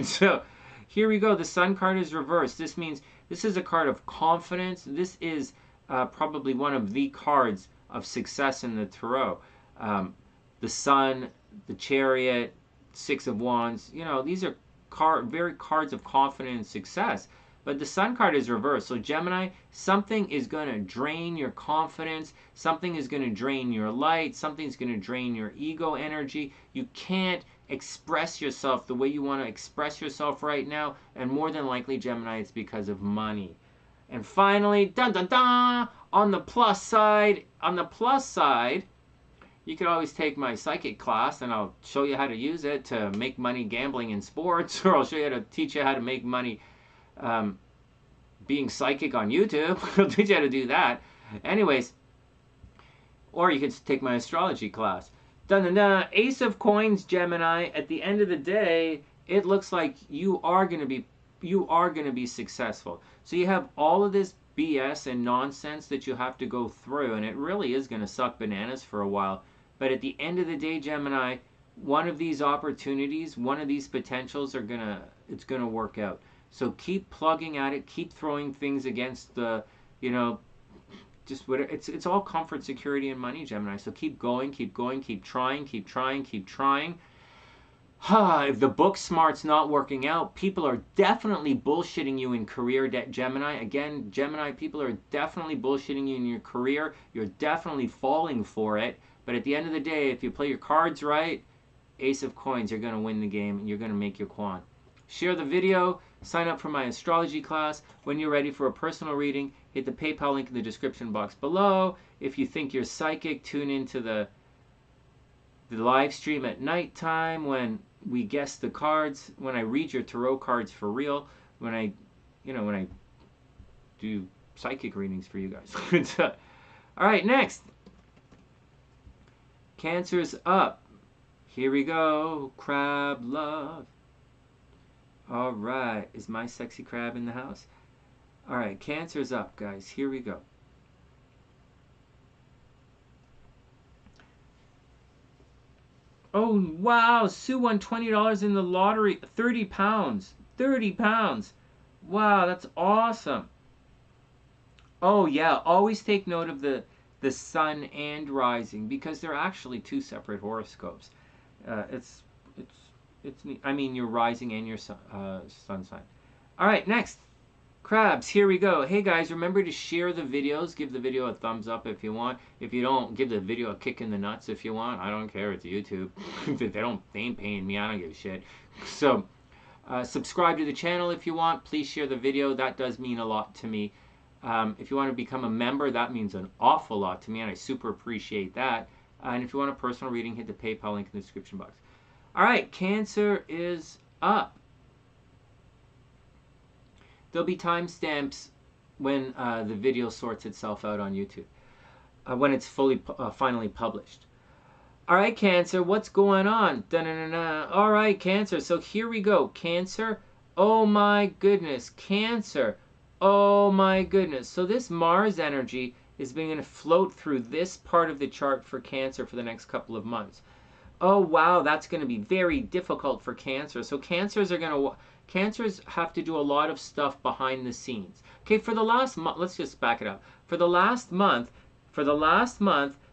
So here we go. The Sun card is reversed. This means this is a card of confidence. This is probably one of the cards of success in the tarot. The Sun, the Chariot, Six of Wands, these are very cards of confidence and success. But the Sun card is reversed. So Gemini, something is going to drain your confidence. Something is going to drain your light. Something's going to drain your ego energy. You can't express yourself the way you want to express yourself right now. And more than likely, Gemini, it's because of money. And finally, dun dun dun, on the plus side, you can always take my psychic class and I'll show you how to use it to make money gambling in sports, or I'll show you how to teach you how to make money being psychic on YouTube. I'll teach you how to do that. Anyways, or you can take my astrology class. Dun-dun-dun. Ace of Coins, Gemini. At the end of the day, it looks like you are going to be successful. So you have all of this BS and nonsense that you have to go through, and it really is going to suck bananas for a while. But at the end of the day, Gemini, one of these opportunities, one of these potentials it's going to work out. So keep plugging at it, keep throwing things against the, just whatever. It's all comfort, security, and money, Gemini. So keep going, keep trying, keep trying. If the book smart's not working out, people are definitely bullshitting you in career, Gemini. Again, Gemini, people are definitely bullshitting you in your career. You're definitely falling for it. But at the end of the day, if you play your cards right, Ace of Coins, you're going to win the game and you're going to make your quan. Share the video. Sign up for my astrology class. When you're ready for a personal reading, hit the PayPal link in the description box below. If you think you're psychic, tune into the live stream at nighttime when we guess the cards, when I read your tarot cards for real, when I do psychic readings for you guys. All right, next. Cancer's up. Here we go. Crab love. All right. Is my sexy crab in the house? All right. Cancer's up, guys. Here we go. Oh, wow. Sue won $20 in the lottery. 30 pounds. 30 pounds. Wow, that's awesome. Oh, yeah. Always take note of the sun and rising, because they're actually two separate horoscopes. It's neat. I mean, your rising and your sun sign. All right, next. Crabs, here we go. Hey guys, remember to share the videos. Give the video a thumbs up if you want. If you don't, give the video a kick in the nuts if you want. I don't care. It's YouTube. They ain't paying me. I don't give a shit. So, subscribe to the channel if you want. Please share the video. That does mean a lot to me. If you want to become a member, that means an awful lot to me, and I super appreciate that. And if you want a personal reading, hit the PayPal link in the description box. All right, Cancer is up. There'll be timestamps when the video sorts itself out on YouTube, when it's finally published. All right, Cancer, what's going on? Da-na-na-na. All right, Cancer, so here we go. Cancer, oh my goodness, Cancer. Oh my goodness. So this Mars energy is going to float through this part of the chart for Cancer for the next couple of months. Oh wow, that's going to be very difficult for Cancer. So Cancers have to do a lot of stuff behind the scenes. Okay, for the last month, let's just back it up. For the last month,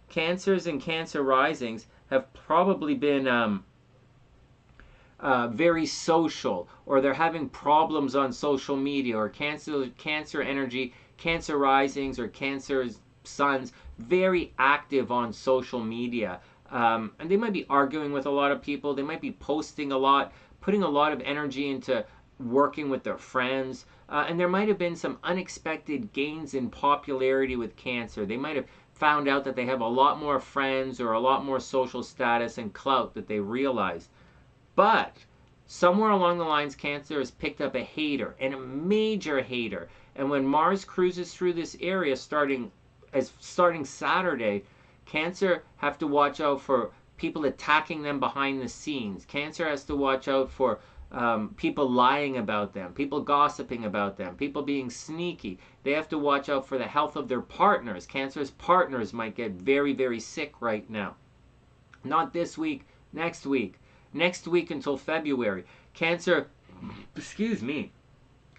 Cancers and Cancer risings have probably been very social, or they're having problems on social media, or Cancer energy, Cancer risings, or Cancer suns, very active on social media. And they might be arguing with a lot of people. They might be posting a lot, putting a lot of energy into working with their friends. And there might have been some unexpected gains in popularity with Cancer. They might have found out that they have a lot more friends or a lot more social status and clout that they realized. But somewhere along the lines, Cancer has picked up a hater, and a major hater. And when Mars cruises through this area starting Saturday, Cancer have to watch out for people attacking them behind the scenes. Cancer has to watch out for people lying about them, people gossiping about them, people being sneaky. They have to watch out for the health of their partners. Cancer's partners might get very, very sick right now. Not this week, next week. Next week until February. Cancer, excuse me,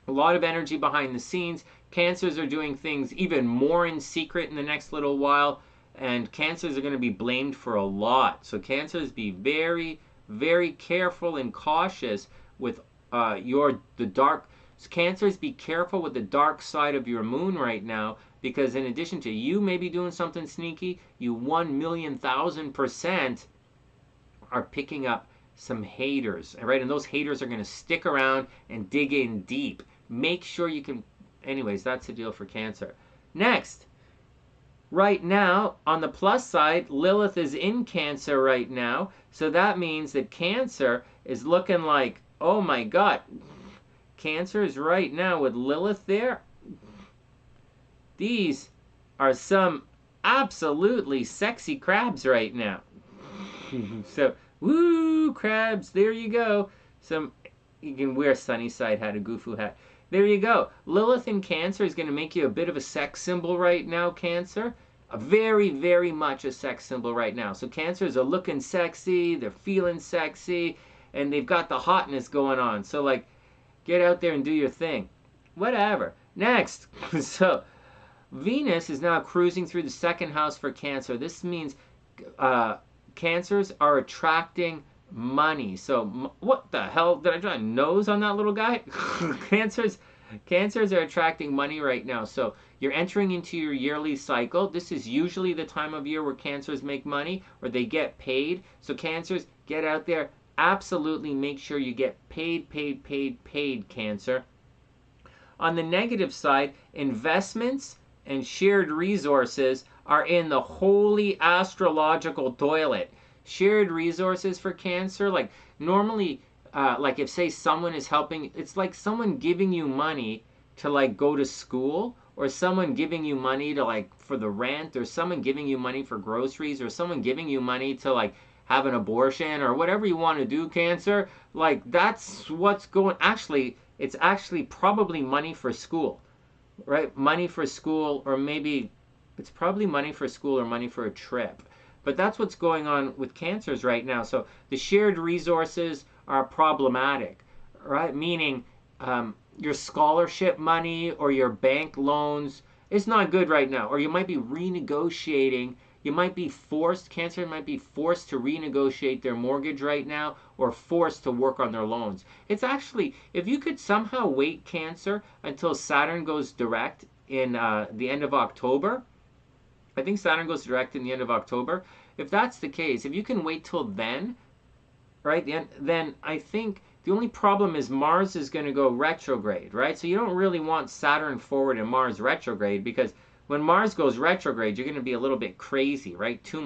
a lot of energy behind the scenes. Cancers are doing things even more in secret in the next little while. And Cancers are going to be blamed for a lot. So Cancers, be very, very careful and cautious with the dark. Cancers, be careful with the dark side of your moon right now, because in addition to you maybe doing something sneaky, you 1,000,000% are picking up some haters, right? And those haters are going to stick around and dig in deep. Make sure you can. Anyways, that's the deal for Cancer. Next. Right now, on the plus side, Lilith is in Cancer right now. So that means that Cancer is looking like, oh my God. Cancer is right now with Lilith there. These are some absolutely sexy crabs right now. So, woo, crabs, there you go. You can wear SunnySide hat, a Goofu hat. There you go. Lilith in Cancer is going to make you a bit of a sex symbol right now, Cancer. A very, very much a sex symbol right now. So Cancers are looking sexy, they're feeling sexy, and they've got the hotness going on. So, like, get out there and do your thing. Whatever. Next. So, Venus is now cruising through the second house for Cancer. This means Cancers are attracting money. So what the hell? Did I draw a nose on that little guy? Cancers are attracting money right now. So you're entering into your yearly cycle. This is usually the time of year where Cancers make money or they get paid. So Cancers, get out there. Absolutely make sure you get paid, Cancer. On the negative side, investments and shared resources are in the holy astrological toilet. Shared resources for Cancer, like normally, like if say someone is helping, it's like someone giving you money to like go to school, or someone giving you money to like for the rent, or someone giving you money for groceries, or someone giving you money to like have an abortion, or whatever you want to do, Cancer. Like that's what's going, actually, it's actually probably money for school. Right? Money for school, or maybe it's probably money for school or money for a trip. But that's what's going on with Cancers right now. So the shared resources are problematic, right? Meaning your scholarship money or your bank loans is not good right now. Or you might be renegotiating. You might be forced, Cancer might be forced to renegotiate their mortgage right now, or forced to work on their loans. It's actually, if you could somehow wait, Cancer, until Saturn goes direct in the end of October. I think Saturn goes direct in the end of October. If that's the case, if you can wait till then, right, then I think the only problem is Mars is going to go retrograde, right? So you don't really want Saturn forward and Mars retrograde, because when Mars goes retrograde, you're going to be a little bit crazy, right? Too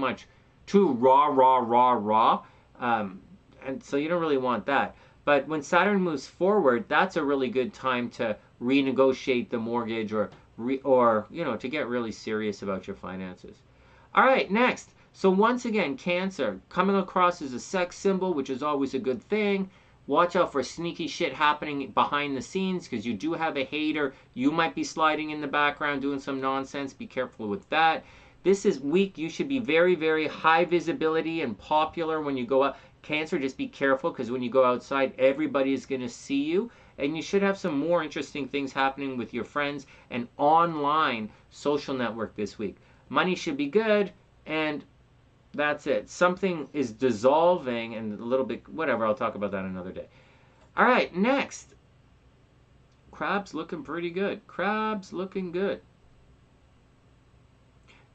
raw. And so you don't really want that. But when Saturn moves forward, that's a really good time to renegotiate the mortgage, or you know, to get really serious about your finances. All right, next. So once again, Cancer, coming across as a sex symbol, which is always a good thing. Watch out for sneaky shit happening behind the scenes, because you do have a hater. You might be sliding in the background doing some nonsense. Be careful with that. This is week. You should be very, very high visibility and popular when you go out. Cancer, just be careful, because when you go outside, everybody is going to see you. And you should have some more interesting things happening with your friends and online social network this week. Money should be good, and that's it. Something is dissolving and a little bit, whatever, I'll talk about that another day. All right, next. Crabs looking pretty good. Crabs looking good.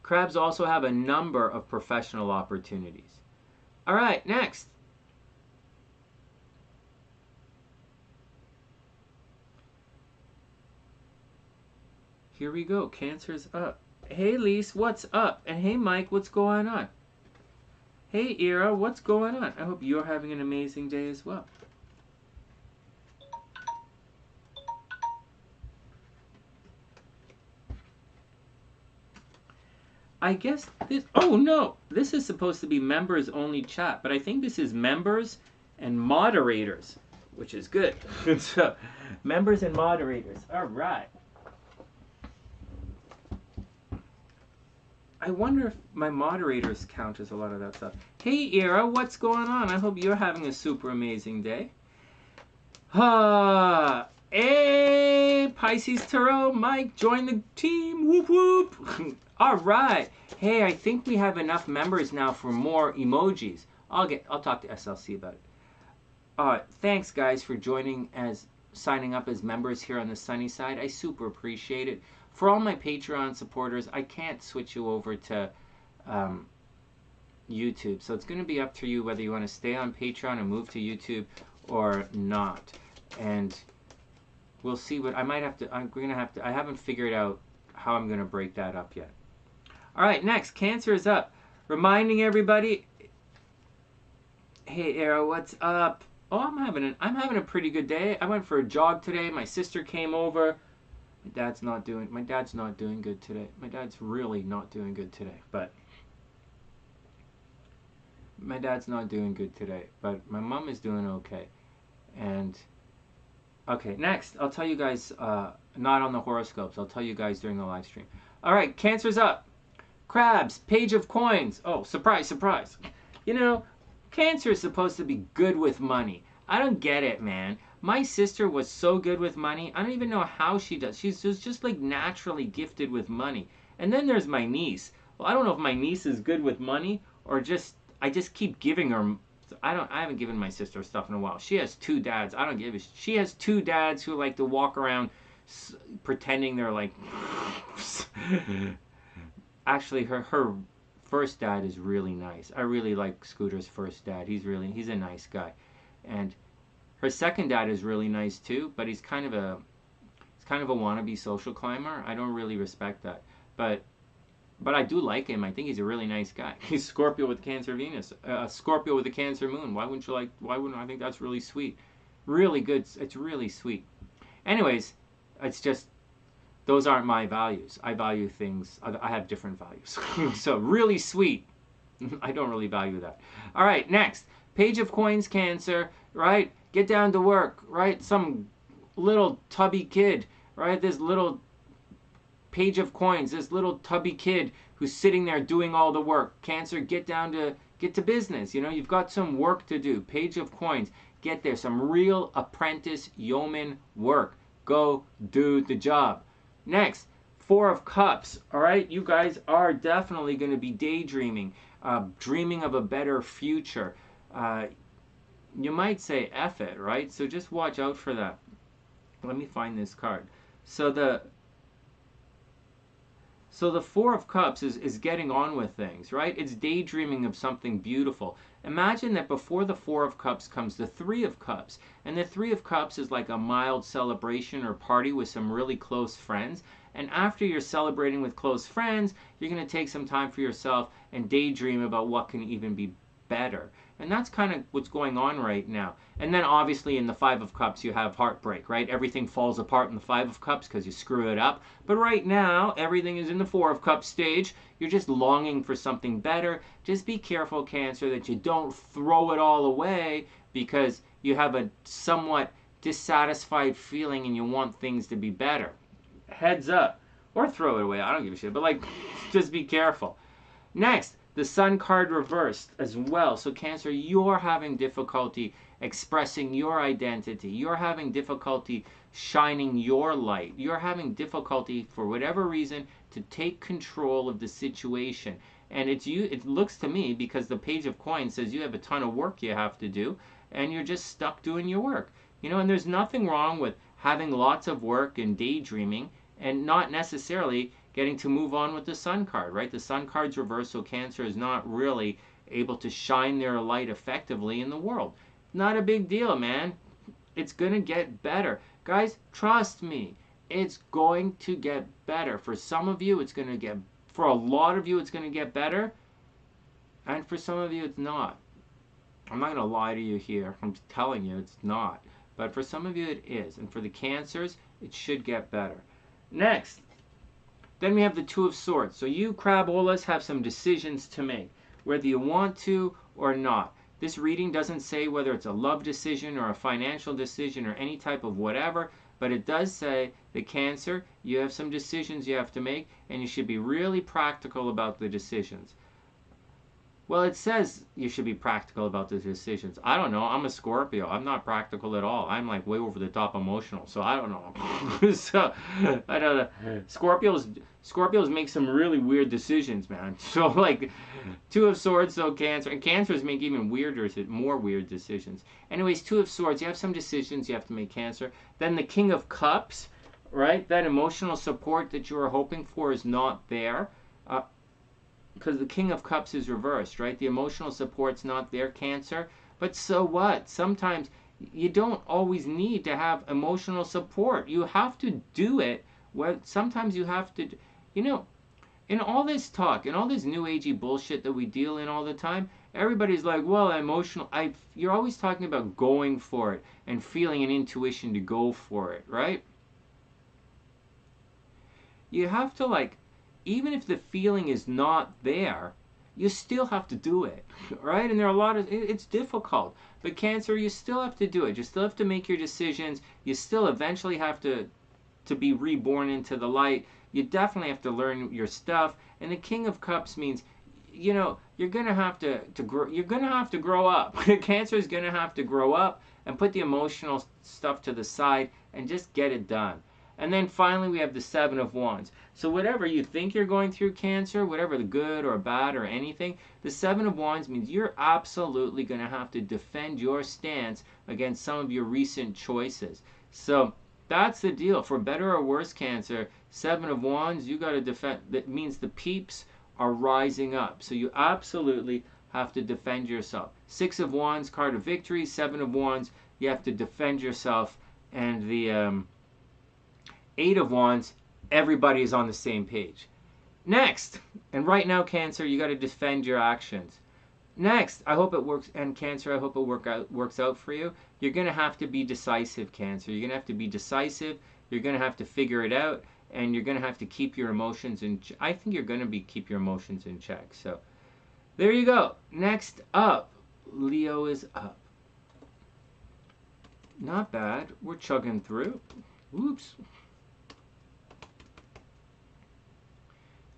Crabs also have a number of professional opportunities. All right, next. Here we go. Cancer's up. Hey, Lise, what's up? And hey, Mike, what's going on? Hey, Ira, what's going on? I hope you're having an amazing day as well. I guess this, oh no, this is supposed to be members only chat, but I think this is members and moderators, which is good. So, members and moderators, all right. I wonder if my moderators count as a lot of that stuff. Hey, Ira, what's going on? I hope you're having a super amazing day. Hey, Pisces, Tarot, Mike, join the team. Whoop, whoop. All right. Hey, I think we have enough members now for more emojis. I'll talk to SLC about it. Thanks, guys, for signing up as members here on the TheSunnySide. I super appreciate it. For all my Patreon supporters, I can't switch you over to YouTube. So it's going to be up to you whether you want to stay on Patreon and move to YouTube or not. And we'll see what I might have to. I haven't figured out how I'm going to break that up yet. All right, next, Cancer is up. Reminding everybody. Hey, Arrow, what's up? Oh, I'm having a pretty good day. I went for a jog today. My sister came over. My dad's not doing good today. My dad's really not doing good today. But my dad's not doing good today. But my mom is doing okay. And okay, next I'll tell you guys. Not on the horoscopes. I'll tell you guys during the live stream. All right, Cancer's up. Crabs, Page of Coins. Oh, surprise, surprise. You know, Cancer is supposed to be good with money. I don't get it, man. My sister was so good with money. I don't even know how she does. She's just like naturally gifted with money. And then there's my niece. Well, I don't know if my niece is good with money or just I just keep giving her. I haven't given my sister stuff in a while. She has two dads. I don't give a. She has two dads who like to walk around pretending they're like. Actually, her first dad is really nice. I really like Scooter's first dad. He's a nice guy, and her second dad is really nice too. But he's kind of a wannabe social climber. I don't really respect that, but I do like him. I think he's a really nice guy. He's Scorpio with Cancer Venus, Scorpio with a Cancer Moon. Why wouldn't I think that's really sweet? Really good. It's really sweet. Anyways, it's just those aren't my values. I value things. I have different values. So really sweet. I don't really value that. All right, next. Page of Coins, Cancer, right? Get down to work, right? Some little tubby kid, right? This little Page of Coins, this little tubby kid who's sitting there doing all the work. Cancer, get to business. You know, you've got some work to do. Page of Coins, get there. Some real apprentice yeoman work. Go do the job. Next, Four of Cups. All right, you guys are definitely going to be daydreaming, dreaming of a better future. You might say F it, right? So just watch out for that. Let me find this card. So the Four of Cups is getting on with things, right? It's daydreaming of something beautiful. Imagine that before the Four of Cups comes the Three of Cups. And the Three of Cups is like a mild celebration or party with some really close friends. And after you're celebrating with close friends, you're going to take some time for yourself and daydream about what can even be better. And that's kind of what's going on right now. And then obviously in the Five of Cups, you have heartbreak, right? Everything falls apart in the Five of Cups because you screw it up. But right now, everything is in the Four of Cups stage. You're just longing for something better. Just be careful, Cancer, that you don't throw it all away because you have a somewhat dissatisfied feeling and you want things to be better. Heads up. Or throw it away. I don't give a shit. But like, just be careful. Next. The Sun card reversed as well. So Cancer, you're having difficulty expressing your identity. You're having difficulty shining your light. You're having difficulty, for whatever reason, to take control of the situation. And it looks to me, because the Page of Coins says you have a ton of work you have to do, and you're just stuck doing your work. You know, and there's nothing wrong with having lots of work and daydreaming, and not necessarily getting to move on with the Sun card, right? The Sun card's reversed, so Cancer is not really able to shine their light effectively in the world. Not a big deal, man. It's going to get better. Guys, trust me. It's going to get better. For some of you, it's going to get, for a lot of you, it's going to get better. And for some of you, it's not. I'm not going to lie to you here. I'm telling you, it's not. But for some of you, it is. And for the Cancers, it should get better. Next. Then we have the Two of Swords. So you crabolas have some decisions to make, whether you want to or not. This reading doesn't say whether it's a love decision or a financial decision or any type of whatever, but it does say that Cancer, you have some decisions you have to make, and you should be really practical about the decisions. Well, it says you should be practical about the decisions. I don't know. I'm a Scorpio. I'm not practical at all. I'm like way over the top emotional. So I don't know. So I don't know. Scorpios make some really weird decisions, man. So like Two of Swords, so Cancer. And Cancers make even more weird decisions. Anyways, Two of Swords, you have some decisions you have to make, Cancer. Then the King of Cups, right? That emotional support that you were hoping for is not there. Because the King of Cups is reversed, right? The emotional support's not there, Cancer. But so what? Sometimes you don't always need to have emotional support. You have to do it. Sometimes you have to, you know, in all this talk, in all this new agey bullshit that we deal in all the time, everybody's like, well, emotional. You're always talking about going for it and feeling an intuition to go for it, right? you have to, like, even if the feeling is not there, you still have to do it, right? And there are a lot of, it's difficult, but Cancer, you still have to do it. You still have to make your decisions. You still eventually have to be reborn into the light. You definitely have to learn your stuff. And the King of Cups means, you know, you're gonna have to grow. You're gonna have to grow up. Cancer is gonna have to grow up and put the emotional stuff to the side and just get it done. And then finally, we have the Seven of Wands. So whatever you think you're going through, Cancer, whatever the good or bad or anything, the Seven of Wands means you're absolutely going to have to defend your stance against some of your recent choices. So that's the deal. For better or worse, Cancer, Seven of Wands, you got to defend. That means the peeps are rising up. So you absolutely have to defend yourself. Six of Wands, card of victory. Seven of Wands, you have to defend yourself. And the Eight of Wands, everybody is on the same page. Next, and right now, Cancer, you got to defend your actions. Next, I hope it works, and Cancer, I hope it works out for you. You're going to have to be decisive, Cancer. You're going to have to be decisive. You're going to have to figure it out, and you're going to have to keep your emotions in check. I think you're going to keep your emotions in check. So there you go. Next up, Leo is up. Not bad. We're chugging through. Oops.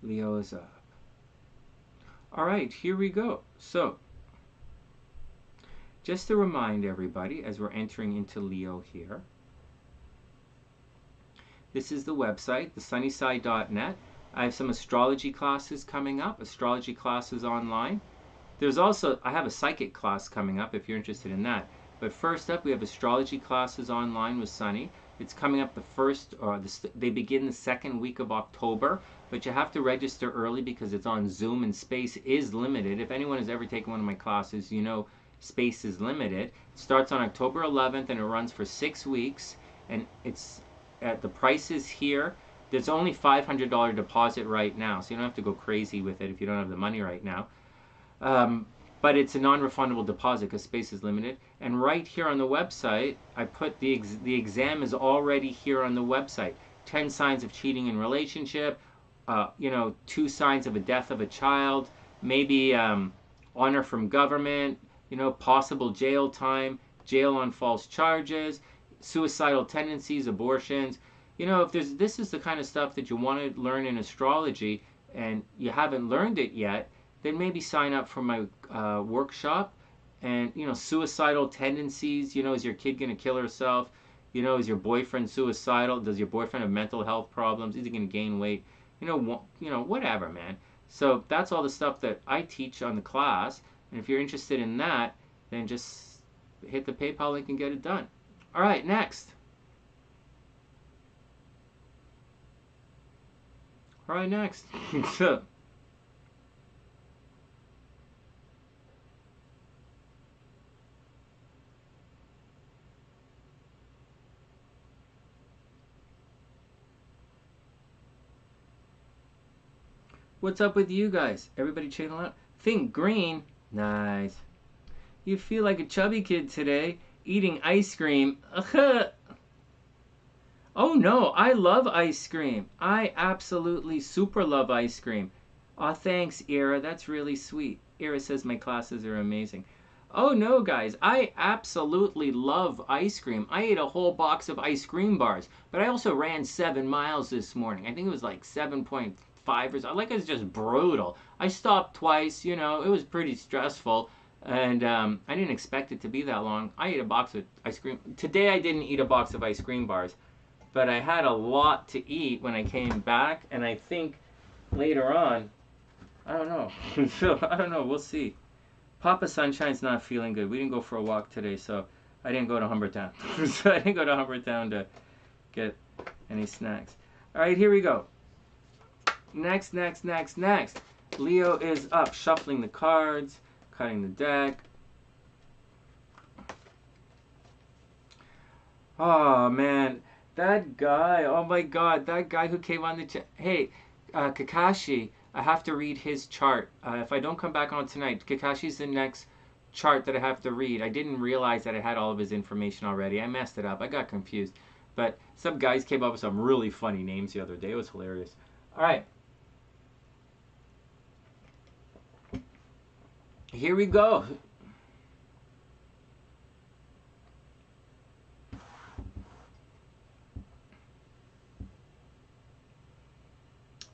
Leo is up. All right, here we go. So, just to remind everybody as we're entering into Leo here, this is the website, TheSunnySide.net. I have some astrology classes coming up, astrology classes online. There's also, I have a psychic class coming up if you're interested in that. But first up, we have astrology classes online with Sonny. It's coming up they begin the second week of October, but you have to register early because it's on Zoom and space is limited. If anyone has ever taken one of my classes, you know space is limited. It starts on October 11th and it runs for 6 weeks, and it's at the prices here. There's only $500 deposit right now, so you don't have to go crazy with it if you don't have the money right now. But it's a non-refundable deposit because space is limited. And right here on the website, I put the exam is already here on the website. 10 signs of cheating in relationship, 2 signs of a death of a child, maybe honor from government, possible jail time, jail on false charges, suicidal tendencies, abortions. If this is the kind of stuff that you want to learn in astrology and you haven't learned it yet, then maybe sign up for my workshop. And suicidal tendencies, is your kid going to kill herself? Is your boyfriend suicidal? Does your boyfriend have mental health problems? Is he going to gain weight? Whatever, man. So that's all the stuff that I teach on the class. And if you're interested in that, then just hit the PayPal link and get it done. All right, next. All right, next. What's up with you guys? Everybody channel out. Think green. Nice. You feel like a chubby kid today, eating ice cream. Oh no, I love ice cream. I absolutely super love ice cream. Aw, thanks, Ira. That's really sweet. Ira says my classes are amazing. Oh no, guys. I absolutely love ice cream. I ate a whole box of ice cream bars, but I also ran 7 miles this morning. I think it was like 7.5 or so. Like, it was just brutal. I stopped twice, it was pretty stressful. And I didn't expect it to be that long. I ate a box of ice cream. Today I didn't eat a box of ice cream bars, but I had a lot to eat when I came back. And I think later on, I don't know. So, I don't know. We'll see. Papa Sunshine's not feeling good. We didn't go for a walk today, so I didn't go to Humbertown. So I didn't go to Humbertown to get any snacks. All right, here we go. Next. Leo is up, shuffling the cards, cutting the deck. Oh, man. That guy, oh my god, that guy who came on the chat. Hey, Kakashi, I have to read his chart. If I don't come back on tonight, Kakashi's the next chart that I have to read. I didn't realize that I had all of his information already. I messed it up. I got confused. But some guys came up with some really funny names the other day. It was hilarious. All right. Here we go.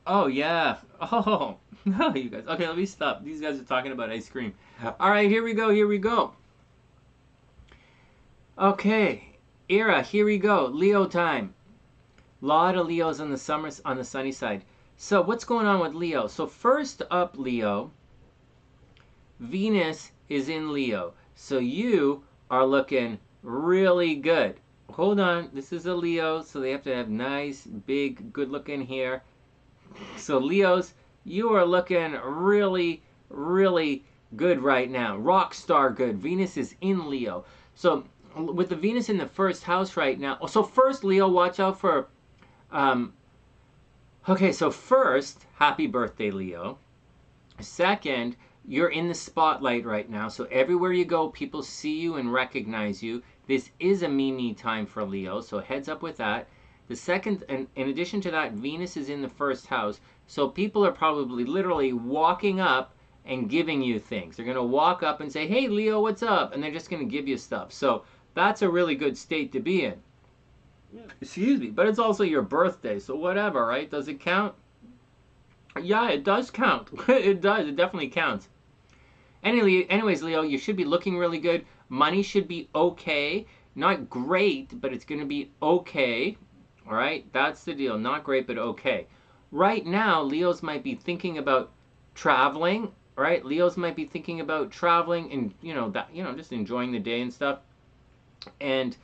Oh, yeah. Oh, no, you guys. Okay, let me stop. These guys are talking about ice cream. All right, here we go. Here we go. Okay. Era, here we go. Leo time. Lot of Leos on the sunny side. So what's going on with Leo? So first up, Leo, Venus is in Leo. So you are looking really good. Hold on. This is a Leo, so they have to have nice, big, good-looking hair. So Leos, you are looking really, really good right now. Rock star good. Venus is in Leo. So with the Venus in the first house right now. So first, Leo, watch out for... okay, so first, happy birthday, Leo. Second, you're in the spotlight right now. So everywhere you go, people see you and recognize you. This is a me time for Leo, so heads up with that. The second, and in addition to that, Venus is in the first house. So people are probably literally walking up and giving you things. They're going to walk up and say, hey, Leo, what's up? And they're just going to give you stuff. So that's a really good state to be in. Excuse me. But it's also your birthday, so whatever, right? Does it count? Yeah, it does count. It does. It definitely counts. Anyways, Leo, you should be looking really good. Money should be okay. Not great, but it's going to be okay. All right, that's the deal. Not great, but okay. Right now, Leos might be thinking about traveling. Right, Leos might be thinking about traveling and just enjoying the day and stuff. And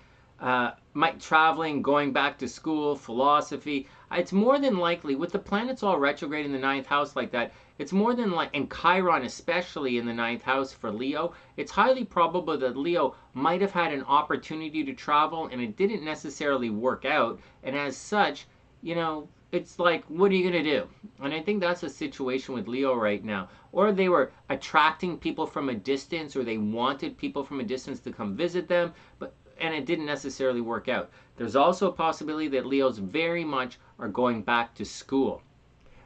might traveling, going back to school, philosophy. It's more than likely with the planets all retrograde in the 9th house like that. It's more than and Chiron especially in the 9th house for Leo, it's highly probable that Leo might have had an opportunity to travel and it didn't necessarily work out. And as such, it's like, what are you going to do? And I think that's a situation with Leo right now. Or they were attracting people from a distance, or they wanted people from a distance to come visit them, and it didn't necessarily work out. There's also a possibility that Leos very much are going back to school.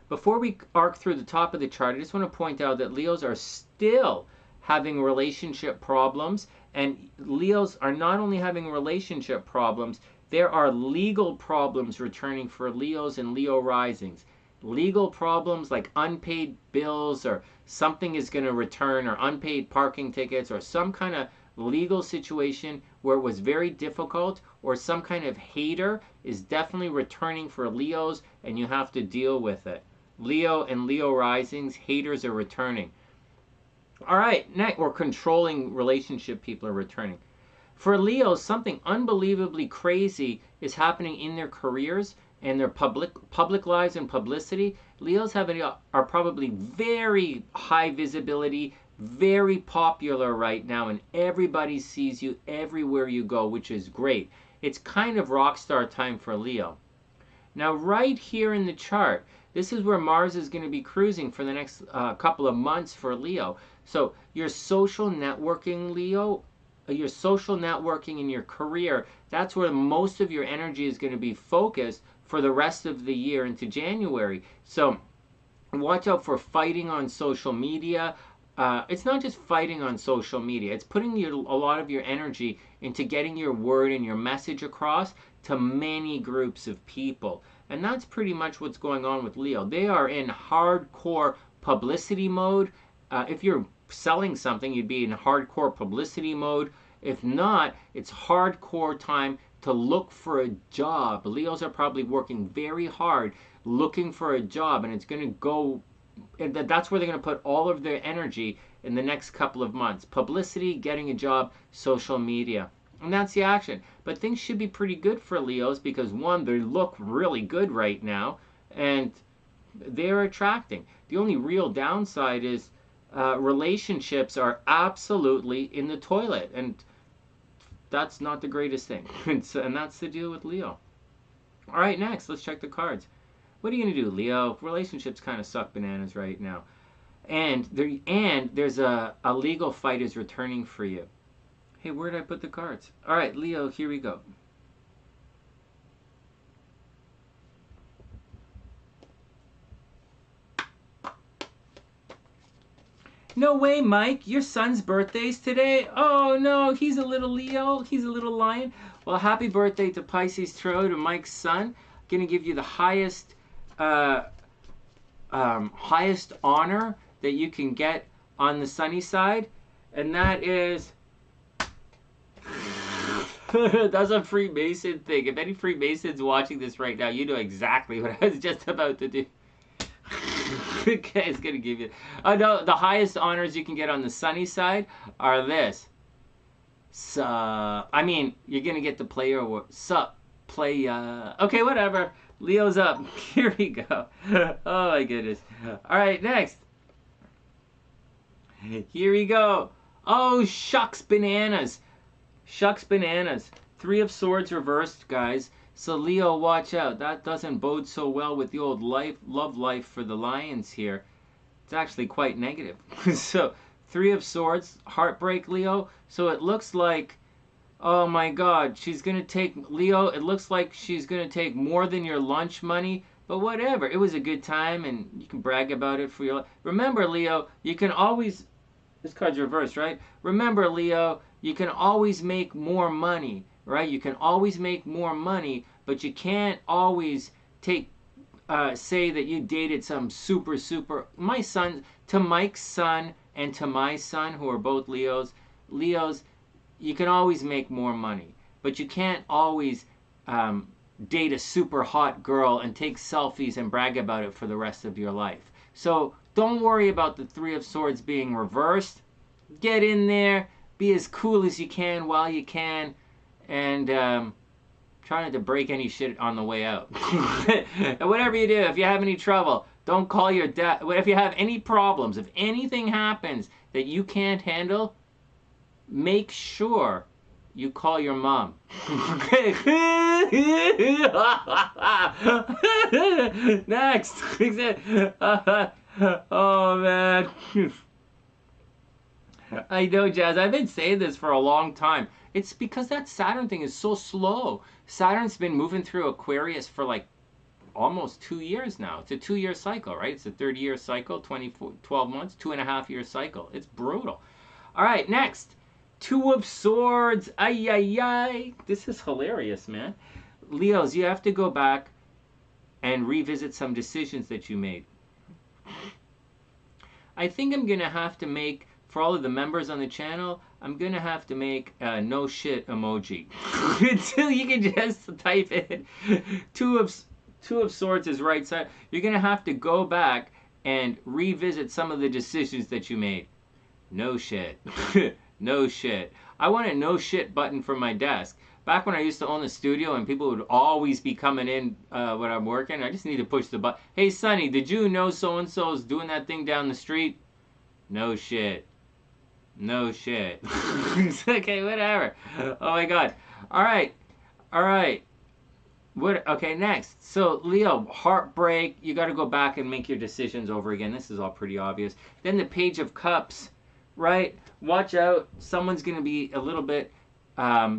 Before we arc through the top of the chart, I just want to point out that Leos are still having relationship problems, and Leos are not only having relationship problems, there are legal problems returning for Leos and Leo risings. Legal problems like unpaid bills, or something is going to return, or unpaid parking tickets, or some kind of legal situation where it was very difficult, or some kind of hater is definitely returning for Leos, and you have to deal with it. Leo and Leo risings, haters are returning. All right, next, or controlling relationship people are returning. For Leos, something unbelievably crazy is happening in their careers and their public lives and publicity. Leos are probably very high visibility, very popular right now, and everybody sees you everywhere you go, which is great. It's kind of rock star time for Leo. Now, right here in the chart, this is where Mars is going to be cruising for the next couple of months for Leo. So your social networking, Leo, your social networking in your career, that's where most of your energy is going to be focused for the rest of the year into January. So watch out for fighting on social media. It's not just fighting on social media. It's putting a lot of your energy into getting your word and your message across to many groups of people. And that's pretty much what's going on with Leo. They are in hardcore publicity mode. If you're selling something, you'd be in hardcore publicity mode. If not, it's hardcore time to look for a job. Leos are probably working very hard looking for a job, and it's going to go, and that's where they're going to put all of their energy in the next couple of months. Publicity, getting a job, social media. And that's the action. But things should be pretty good for Leos because, one, they look really good right now, and they're attracting. The only real downside is relationships are absolutely in the toilet, and that's not the greatest thing. And that's the deal with Leo. All right, next, let's check the cards. What are you going to do, Leo? Relationships kind of suck bananas right now. And there's a legal fight is returning for you. Hey, where did I put the cards? All right, Leo, here we go. No way, Mike. Your son's birthday's today? Oh, no. He's a little Leo. He's a little lion. Well, happy birthday to Pisces.Taurus, to Mike's son. Going to give you the highest highest honor that you can get on the sunny side. And that is... That's a Freemason thing. If any Freemason's watching this right now, you know exactly what I was just about to do. Okay, it's gonna give you. Oh no, the highest honors you can get on the sunny side are this. I mean, you're gonna get the player award. Play. Okay, whatever. Leo's up. Here we go. Oh my goodness. All right, next. Here we go. Oh shucks, bananas. Shucks, bananas. 3 of Swords reversed, guys. So Leo, watch out. That doesn't bode so well with the old love life for the lions here. It's actually quite negative. So 3 of Swords, heartbreak, Leo. So it looks like, oh my God, she's going to take, Leo, it looks like she's going to take more than your lunch money. But whatever. It was a good time and you can brag about it for your life. Remember, Leo, you can always, this card's reversed, right? Remember, Leo, you can always make more money, right? You can always make more money, but you can't always say that you dated some super, my son, to Mike's son and to my son, who are both Leos, you can always make more money, but you can't always date a super hot girl and take selfies and brag about it for the rest of your life. So don't worry about the 3 of Swords being reversed. Get in there, be as cool as you can while you can, and try not to break any shit on the way out. And whatever you do, if you have any trouble, don't call your dad. If you have any problems, if anything happens that you can't handle, make sure you call your mom. Next. Oh, man. I know, Jazz. I've been saying this for a long time. It's because that Saturn thing is so slow. Saturn's been moving through Aquarius for like almost 2 years now. It's a 2-year cycle, right? It's a 30-year cycle, 12 months, 2.5-year cycle. It's brutal. All right, next. 2 of Swords. Ay, ay, ay. This is hilarious, man. Leos, you have to go back and revisit some decisions that you made. I think I'm going to have to make, for all of the members on the channel, I'm going to have to make a no shit emoji. Until you can just type in 2 of Swords is right side. You're going to have to go back and revisit some of the decisions that you made. No shit. No shit. I want a no shit button for my desk. Back when I used to own the studio and people would always be coming in when I'm working, I just need to push the button. Hey, Sonny, did you know so-and-so's doing that thing down the street? No shit. No shit. Okay, whatever. Oh my God. All right. All right. What? Okay, next. So, Leo, heartbreak. You got to go back and make your decisions over again. This is all pretty obvious. Then the Page of Cups, right? Watch out. Someone's going to be a little bit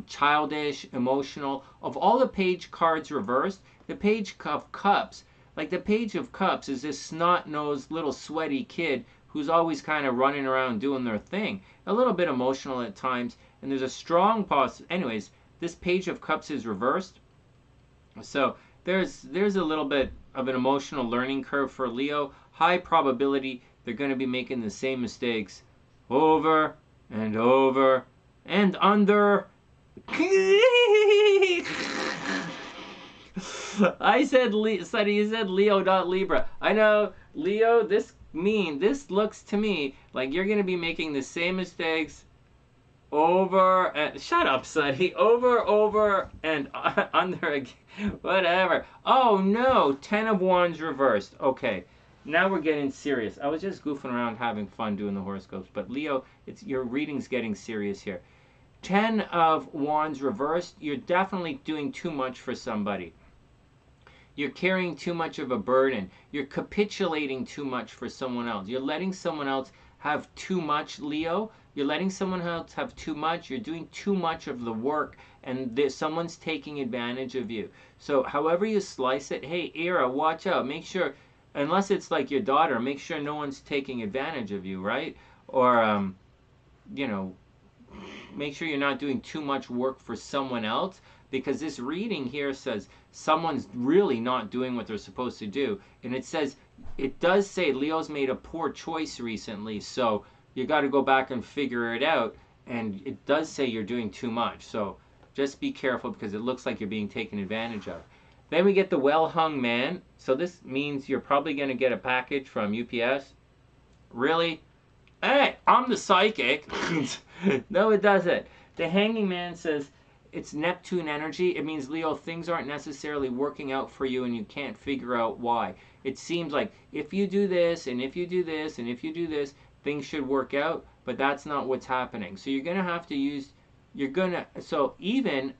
childish, emotional. Of all the page cards reversed, the Page of Cups, like the Page of Cups is this snot-nosed little sweaty kid who's always kind of running around doing their thing. A little bit emotional at times. And there's a strong anyways, this Page of Cups is reversed. So there's a little bit of an emotional learning curve for Leo. High probability they're going to be making the same mistakes over and over and under. I said Sonny, you said Leo, not Libra. I know, Leo, this looks to me like you're going to be making the same mistakes over and shut up, Sonny. Over and under again. Whatever. Oh no, 10 of Wands reversed. Okay, now we're getting serious. I was just goofing around having fun doing the horoscopes, but Leo, your reading's getting serious here. 10 of Wands reversed. You're definitely doing too much for somebody. You're carrying too much of a burden. You're capitulating too much for someone else. You're letting someone else have too much, Leo. You're letting someone else have too much. You're doing too much of the work, and someone's taking advantage of you. So however you slice it, hey, Era, watch out. Make sure, unless it's like your daughter, make sure no one's taking advantage of you, right? or you know, make sure you're not doing too much work for someone else, because this reading here says someone's really not doing what they're supposed to do. And it does say Leo's made a poor choice recently, so you got to go back and figure it out. And it does say you're doing too much, so just be careful, because it looks like you're being taken advantage of. Then we get the well-hung man. So this means you're probably going to get a package from UPS. Really? Hey, I'm the psychic. No, it doesn't. The hanging man says it's Neptune energy. It means, Leo, things aren't necessarily working out for you and you can't figure out why. It seems like if you do this, and if you do this, and if you do this, things should work out, but that's not what's happening. So you're going to have to use, so even,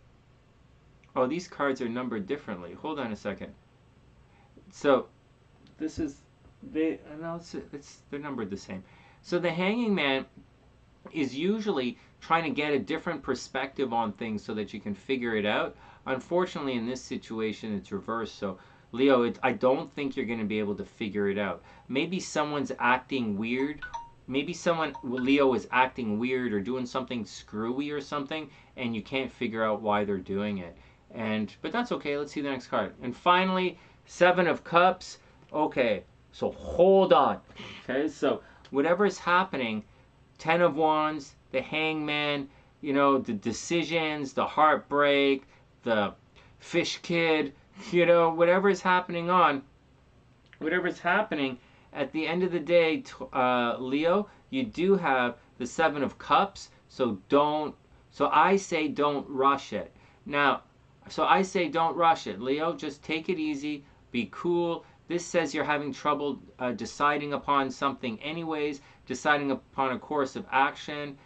oh, these cards are numbered differently. Hold on a second. So this is, they're numbered the same. So the hanging man is usually trying to get a different perspective on things so that you can figure it out. Unfortunately, in this situation, it's reversed. So Leo, I don't think you're going to be able to figure it out. Maybe someone's acting weird. Maybe Leo is acting weird or doing something screwy or something, and you can't figure out why they're doing it. But that's okay. Let's see the next card. And finally, Seven of Cups. Okay, so hold on. Okay, so whatever is happening, Ten of Wands, the hangman, the decisions, the heartbreak, the fish kid, whatever is happening, at the end of the day, Leo, you do have the Seven of Cups, so I say don't rush it. Now, so I say don't rush it. Leo, just take it easy, be cool. This says you're having trouble deciding upon something anyways, deciding upon a course of action.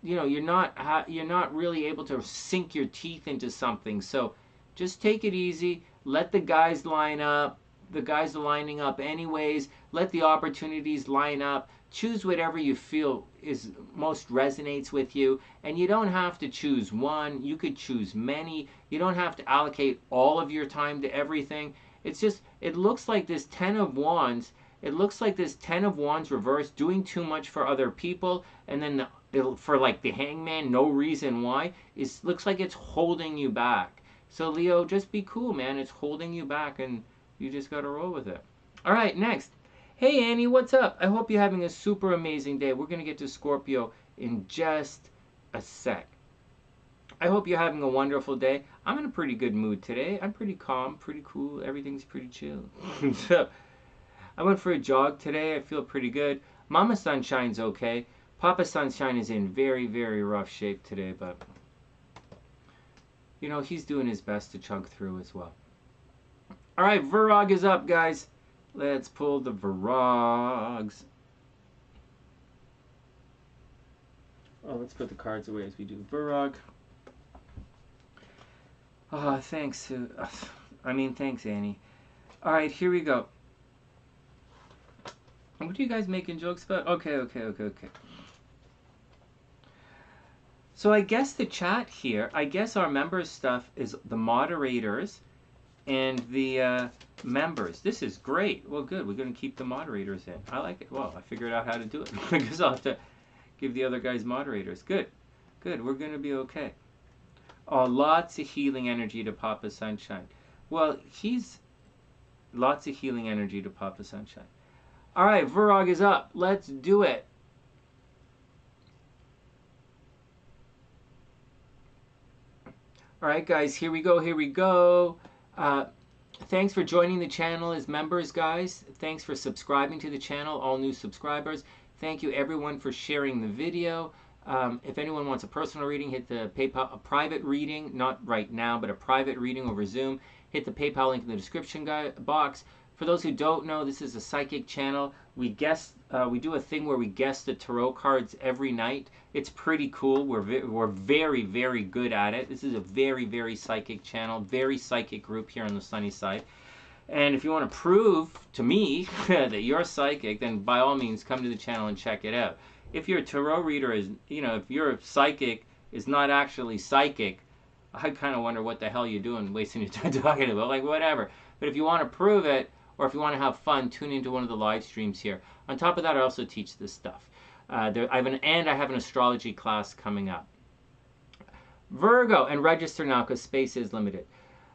You're not really able to sink your teeth into something. So just take it easy. Let the guys line up. The guys are lining up anyways. Let the opportunities line up. Choose whatever you feel is most resonates with you. And you don't have to choose one. You could choose many. You don't have to allocate all of your time to everything. It's just, it looks like this Ten of Wands. It looks like this Ten of Wands reversed, doing too much for other people, and then for like the hangman, no reason why. It looks like it's holding you back. So Leo, just be cool, man. It's holding you back, and you just got to roll with it. All right, next. Hey, Annie, what's up? I hope you're having a super amazing day. We're going to get to Scorpio in just a sec. I hope you're having a wonderful day. I'm in a pretty good mood today. I'm pretty calm, pretty cool. Everything's pretty chill. So, I went for a jog today. I feel pretty good. Mama Sunshine's okay. Papa Sunshine is in very, very rough shape today, but he's doing his best to chug through as well. All right, Virog is up, guys. Let's pull the Virogs. Oh, let's put the cards away as we do Virog. Oh, thanks. Thanks, Annie. All right, here we go. What are you guys making jokes about? Okay. So I guess the chat here, our members stuff is the moderators and the members. This is great. Well, good. We're going to keep the moderators in. I like it. Well, I figured out how to do it. I guess I'll have to give the other guys moderators. Good. We're going to be okay. Oh, lots of healing energy to Papa Sunshine. Well, lots of healing energy to Papa Sunshine. All right, Virog is up. Let's do it. All right, guys, here we go. Thanks for joining the channel as members, guys. Thanks for subscribing to the channel, all new subscribers. Thank you, everyone, for sharing the video. If anyone wants a personal reading, hit the PayPal, a private reading, not right now, but a private reading over Zoom. Hit the PayPal link in the description box. For those who don't know, this is a psychic channel. We do a thing where we guess the tarot cards every night. It's pretty cool. We're very, very good at it. This is a very, very psychic channel, very psychic group here on the sunny side. And if you want to prove to me that you're psychic, then by all means come to the channel and check it out. If your tarot reader if your psychic is not actually psychic, I kind of wonder what the hell you're doing wasting your time talking about, like whatever. But if you want to prove it, or if you want to have fun, tune into one of the live streams here. On top of that, I also teach this stuff. I have an astrology class coming up. Virgo, and register now because space is limited.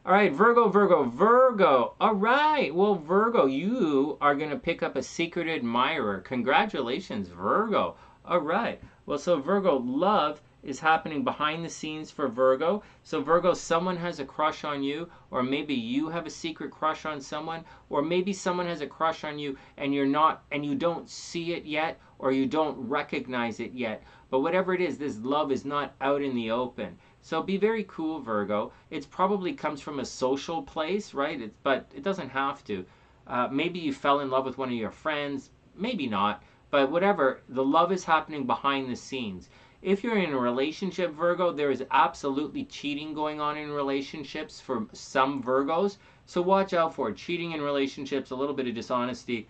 All right, Virgo. All right, well, Virgo, you are going to pick up a secret admirer. Congratulations, Virgo. All right, well, so Virgo, love is happening behind the scenes for Virgo. So Virgo, someone has a crush on you, or maybe you have a secret crush on someone, or maybe someone has a crush on you and you don't see it yet, or you don't recognize it yet. But whatever it is, this love is not out in the open. So be very cool, Virgo. It probably comes from a social place, right? But it doesn't have to. Maybe you fell in love with one of your friends. Maybe not. But whatever, the love is happening behind the scenes. If you're in a relationship, Virgo, there is absolutely cheating going on in relationships for some Virgos. So watch out for it. Cheating in relationships, a little bit of dishonesty.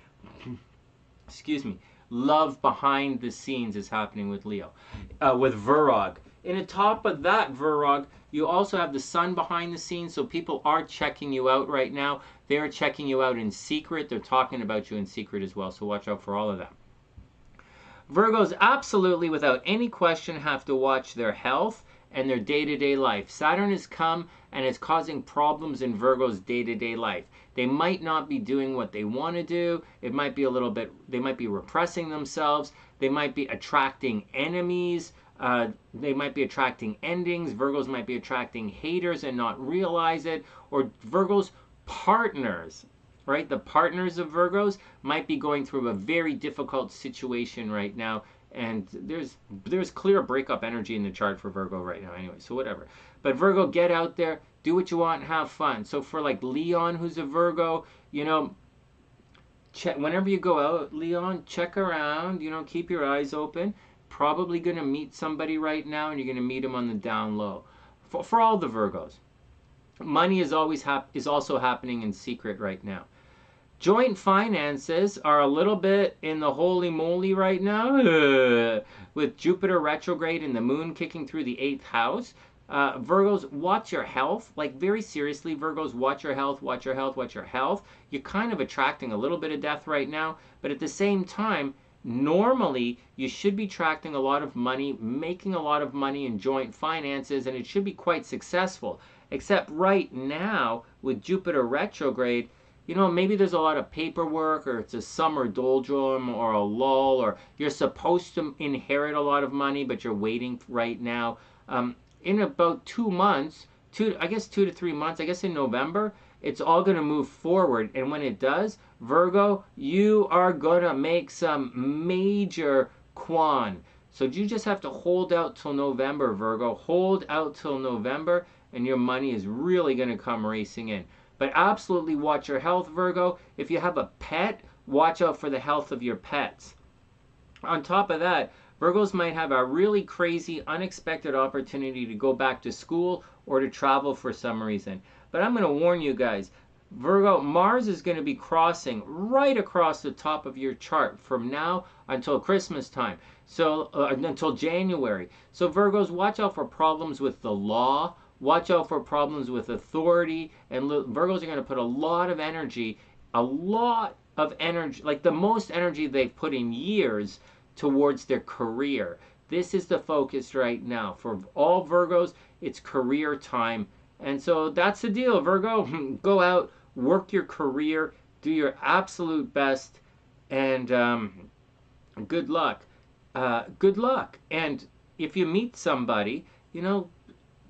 Excuse me. Love behind the scenes is happening with Leo, with Virog. And on top of that, Virog, you also have the sun behind the scenes, so people are checking you out right now. They're checking you out in secret. They're talking about you in secret as well, so watch out for all of that. Virgos absolutely, without any question, have to watch their health and their day-to-day life. Saturn has come and it's causing problems in Virgo's day-to-day life. They might not be doing what they want to do. It might be a little bit, they might be repressing themselves. They might be attracting enemies. They might be attracting endings. Virgos might be attracting haters and not realize it. Or Virgos partners, right? The partners of Virgos might be going through a very difficult situation right now. And there's clear breakup energy in the chart for Virgo right now anyway, so whatever. But Virgo, get out there, do what you want, and have fun. So for like Leon, who's a Virgo, you know, whenever you go out, Leon, check around, you know, keep your eyes open. Probably going to meet somebody right now, and you're going to meet them on the down low. For all the Virgos. Money is also happening in secret right now. Joint finances are a little bit in the holy moly right now, with Jupiter retrograde and the moon kicking through the 8th house. Virgos, watch your health. Like, very seriously, Virgos, watch your health, watch your health, watch your health. You're kind of attracting a little bit of death right now, but at the same time, normally you should be attracting a lot of money, making a lot of money in joint finances, and it should be quite successful. Except right now, with Jupiter retrograde, you know, maybe there's a lot of paperwork, or it's a summer doldrum, or a lull, or you're supposed to inherit a lot of money, but you're waiting right now. In about 2 months, I guess 2 to 3 months, I guess in November, it's all going to move forward. And when it does, Virgo, you are going to make some major quan. So you just have to hold out till November, Virgo. Hold out till November, and your money is really going to come racing in. But absolutely watch your health, Virgo. If you have a pet, watch out for the health of your pets. On top of that, Virgos might have a really crazy, unexpected opportunity to go back to school or to travel for some reason. But I'm going to warn you guys, Virgo, Mars is going to be crossing right across the top of your chart from now until Christmas time. So until January. So Virgos, watch out for problems with the law. Watch out for problems with authority. And Virgos are going to put a lot of energy, like the most energy they've put in years, towards their career. This is the focus right now. For all Virgos, it's career time. And so that's the deal, Virgo. Go out, work your career, do your absolute best, and good luck. Good luck. And if you meet somebody, you know,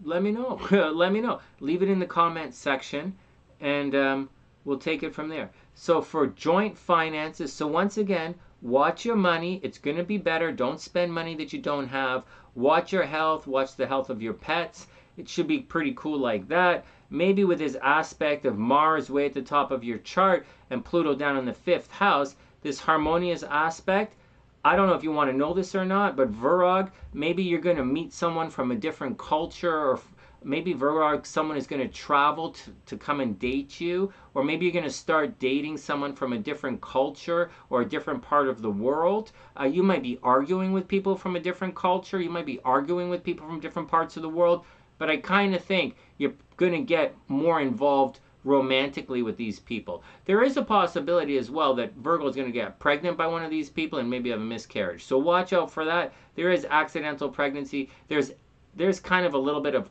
let me know. Let me know. Leave it in the comments section, and we'll take it from there. So for joint finances, so once again, watch your money. It's going to be better. Don't spend money that you don't have. Watch your health. Watch the health of your pets. It should be pretty cool like that. Maybe with this aspect of Mars way at the top of your chart and Pluto down in the 5th house, this harmonious aspect, I don't know if you want to know this or not, but Virog, maybe you're going to meet someone from a different culture, or maybe Virog, someone is going to travel to come and date you, or maybe you're going to start dating someone from a different culture or a different part of the world. You might be arguing with people from a different culture. You might be arguing with people from different parts of the world, but I kind of think you're going to get more involved romantically with these people. There is a possibility as well that Virgo is going to get pregnant by one of these people and maybe have a miscarriage. So watch out for that. There is accidental pregnancy. There's kind of a little bit of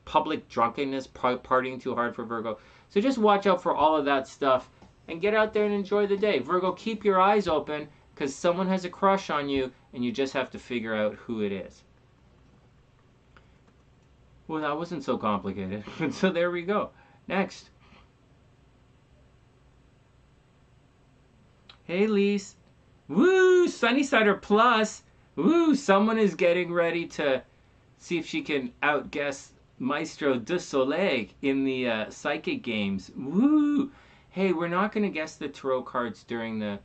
public drunkenness, partying too hard for Virgo. So just watch out for all of that stuff and get out there and enjoy the day. Virgo, keep your eyes open because someone has a crush on you and you just have to figure out who it is. Well, that wasn't so complicated. So there we go. Next. Hey, Lise. Woo! Sunnyside Plus. Woo! Someone is getting ready to see if she can outguess Maestro du Soleil in the psychic games. Woo! Hey, we're not going to guess the tarot cards during the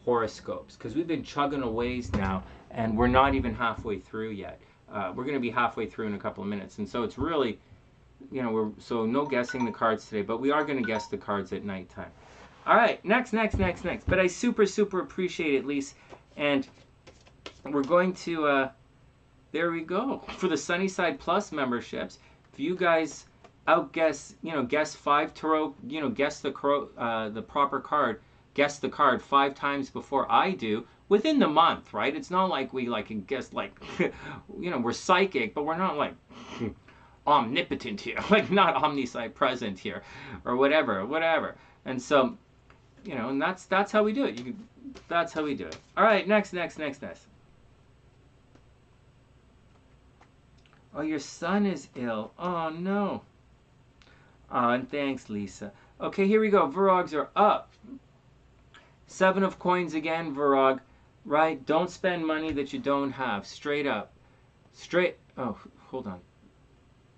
horoscopes because we've been chugging a ways now and we're not even halfway through yet. We're going to be halfway through in a couple of minutes, and so it's really, so no guessing the cards today, but we are going to guess the cards at nighttime. All right, next. But I super appreciate it, Lise, and we're going to, there we go, for the Sunnyside Plus memberships. If you guys outguess, guess 5 tarot, guess the proper card, guess the card 5 times before I do, within the month, right? It's not like we can guess we're psychic, but we're not like omnipotent here, like not omnipresent here, or whatever. And so, and that's how we do it. That's how we do it. All right, next. Oh, your son is ill. Oh no. Oh, and thanks, Lisa. Okay, here we go. Virogs are up. 7 of coins again, Virog. Right? Don't spend money that you don't have. Straight up. Oh, hold on.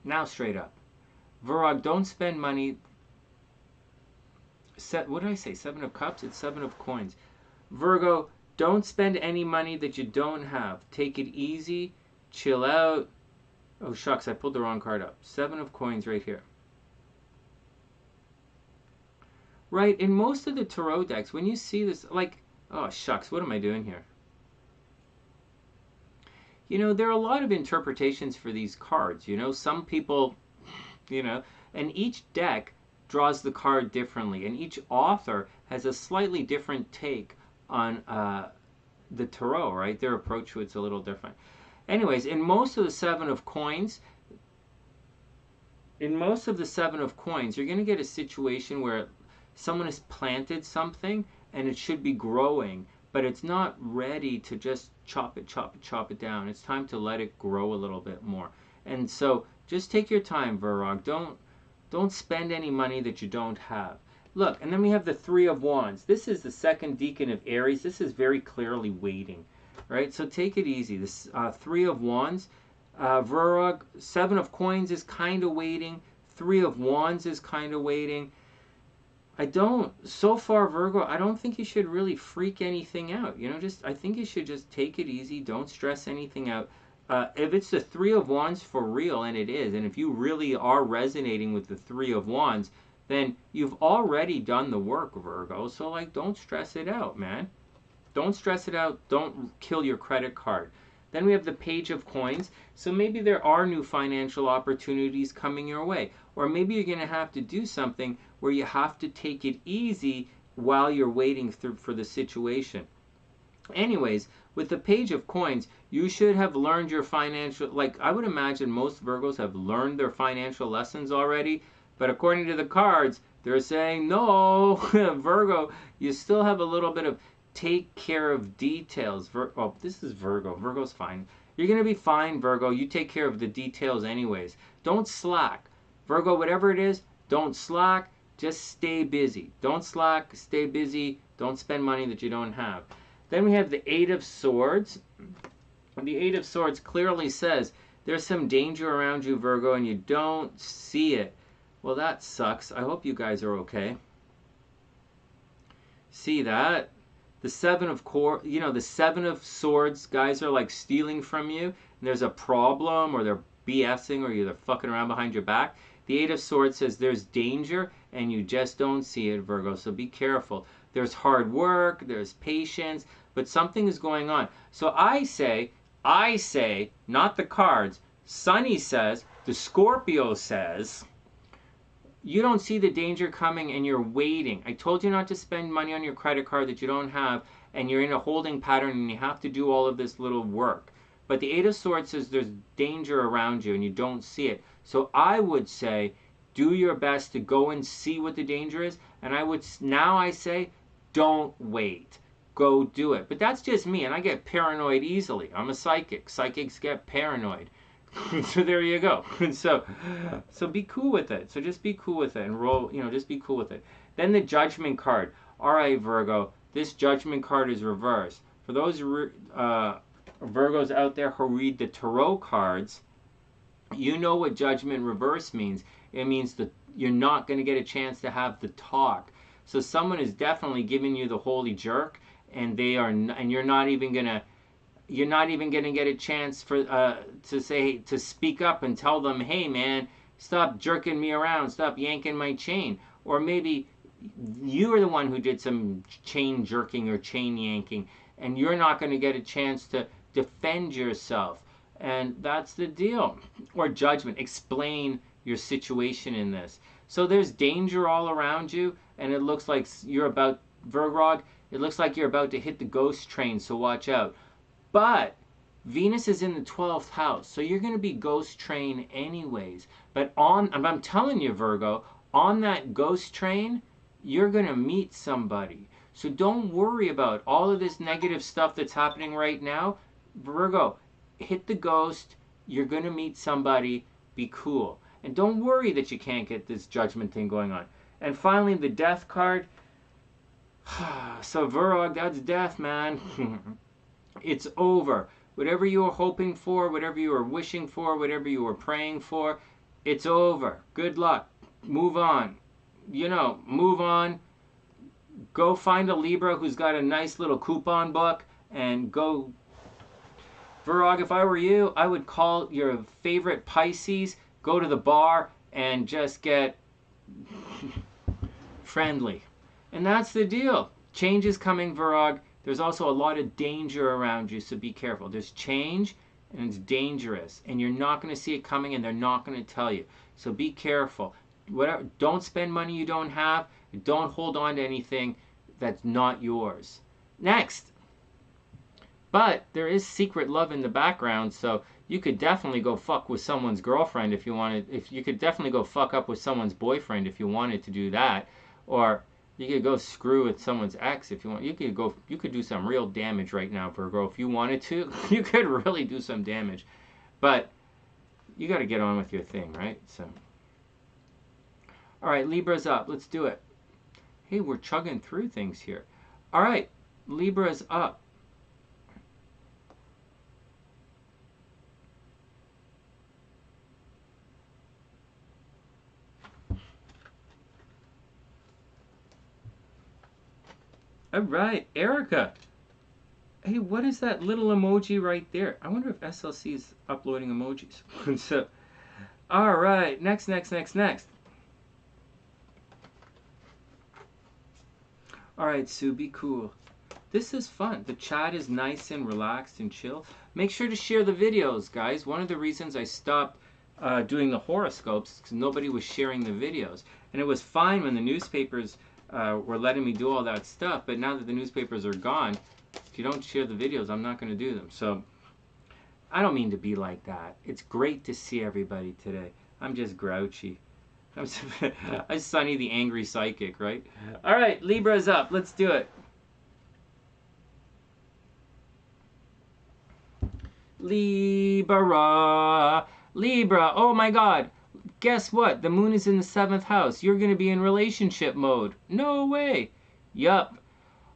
Now straight up. Virog, don't spend money. What did I say? 7 of cups? It's 7 of coins. Virgo, don't spend any money that you don't have. Take it easy. Chill out. Oh, shucks. I pulled the wrong card up. 7 of coins right here. Right? In most of the tarot decks, when you see this, oh, shucks, what am I doing here? There are a lot of interpretations for these cards. Some people, and each deck draws the card differently, and each author has a slightly different take on the tarot, right? Their approach to it's a little different. Anyways, in most of the 7 of coins, you're going to get a situation where someone has planted something and it should be growing, but it's not ready to just chop it down. It's time to let it grow a little bit more. And so just take your time, Virog. Don't spend any money that you don't have. Look, and then we have the 3 of Wands. This is the second decan of Aries. This is very clearly waiting, right? So take it easy. This 3 of Wands, Virog, 7 of coins is kind of waiting. 3 of Wands is kind of waiting. So far, Virgo, I don't think you should really freak anything out. I think you should just take it easy. Don't stress anything out. If it's the 3 of Wands for real, and it is, and if you really are resonating with the 3 of Wands, then you've already done the work, Virgo. So, don't stress it out, man. Don't stress it out. Don't kill your credit card. Then we have the Page of Coins. So maybe there are new financial opportunities coming your way. Or maybe you're going to have to do something where you have to take it easy while you're waiting for the situation. Anyways, with the Page of Coins, you should have learned your financial, I would imagine most Virgos have learned their financial lessons already, but according to the cards, they're saying, no, Virgo, you still have a little bit of take care of details. Oh, this is Virgo. Virgo's fine. You're going to be fine, Virgo. You take care of the details anyways. Don't slack. Virgo, whatever it is, don't slack. Just stay busy. Don't slack. Stay busy. Don't spend money that you don't have. Then we have the 8 of Swords. The 8 of Swords clearly says there's some danger around you, Virgo, and you don't see it. Well, that sucks. I hope you guys are okay. See that? The 7 of the 7 of Swords guys are stealing from you, and there's a problem, or they're BSing, or they're fucking around behind your back. The 8 of Swords says there's danger, and you just don't see it, Virgo, so be careful. There's hard work, there's patience, but something is going on. So I say, not the cards, Sonny says, the Scorpio says, You don't see the danger coming and you're waiting. I told you not to spend money on your credit card that you don't have, and you're in a holding pattern and you have to do all of this little work. But the Eight of Swords says there's danger around you and you don't see it. So I would say do your best to go and see what the danger is. And I say don't wait. Go do it. But that's just me, and I get paranoid easily. I'm a psychic. Psychics get paranoid. So there you go. So be cool with it. So just be cool with it and roll, just be cool with it. Then the Judgment card. All right, Virgo, this Judgment card is reversed. For those Virgos out there who read the tarot cards, you know what Judgment reverse means. It means that you're not going to get a chance to have the talk. So someone is definitely giving you the holy jerk, and you're not even gonna get a chance to speak up and tell them, hey man, stop jerking me around, stop yanking my chain. Or maybe you are the one who did some chain jerking or chain yanking, and you're not going to get a chance to defend yourself. And that's the deal. Or Judgment, explain your situation in this. So there's danger all around you, and it looks like Virog, it looks like you're about to hit the ghost train, so watch out. But Venus is in the 12th house, so you're going to be ghost train anyways. But I'm telling you, Virgo, on that ghost train, you're going to meet somebody. So don't worry about all of this negative stuff that's happening right now. Virgo, hit the ghost. You're going to meet somebody. Be cool. And don't worry that you can't get this Judgment thing going on. And finally, the Death card. So Virog, that's death, man. It's over. Whatever you were hoping for, whatever you were wishing for, whatever you were praying for, it's over. Good luck. Move on. Move on. Go find a Libra who's got a nice little coupon book and go. Virog, if I were you, I would call your favorite Pisces, go to the bar, and just get friendly. And that's the deal. Change is coming, Virog. There's also a lot of danger around you, so be careful. There's change, and it's dangerous. And you're not going to see it coming, and they're not going to tell you. So be careful. Don't spend money you don't have. Don't hold on to anything that's not yours. Next. But there is secret love in the background, so you could definitely go fuck with someone's girlfriend if you wanted. You could definitely go fuck up with someone's boyfriend if you wanted to do that. Or you could go screw with someone's ex if you want. You could do some real damage right now, Virgo, if you wanted to. You could really do some damage. But you got to get on with your thing, right? So, all right, Libra's up. Let's do it. Hey, we're chugging through things here. All right, Libra's up. All right, Erica. Hey, what is that little emoji right there? I wonder if SLC is uploading emojis. So, all right, next. All right, Sue, be cool. This is fun. The chat is nice and relaxed and chill. Make sure to share the videos, guys. One of the reasons I stopped doing the horoscopes is because nobody was sharing the videos. And it was fine when the newspapers were letting me do all that stuff, but now that the newspapers are gone, if you don't share the videos, I'm not going to do them. So I don't mean to be like that. It's great to see everybody today. I'm just grouchy. I'm Sonny the angry psychic, right? All right, Libra's up. Let's do it. Libra. Oh my God. Guess what? The moon is in the 7th house. You're going to be in relationship mode. No way. Yup.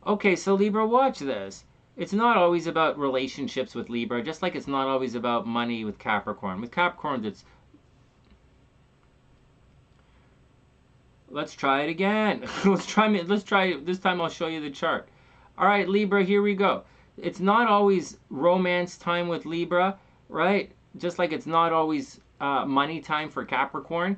Okay, so Libra, watch this. It's not always about relationships with Libra, just like it's not always about money with Capricorn. With Capricorn, it's... Let's try it again. Let's try it. This time I'll show you the chart. All right, Libra, here we go. It's not always romance time with Libra, right? Just like it's not always money time for Capricorn.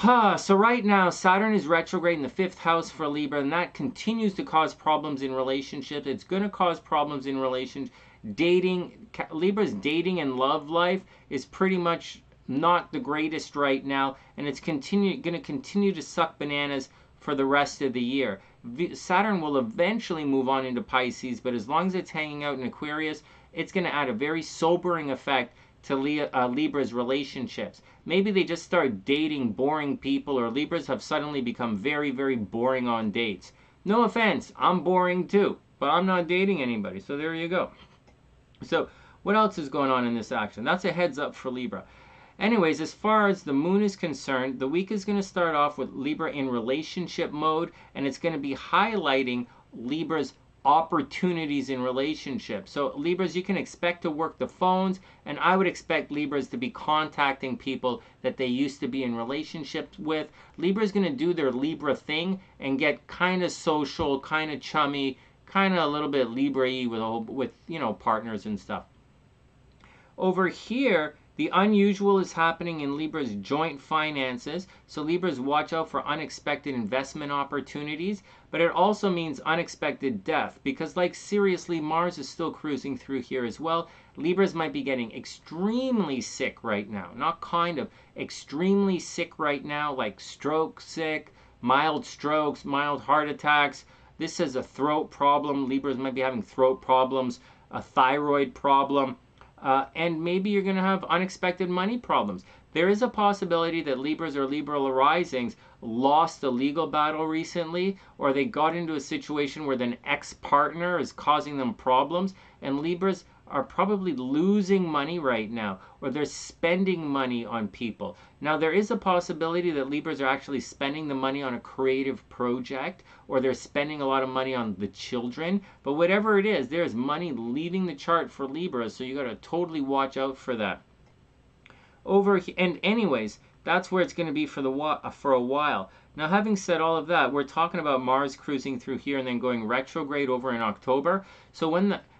So right now, Saturn is retrograde in the 5th house for Libra, and that continues to cause problems in relationships. It's going to cause problems in relations. Dating, Libra's dating and love life is pretty much not the greatest right now, and it's going to continue to suck bananas for the rest of the year. Saturn will eventually move on into Pisces, but as long as it's hanging out in Aquarius, it's going to add a very sobering effect to Libra's relationships. Maybe they just start dating boring people, or Libras have suddenly become very, very boring on dates. No offense, I'm boring too, but I'm not dating anybody, so there you go. So what else is going on in this action? That's a heads up for Libra. Anyways, as far as the moon is concerned, the week is going to start off with Libra in relationship mode, and it's going to be highlighting Libra's opportunities in relationships. So Libras, you can expect to work the phones, and I would expect Libras to be contacting people that they used to be in relationships with. Libra's going to do their Libra thing and get kind of social, kind of chummy, kind of a little bit Libra-y with partners and stuff. Over here, the unusual is happening in Libra's joint finances. So Libras, watch out for unexpected investment opportunities, but it also means unexpected death, because like seriously, Mars is still cruising through here as well. Libras might be getting extremely sick right now. Not kind of, extremely sick right now, like stroke sick, mild strokes, mild heart attacks. This is a throat problem. Libras might be having throat problems, a thyroid problem. And maybe you're going to have unexpected money problems. There is a possibility that Libras or Libra risings lost a legal battle recently, or they got into a situation where an ex-partner is causing them problems, and Libras are probably losing money right now, or they're spending money on people. Now, there is a possibility that Libras are actually spending the money on a creative project, or they're spending a lot of money on the children. But whatever it is, there's money leaving the chart for Libras, so you got to totally watch out for that. And anyways, that's where it's going to be for a while. Now, having said all of that, we're talking about Mars cruising through here and then going retrograde over in October. So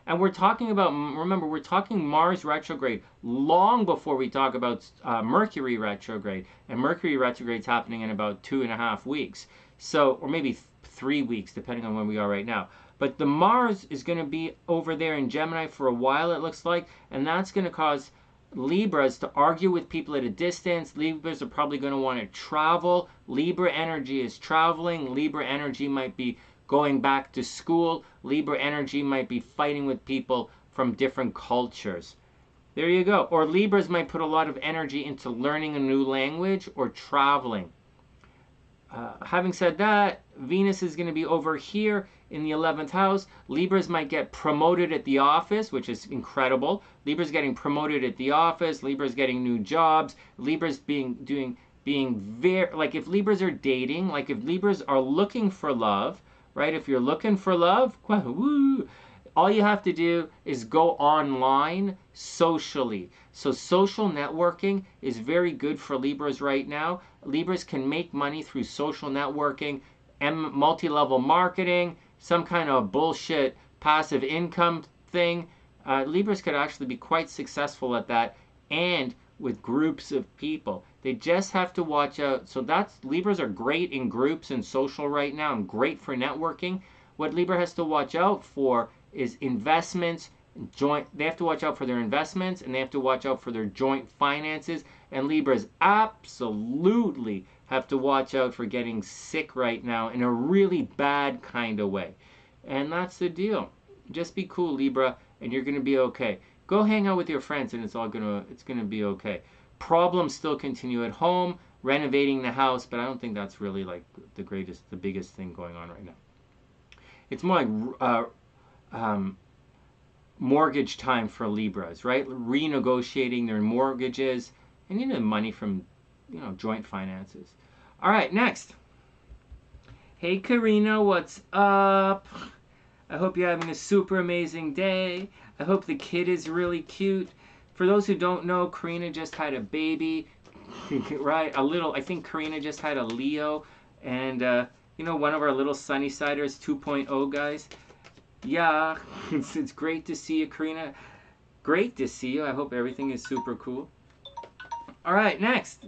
and we're talking about, remember, we're talking Mars retrograde long before we talk about Mercury retrograde. And Mercury retrograde's happening in about 2.5 weeks. So, or maybe 3 weeks, depending on when we are right now. But the Mars is going to be over there in Gemini for a while, it looks like. And that's going to cause Libras to argue with people at a distance. Libras are probably going to want to travel. Libra energy is traveling. Libra energy might be going back to school. Libra energy might be fighting with people from different cultures. There you go. Or Libras might put a lot of energy into learning a new language or traveling. Having said that, Venus is going to be over here in the 11th house. Libras might get promoted at the office, which is incredible. Libras getting promoted at the office. Libras getting new jobs. Libras being very, like if Libras are dating, like if Libras are looking for love, right? If you're looking for love, woo, all you have to do is go online socially. So social networking is very good for Libras right now. Libras can make money through social networking and multi-level marketing, some kind of bullshit passive income thing. Libras could actually be quite successful at that, and with groups of people. They just have to watch out. So Libras are great in groups and social right now and great for networking. What Libra has to watch out for is investments. They have to watch out for their investments, and they have to watch out for their joint finances. And Libras absolutely have to watch out for getting sick right now in a really bad kind of way. And that's the deal. Just be cool, Libra, and you're going to be okay. Go hang out with your friends, and it's going to be okay. Problems still continue at home, renovating the house, but I don't think that's really like the biggest thing going on right now. It's more like mortgage time for Libras, right? Renegotiating their mortgages, and money from joint finances. All right, next. Hey Karina, what's up? I hope you're having a super amazing day. I hope the kid is really cute. For those who don't know, Karina just had a baby, right? I think Karina just had a Leo, and one of our little Sunnysiders 2.0 guys. Yeah, it's great to see you, Karina. Great to see you. I hope everything is super cool. All right, next.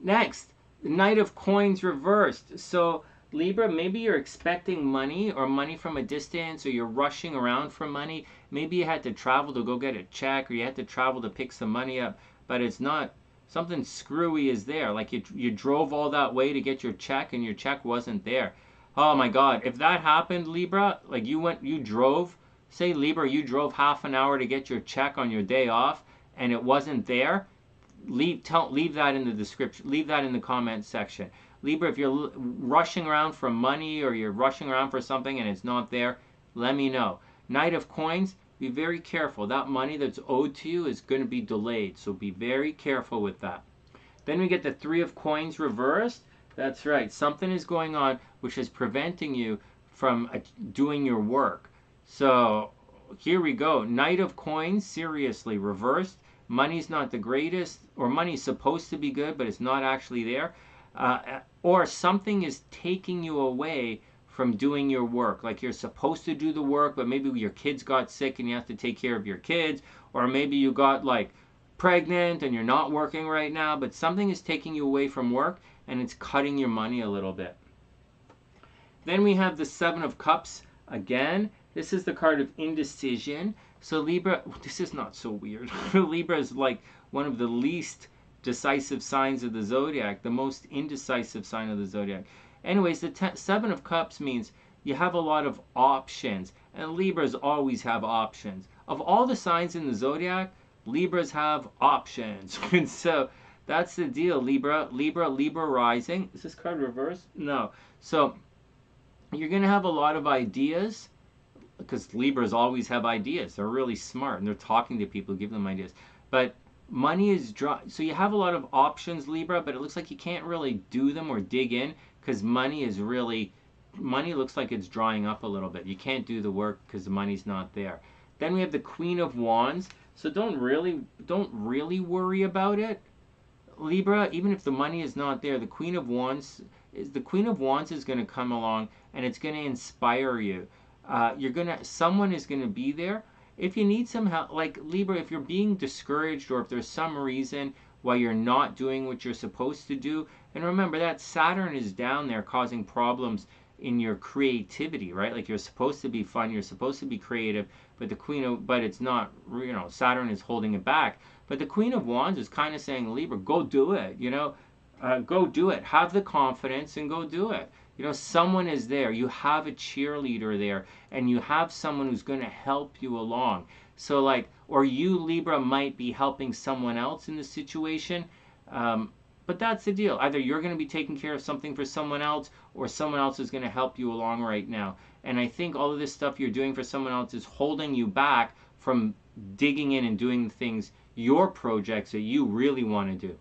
Next, the Knight of Coins reversed. So Libra, maybe you're expecting money or money from a distance, or you're rushing around for money. Maybe you had to travel to go get a check, or you had to travel to pick some money up, but it's not, something screwy is there. Like you drove all that way to get your check and your check wasn't there. Oh my God, if that happened, Libra, like you drove, say Libra, you drove half an hour to get your check on your day off and it wasn't there, leave that in the description, leave that in the comment section. Libra, if you're rushing around for money or you're rushing around for something and it's not there, let me know. Knight of Coins, be very careful. That money that's owed to you is going to be delayed, so be very careful with that. Then we get the Three of Coins reversed. That's right, something is going on which is preventing you from doing your work. So here we go. Knight of Coins, seriously, reversed. Money's not the greatest, or money's supposed to be good, but it's not actually there. Or something is taking you away from doing your work. Like you're supposed to do the work, but maybe your kids got sick and you have to take care of your kids. Or maybe you got like pregnant and you're not working right now, but something is taking you away from work and it's cutting your money a little bit. Then we have the Seven of Cups again. This is the card of indecision. So Libra, this is not so weird. Libra is like one of the least decisive signs of the zodiac, the most indecisive sign of the zodiac. Anyways, the Seven of Cups means you have a lot of options, and Libras always have options. Of all the signs in the zodiac, Libras have options. And so that's the deal. Libra rising. Is this card reversed? No. So you're going to have a lot of ideas, because Libras always have ideas. They're really smart and they're talking to people, give them ideas. But money is dry. So you have a lot of options, Libra, but it looks like you can't really do them or dig in because money looks like it's drying up a little bit. You can't do the work because the money's not there. Then we have the Queen of Wands. So don't really worry about it, Libra. Even if the money is not there, the Queen of Wands is going to come along and it's going to inspire you. Someone is going to be there. If you need some help, like Libra, if you're being discouraged or if there's some reason why you're not doing what you're supposed to do, and remember that Saturn is down there causing problems in your creativity, right? Like you're supposed to be fun, you're supposed to be creative, but but it's not, Saturn is holding it back. But the Queen of Wands is kind of saying, Libra, go do it, go do it. Have the confidence and go do it. Someone is there. You have a cheerleader there, and you have someone who's going to help you along. So or you, Libra, might be helping someone else in the situation. But that's the deal. Either you're going to be taking care of something for someone else, or someone else is going to help you along right now. And I think all of this stuff you're doing for someone else is holding you back from digging in and doing the things, your projects that you really want to do.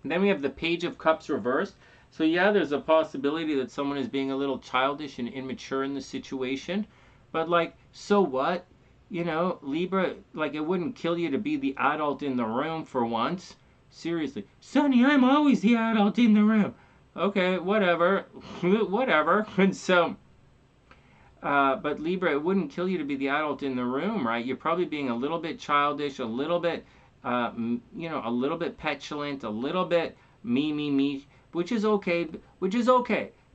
And then we have the Page of Cups reversed. So yeah, there's a possibility that someone is being a little childish and immature in the situation. But so what? Libra, it wouldn't kill you to be the adult in the room for once. Seriously. Sonny, I'm always the adult in the room. Okay, whatever. Whatever. And so, but Libra, it wouldn't kill you to be the adult in the room, right? You're probably being a little bit childish, a little bit, a little bit petulant, a little bit me, which is okay,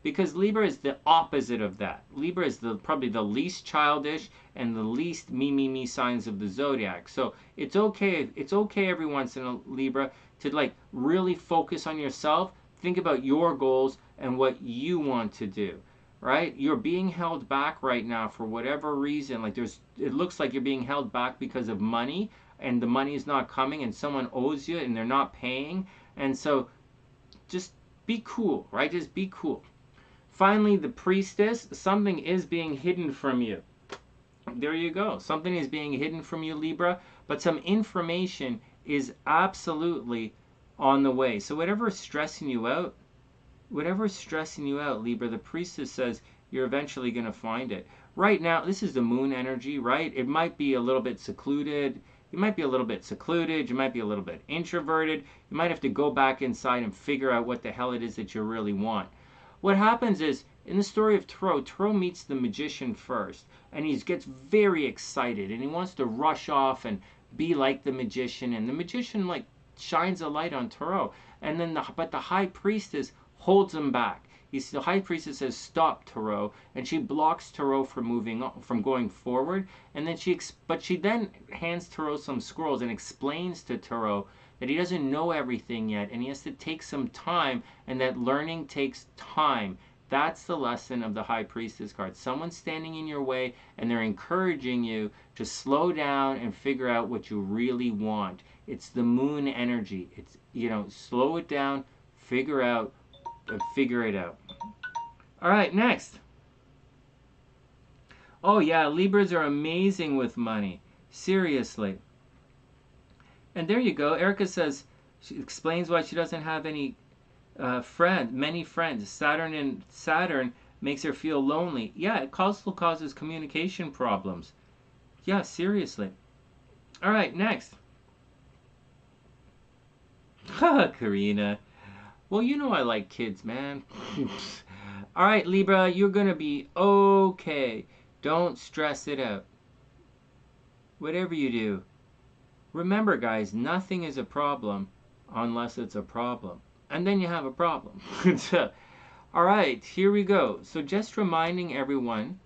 because Libra is the opposite of that. Libra is probably the least childish and the least me signs of the zodiac. So it's okay every once in a Libra to really focus on yourself, think about your goals and what you want to do, right? You're being held back right now for whatever reason. It looks like you're being held back because of money, and the money is not coming, and someone owes you and they're not paying. And so just be cool, right? Just be cool. Finally, the Priestess. Something is being hidden from you. There you go. Something is being hidden from you, Libra, but some information is absolutely on the way. So whatever's stressing you out, Libra, the Priestess says you're eventually going to find it. Right now, this is the moon energy, right? It might be a little bit secluded. You might be a little bit secluded. You might be a little bit introverted. You might have to go back inside and figure out what the hell it is that you really want. What happens is, in the story of Tarot meets the magician first, and he gets very excited, and he wants to rush off and be like the magician, and the magician shines a light on Tarot, and then but the High Priestess holds him back. The High Priestess says, stop, Tarot, and she blocks Tarot from moving on, from going forward. And then she then hands Tarot some scrolls and explains to Tarot that he doesn't know everything yet, and he has to take some time, and that learning takes time. That's the lesson of the High Priestess card. Someone's standing in your way, and they're encouraging you to slow down and figure out what you really want. It's the moon energy. It's, slow it down, figure it out. All right, next. Oh yeah, Libras are amazing with money. Seriously. And there you go. Erica says, she explains why she doesn't have many friends. Saturn makes her feel lonely. Yeah, it also causes communication problems. Yeah, seriously. All right, next. Karina. Well, I like kids, man. All right, Libra, you're going to be okay. Don't stress it out. Whatever you do. Remember, guys, nothing is a problem unless it's a problem. And then you have a problem. All right, here we go. So just reminding everyone,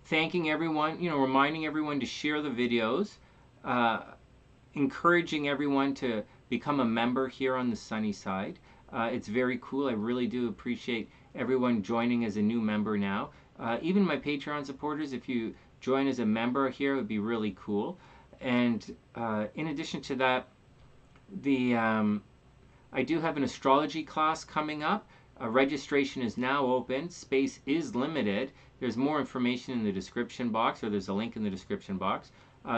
thanking everyone, reminding everyone to share the videos, encouraging everyone to become a member here on the Sunny Side. It's very cool. I really do appreciate everyone joining as a new member now. Even my Patreon supporters, if you join as a member here, it would be really cool. And in addition to that, I do have an astrology class coming up. Registration is now open. Space is limited. There's more information in the description box, or there's a link in the description box.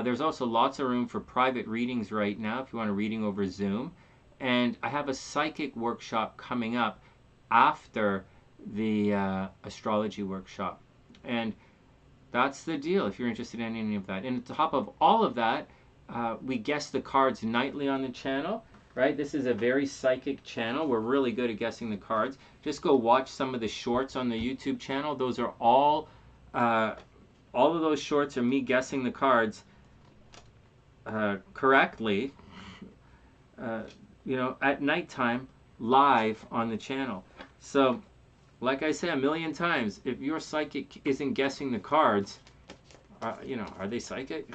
There's also lots of room for private readings right now if you want a reading over Zoom. And I have a psychic workshop coming up after the astrology workshop. And that's the deal if you're interested in any of that. And on top of all of that, we guess the cards nightly on the channel, right? This is a very psychic channel. We're really good at guessing the cards. Just go watch some of the shorts on the YouTube channel. Those are all of those shorts are me guessing the cards correctly, at nighttime, live on the channel. So, like I say a million times, if your psychic isn't guessing the cards, are they psychic?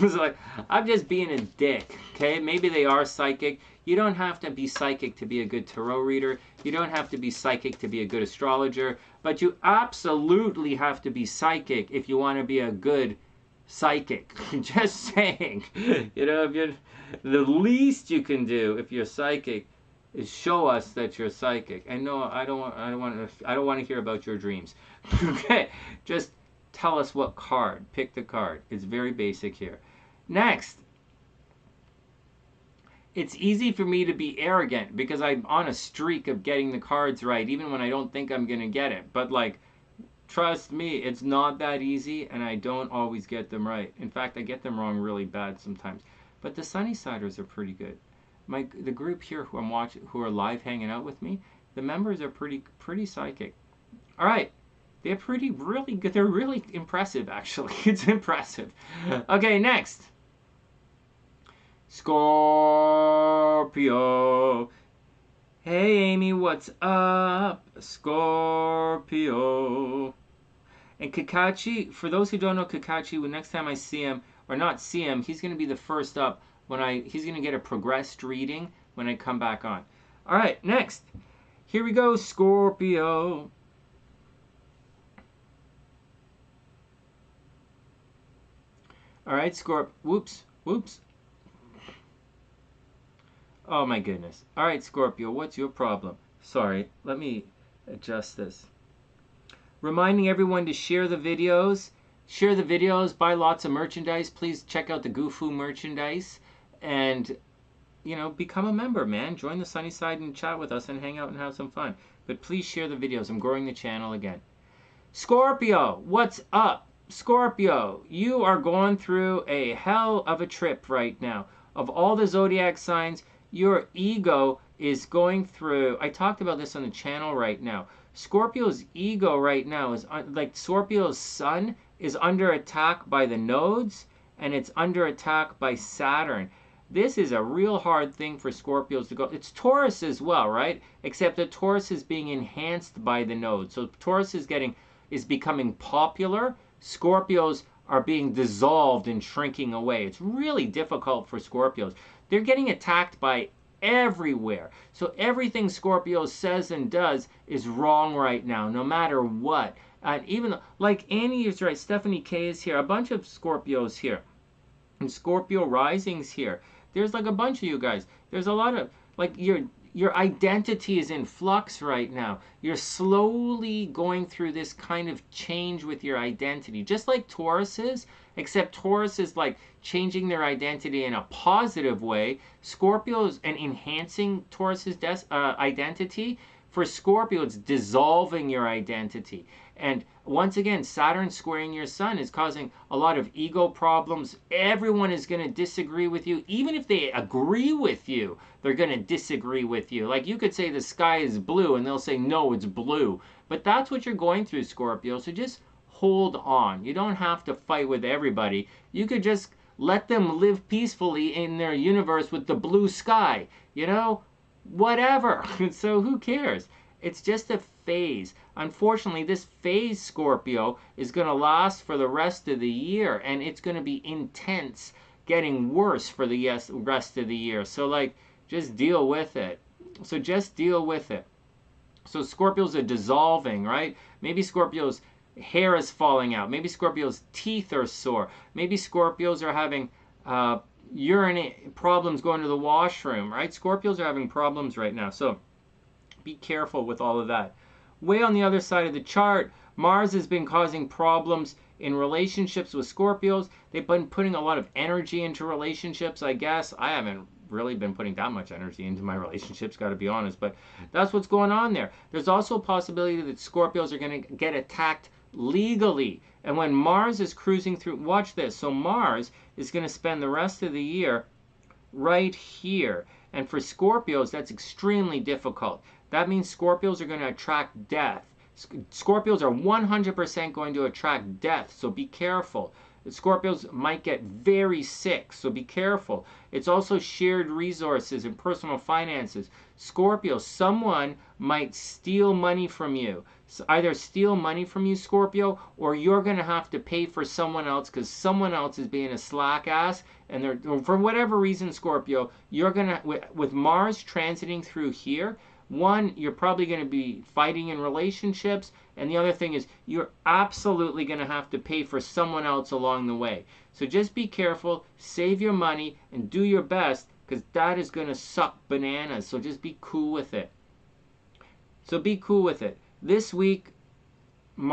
It's like, I'm just being a dick, okay? Maybe they are psychic. You don't have to be psychic to be a good tarot reader. You don't have to be psychic to be a good astrologer. But you absolutely have to be psychic if you want to be a good psychic. Just saying. If the least you can do if you're psychic is show us that you're psychic. And no, I don't want to hear about your dreams. Okay, just tell us what card. Pick the card. It's very basic here. Next, it's easy for me to be arrogant because I'm on a streak of getting the cards right, even when I don't think I'm gonna get it. But trust me, it's not that easy, and I don't always get them right. In fact, I get them wrong really bad sometimes. But the Sunny-Siders are pretty good. The group here who are live hanging out with me, the members are pretty psychic. All right, they're really good. They're really impressive, actually. It's impressive. Okay, next. Scorpio. Hey, Amy, what's up? Scorpio. And Kakachi, for those who don't know Kakachi, next time I see him, or not see him, he's going to be the first up he's going to get a progressed reading when I come back on. All right, next. Here we go, Scorpio. All right, whoops. Oh my goodness. All right, Scorpio, what's your problem? Sorry, let me adjust this. Reminding everyone to share the videos. Share the videos, buy lots of merchandise. Please check out the Gufu merchandise. And, become a member, man. Join the Sunny Side and chat with us and hang out and have some fun. But please share the videos. I'm growing the channel again. Scorpio, what's up? Scorpio, you are going through a hell of a trip right now. Of all the zodiac signs, your ego is going through, I talked about this on the channel right now. Scorpio's ego right now is, Scorpio's sun is under attack by the nodes, and it's under attack by Saturn. This is a real hard thing for Scorpios to go. It's Taurus as well, right? Except that Taurus is being enhanced by the node. So Taurus is becoming popular. Scorpios are being dissolved and shrinking away. It's really difficult for Scorpios. They're getting attacked by everywhere. So everything Scorpio says and does is wrong right now, no matter what. And even like Annie is right, Stephanie K is here, a bunch of Scorpios here, and Scorpio risings here. There's like a bunch of you guys. There's a lot of like your identity is in flux right now. You're slowly going through this kind of change with your identity, just like Taurus is, except Taurus is like changing their identity in a positive way. Scorpio's and enhancing Taurus's identity. For Scorpio, it's dissolving your identity. And once again, Saturn squaring your sun is causing a lot of ego problems. Everyone is going to disagree with you. Even if they agree with you, they're going to disagree with you. Like you could say the sky is blue and they'll say, no, it's blue. But that's what you're going through, Scorpio. So just hold on. You don't have to fight with everybody. You could just let them live peacefully in their universe with the blue sky. You know, whatever. So who cares? It's just a phase. Unfortunately, this phase, Scorpio, is going to last for the rest of the year, and it's going to be intense, getting worse for the rest of the year. So, like, just deal with it. So just deal with it. So Scorpios are dissolving, right? Maybe Scorpio's hair is falling out. Maybe Scorpio's teeth are sore. Maybe Scorpios are having urinary problems going to the washroom, right? Scorpios are having problems right now. So be careful with all of that. Way on the other side of the chart, Mars has been causing problems in relationships with Scorpios. They've been putting a lot of energy into relationships, I guess. I haven't really been putting that much energy into my relationships, got to be honest, but that's what's going on there. There's also a possibility that Scorpios are going to get attacked legally. And when Mars is cruising through, watch this. So Mars is going to spend the rest of the year right here. And for Scorpios, that's extremely difficult. That means Scorpios are going to attract death. Scorpios are 100% going to attract death, so be careful. Scorpios might get very sick, so be careful. It's also shared resources and personal finances. Scorpio, someone might steal money from you. So either steal money from you, Scorpio, or you're going to have to pay for someone else because someone else is being a slack ass. And they're, for whatever reason, Scorpio, you're going to, with Mars transiting through here, one, you're probably going to be fighting in relationships, and the other thing is you're absolutely going to have to pay for someone else along the way. So just be careful, save your money, and do your best, because that is going to suck bananas. So just be cool with it. So be cool with it. This week, you're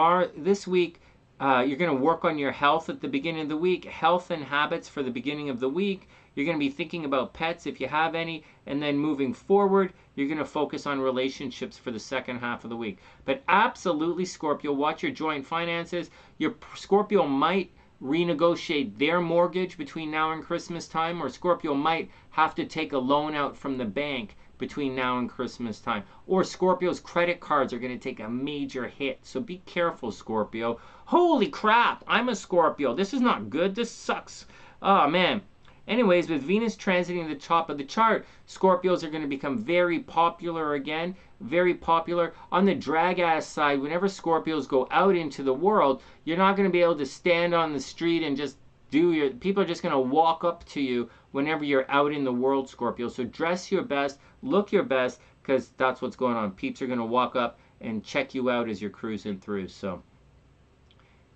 going to work on your health at the beginning of the week, health and habits for the beginning of the week. You're going to be thinking about pets if you have any, and then moving forward, you're going to focus on relationships for the second half of the week. But absolutely, Scorpio, watch your joint finances. Your Scorpio might renegotiate their mortgage between now and Christmas time, or Scorpio might have to take a loan out from the bank between now and Christmas time. Or Scorpio's credit cards are going to take a major hit. So be careful, Scorpio. Holy crap, I'm a Scorpio. This is not good. This sucks. Oh, man. Anyways, with Venus transiting the top of the chart, Scorpios are going to become very popular again. Very popular. On the drag-ass side, whenever Scorpios go out into the world, you're not going to be able to stand on the street and just do your... People are just going to walk up to you whenever you're out in the world, Scorpio. So dress your best, look your best, because that's what's going on. Peeps are going to walk up and check you out as you're cruising through. So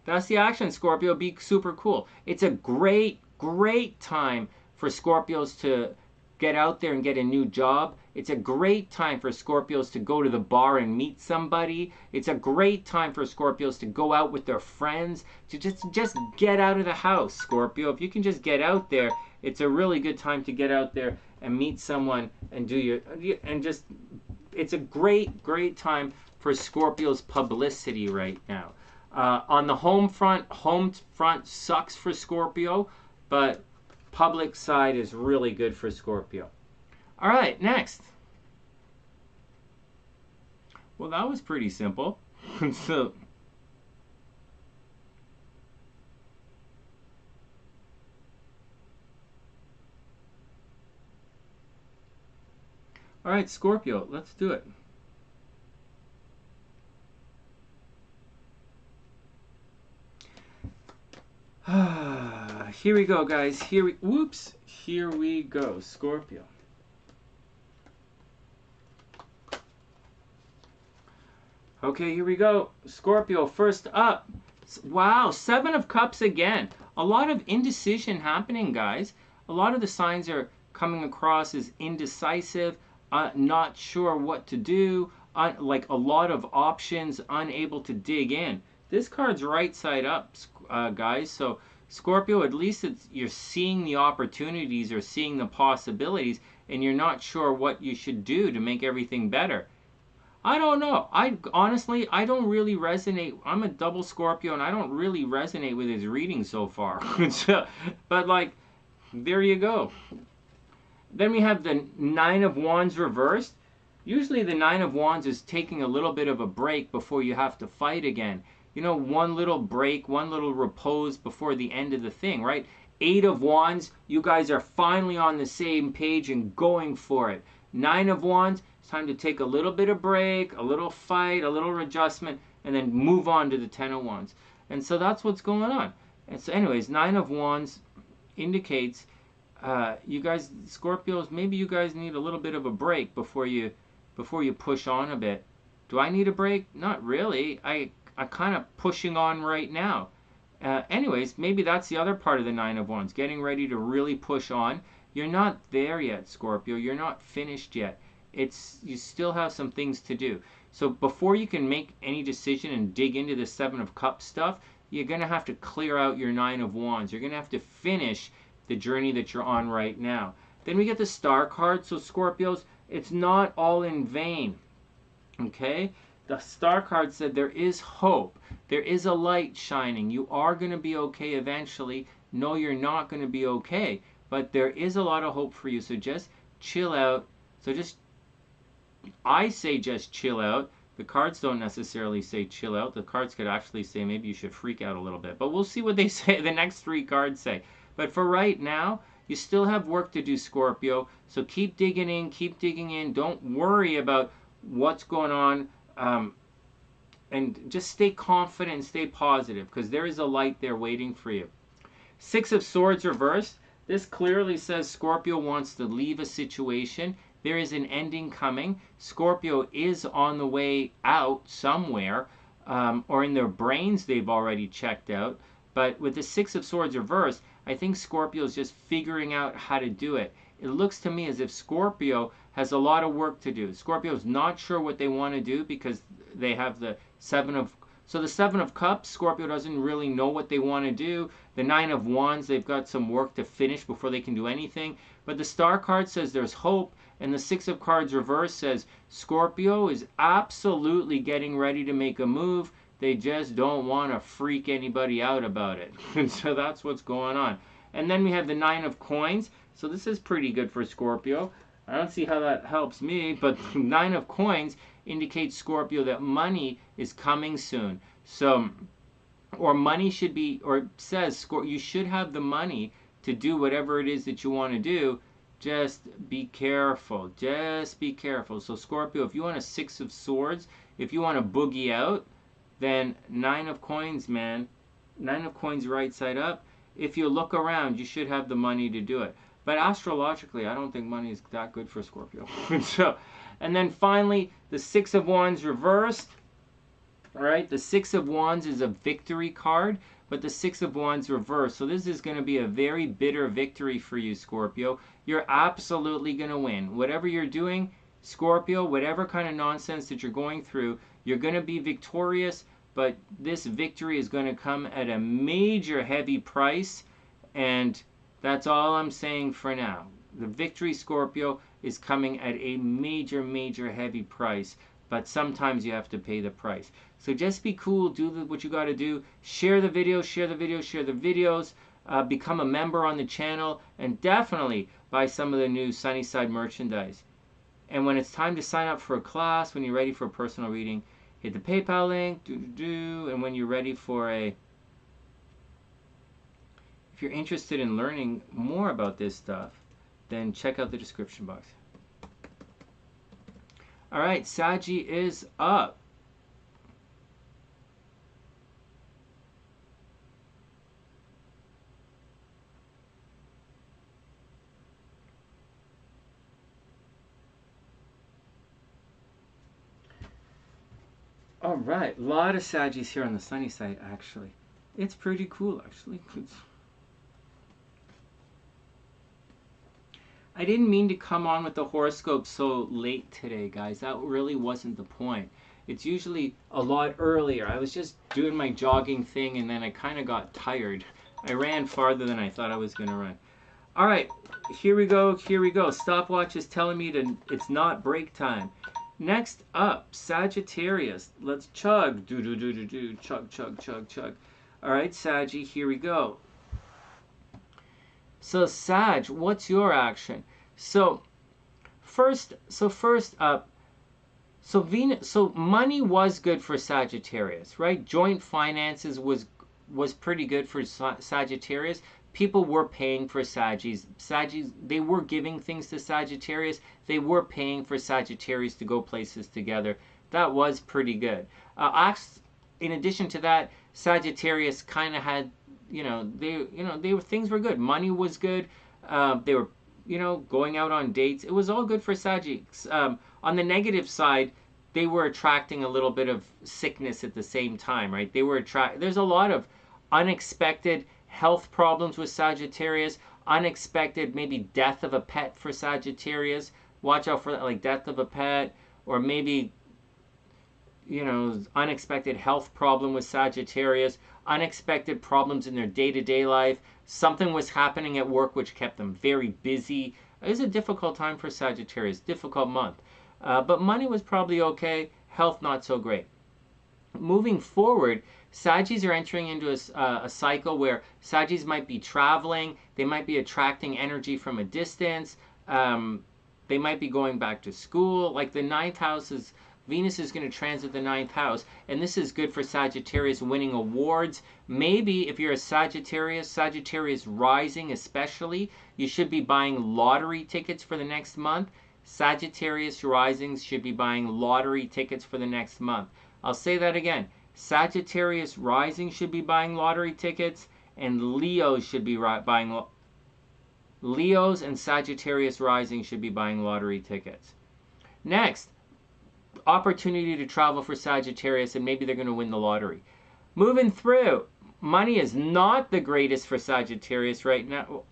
that's the action, Scorpio. Be super cool. It's a great time for Scorpios to get out there and get a new job. It's a great time for Scorpios to go to the bar and meet somebody. It's a great time for Scorpios to go out with their friends, to just get out of the house, Scorpio. If you can just get out there, it's a really good time to get out there and meet someone and do your, and just, it's a great time for Scorpio's publicity right now. On the home front sucks for Scorpio, but public side is really good for Scorpio. All right, next. Well, that was pretty simple. So, All right, Scorpio, let's do it. Here we go, guys. Here we go, Scorpio. Okay, here we go. Scorpio, first up. Wow, 7 of Cups again. A lot of indecision happening, guys. A lot of the signs are coming across as indecisive, not sure what to do, like a lot of options, unable to dig in. This card's right side up, guys. So Scorpio, at least you're seeing the opportunities or seeing the possibilities, and you're not sure what you should do to make everything better. I don't know. Honestly, I don't really resonate. I'm a double Scorpio, and I don't really resonate with his reading so far. But like, there you go. Then we have the 9 of Wands reversed. Usually the 9 of Wands is taking a little bit of a break before you have to fight again. You know, one little break, one little repose before the end of the thing, right? 8 of Wands, you guys are finally on the same page and going for it. 9 of Wands, it's time to take a little bit of break, a little fight, a little adjustment, and then move on to the 10 of Wands. And so that's what's going on. And so anyways, 9 of Wands indicates you guys, Scorpios, maybe you guys need a little bit of a break before you push on a bit. Do I need a break? Not really. I'm kind of pushing on right now. Anyways, maybe that's the other part of the 9 of Wands, getting ready to really push on. You're not there yet, Scorpio. You're not finished yet. You still have some things to do. So before you can make any decision and dig into the 7 of Cups stuff, you're going to have to clear out your 9 of Wands. You're going to have to finish the journey that you're on right now. Then we get the Star card. So Scorpios, it's not all in vain. Okay? The Star card said there is hope. There is a light shining. You are going to be okay eventually. No, you're not going to be okay. But there is a lot of hope for you. So just chill out. I say just chill out. The cards don't necessarily say chill out. The cards could actually say maybe you should freak out a little bit. But we'll see what they say. The next 3 cards say. But for right now, you still have work to do, Scorpio. So keep digging in, keep digging in. Don't worry about what's going on. And just stay confident and stay positive, because there is a light there waiting for you. 6 of Swords reversed. This clearly says Scorpio wants to leave a situation. There is an ending coming. Scorpio is on the way out somewhere, or in their brains they've already checked out. But with the 6 of Swords reversed, I think Scorpio is just figuring out how to do it. It looks to me as if Scorpio has a lot of work to do. Scorpio is not sure what they want to do because they have the 7 of... So the 7 of Cups, Scorpio doesn't really know what they want to do. The 9 of Wands, they've got some work to finish before they can do anything. But the Star card says there's hope. And the 6 of Cards reverse says Scorpio is absolutely getting ready to make a move. They just don't want to freak anybody out about it. And so that's what's going on. And then we have the 9 of Coins. So this is pretty good for Scorpio. I don't see how that helps me, but 9 of Coins indicates, Scorpio, that money is coming soon. So, or money should be, or says, you should have the money to do whatever it is that you want to do. Just be careful. Just be careful. So Scorpio, if you want a 6 of Swords, if you want to boogie out, then 9 of Coins, man. 9 of Coins right side up. If you look around, you should have the money to do it. But astrologically, I don't think money is that good for Scorpio. So, and then finally, the 6 of Wands reversed. All right, the 6 of Wands is a victory card, but the 6 of Wands reversed. So this is going to be a very bitter victory for you, Scorpio. You're absolutely going to win. Whatever you're doing, Scorpio, whatever kind of nonsense that you're going through, you're going to be victorious, but this victory is going to come at a major heavy price, and that's all I'm saying for now. The victory, Scorpio, is coming at a major, major heavy price, but sometimes you have to pay the price. So just be cool, do what you got to do. Share the videos, share the videos, share the videos. Become a member on the channel, and definitely buy some of the new TheSunnySide merchandise. And when it's time to sign up for a class, when you're ready for a personal reading, hit the PayPal link, and when you're ready for if you're interested in learning more about this stuff, then check out the description box. All right, Saggy is up. All right, a lot of Saggies here on the sunny side, actually. It's pretty cool, actually. I didn't mean to come on with the horoscope so late today, guys. That really wasn't the point. It's usually a lot earlier. I was just doing my jogging thing, and then I kind of got tired. I ran farther than I thought I was going to run. All right, here we go, here we go. Stopwatch is telling me that it's not break time. Next up, Sagittarius. Let's chug. Do. Chug, chug, chug, chug. All right, Saggy, here we go. So, Sag, what's your action? So first up, so money was good for Sagittarius, right? Joint finances was pretty good for Sagittarius. People were paying for Saggies. They were giving things to Sagittarius. They were paying for Sagittarius to go places together. That was pretty good. In addition to that, Sagittarius kind of had, things were good. Money was good. They were, going out on dates. It was all good for Saggies. On the negative side, they were attracting a little bit of sickness at the same time, right? There's a lot of unexpected health problems with Sagittarius, unexpected maybe death of a pet for Sagittarius. Watch out for that, like death of a pet, or maybe, unexpected health problem with Sagittarius, unexpected problems in their day-to-day life. Something was happening at work which kept them very busy. It was a difficult time for Sagittarius, difficult month. But money was probably okay, health not so great. Moving forward, Saggies are entering into a cycle where Saggies might be traveling, they might be attracting energy from a distance, they might be going back to school. Like the 9th house is, Venus is going to transit the 9th house, and this is good for Sagittarius winning awards. Maybe if you're a Sagittarius rising especially, you should be buying lottery tickets for the next month. Sagittarius risings should be buying lottery tickets for the next month. I'll say that again. Sagittarius rising should be buying lottery tickets, and Leos should be buying Leos and Sagittarius rising should be buying lottery tickets. Next, opportunity to travel for Sagittarius, and maybe they're going to win the lottery. Moving through, money is not the greatest for Sagittarius right now.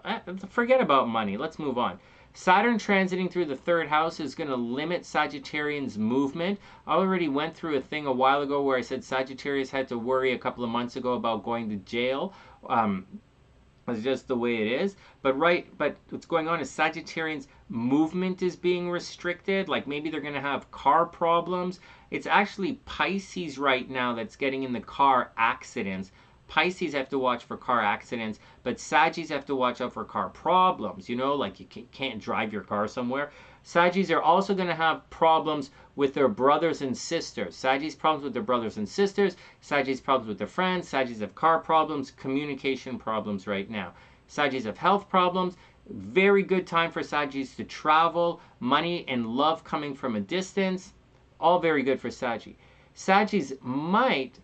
Forget about money. Let's move on. Saturn transiting through the 3rd house is going to limit Sagittarians' movement. I already went through a thing a while ago where I said Sagittarius had to worry a couple of months ago about going to jail. It's just the way it is. But what's going on is Sagittarians' movement is being restricted. Like maybe they're going to have car problems. It's actually Pisces right now that's getting in the car accidents. Pisces have to watch for car accidents, but Saggies have to watch out for car problems, like you can't drive your car somewhere. Saggies are also going to have problems with their brothers and sisters. Saggies problems with their brothers and sisters, Saggies problems with their friends, Saggies have car problems, communication problems right now. Saggies have health problems. Very good time for Saggies to travel, money and love coming from a distance. All very good for Saggy. Saggies might,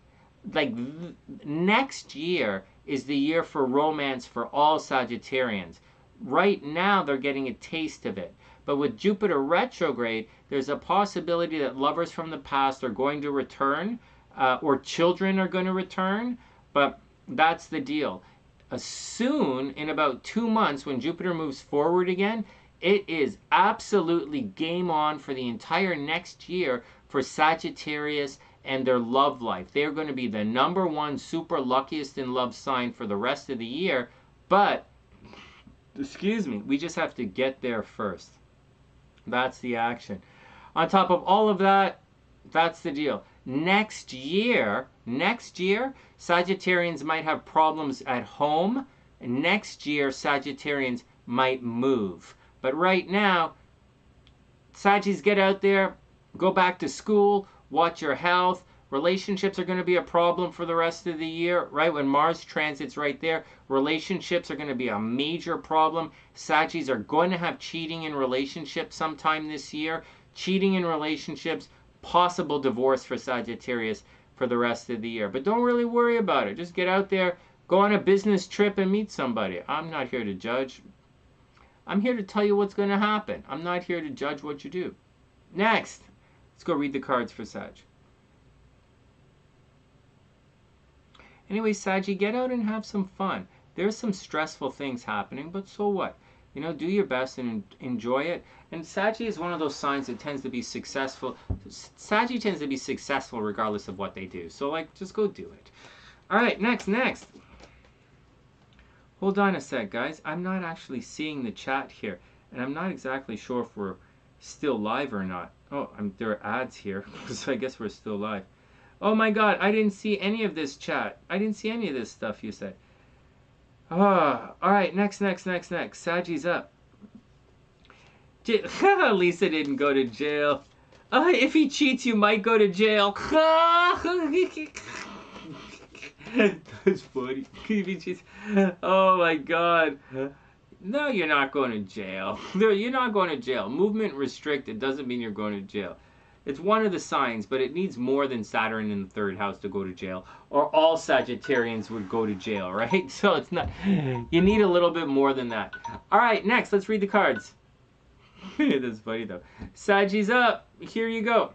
next year is the year for romance for all Sagittarians. Right now, they're getting a taste of it. But with Jupiter retrograde, there's a possibility that lovers from the past are going to return, or children are going to return. But that's the deal. Soon, in about 2 months, when Jupiter moves forward again, it is absolutely game on for the entire next year for Sagittarius and their love life. They're going to be the #1 super luckiest in love sign for the rest of the year. But, we just have to get there first. That's the action. On top of all of that, that's the deal. Next year, Sagittarians might have problems at home. Next year, Sagittarians might move. But right now, Saggies, get out there, go back to school, watch your health. Relationships are going to be a problem for the rest of the year, right? When Mars transits right there, relationships are going to be a major problem. Saggies are going to have cheating in relationships sometime this year. cheating in relationships, possible divorce for Sagittarius for the rest of the year. But don't really worry about it. Just get out there, go on a business trip and meet somebody. I'm not here to judge. I'm here to tell you what's going to happen. I'm not here to judge what you do. Next, let's go read the cards for Sag. Anyway, Saggy, get out and have some fun. There's some stressful things happening, but so what? You know, do your best and enjoy it. And Saggy is one of those signs that tends to be successful. Saggy tends to be successful regardless of what they do. So, like, just go do it. All right, next. Hold on a sec, guys. I'm not actually seeing the chat here. And I'm not exactly sure if we're still live or not. Oh, there are ads here. So I guess we're still live. Oh my god, I didn't see any of this chat. I didn't see any of this stuff you said. Alright, next. Saggy's up. Lisa didn't go to jail. If he cheats, you might go to jail. That's funny. If he cheats. Oh my god. No, you're not going to jail. You're not going to jail. Movement restricted doesn't mean you're going to jail. It's one of the signs, but it needs more than Saturn in the third house to go to jail. Or all Sagittarians would go to jail, right? So it's not... You need a little bit more than that. All right, next, let's read the cards. That's funny, though. Saggy's up. Here you go.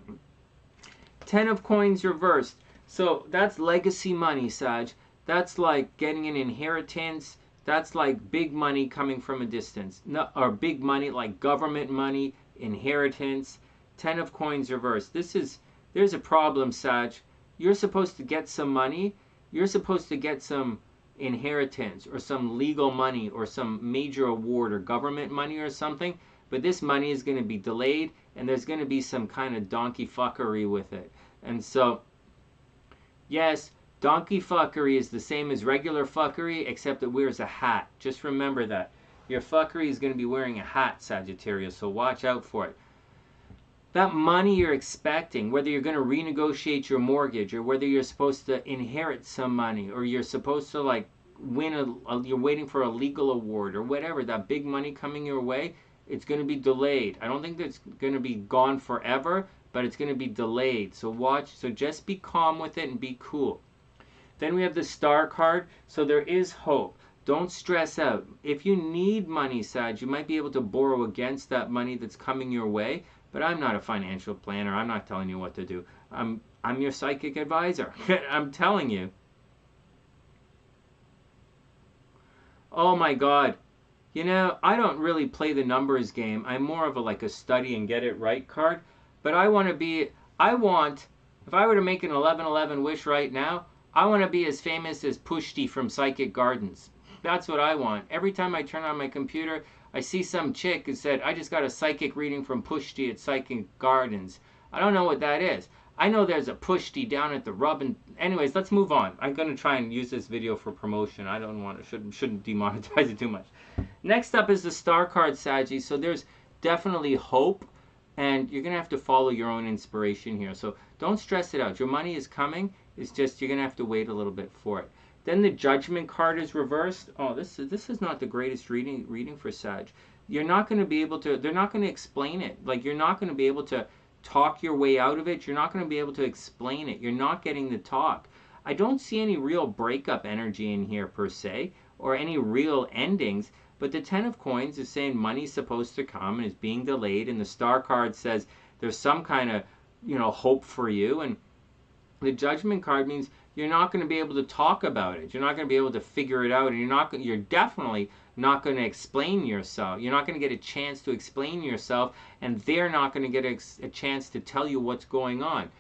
10 of coins reversed. So that's legacy money, Sag. That's like getting an inheritance. That's like big money coming from a distance. No, or big money, like government money, inheritance. 10 of coins reversed. There's a problem, Sag. You're supposed to get some money. You're supposed to get some inheritance or some legal money or some major award or government money or something. But this money is going to be delayed and there's going to be some kind of donkey fuckery with it. And so, yes, donkey fuckery is the same as regular fuckery except it wears a hat. Just remember that. Your fuckery is going to be wearing a hat, Sagittarius, so watch out for it. That money you're expecting, whether you're going to renegotiate your mortgage or whether you're supposed to inherit some money or you're supposed to like win you're waiting for a legal award or whatever, that big money coming your way, it's going to be delayed. I don't think that's going to be gone forever, but it's going to be delayed. So just be calm with it and be cool. Then we have the Star card, so there is hope. Don't stress out. If you need money, Sag, you might be able to borrow against that money that's coming your way. But I'm not a financial planner. I'm not telling you what to do. I'm your psychic advisor. I'm telling you. Oh my God. You know, I don't really play the numbers game. I'm more of a study and get it right card. But if I were to make an 1111 wish right now, I want to be as famous as Pushti from Psychic Gardens. That's what I want. Every time I turn on my computer, I see some chick who said, I just got a psychic reading from Pushti at Psychic Gardens. I don't know what that is. I know there's a Pushti down at the Rub. Anyways, let's move on. I'm going to try and use this video for promotion. I don't want to, shouldn't demonetize it too much. Next up is the Star card, Saggy. So there's definitely hope. And you're going to have to follow your own inspiration here. So don't stress it out. Your money is coming. It's just you're going to have to wait a little bit for it. Then the Judgment card is reversed. Oh, this is not the greatest reading for Sag. You're not going to be able to, they're not going to explain it. Like, you're not going to be able to talk your way out of it. You're not going to be able to explain it. You're not getting the talk. I don't see any real breakup energy in here per se, or any real endings. But the 10 of coins is saying money's supposed to come and is being delayed. And the Star card says there's some kind of, hope for you. And the Judgment card means you're not going to be able to talk about it. You're not going to be able to figure it out. And you're definitely not going to explain yourself. You're not going to get a chance to explain yourself. And they're not going to get a chance to tell you what's going on.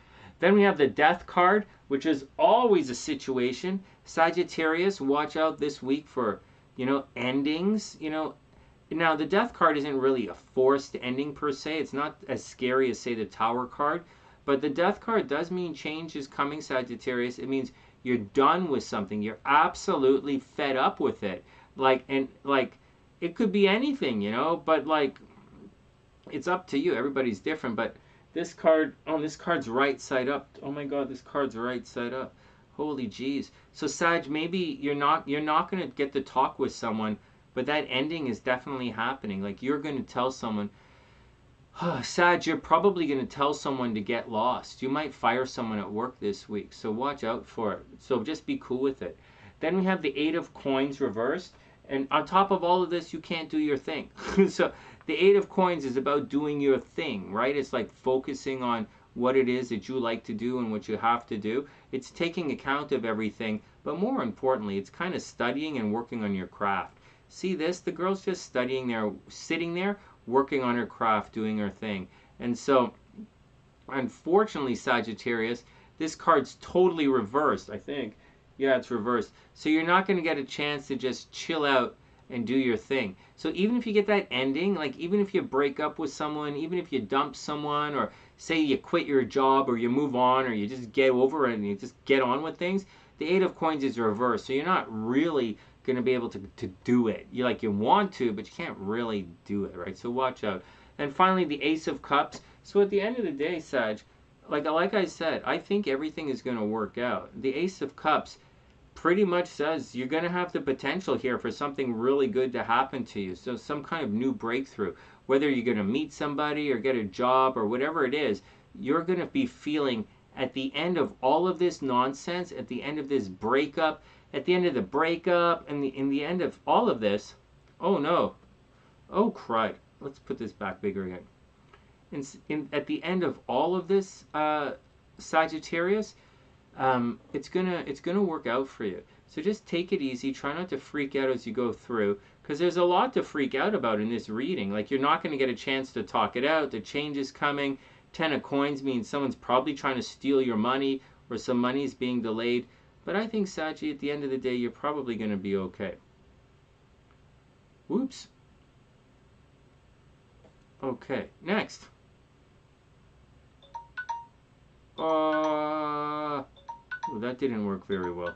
Then we have the Death card, which is always a situation. Sagittarius, watch out this week for, endings. Now the Death card isn't really a forced ending per se. It's not as scary as, say, the Tower card. But the Death card does mean change is coming, Sagittarius. It means you're done with something. You're absolutely fed up with it. It could be anything, but it's up to you. Everybody's different. But this card, this card's right side up. Oh my God, this card's right side up. Holy jeez. So Sag, maybe you're not going to get to talk with someone, but that ending is definitely happening. Like, you're going to tell someone, Sag, you're probably going to tell someone to get lost. You might fire someone at work this week, so watch out for it. So just be cool with it. Then we have the Eight of Coins reversed, and on top of all of this, you can't do your thing. So the Eight of Coins is about doing your thing, right? It's like focusing on what it is that you like to do and what you have to do. It's taking account of everything, but more importantly, it's kind of studying and working on your craft. See this? The girl's just studying there, sitting there, working on her craft, doing her thing. And so, unfortunately, Sagittarius, this card's totally reversed, I think. Yeah, it's reversed. So you're not going to get a chance to just chill out and do your thing. So even if you get that ending, like even if you break up with someone, even if you dump someone, or say you quit your job, or you move on, or you just get over it and you just get on with things, the Eight of Coins is reversed. So you're not really going to be able to do it. You want to, but you can't really do it, right? So watch out. And finally, the Ace of Cups. So at the end of the day, Sag, like I said, I think everything is going to work out. The Ace of Cups pretty much says you're going to have the potential here for something really good to happen to you. So some kind of new breakthrough. Whether you're going to meet somebody or get a job or whatever it is, you're going to be feeling at the end of all of this nonsense, at the end of this breakup, at the end of the breakup, and in the end of all of this, oh no, oh crud, let's put this back bigger again. At the end of all of this, Sagittarius, it's gonna work out for you. So just take it easy. Try not to freak out as you go through, because there's a lot to freak out about in this reading. Like you're not going to get a chance to talk it out. The change is coming. 10 of Coins means someone's probably trying to steal your money, or some money is being delayed. But I think, Saggy, at the end of the day, you're probably going to be okay. Whoops. Okay, next. Oh, that didn't work very well.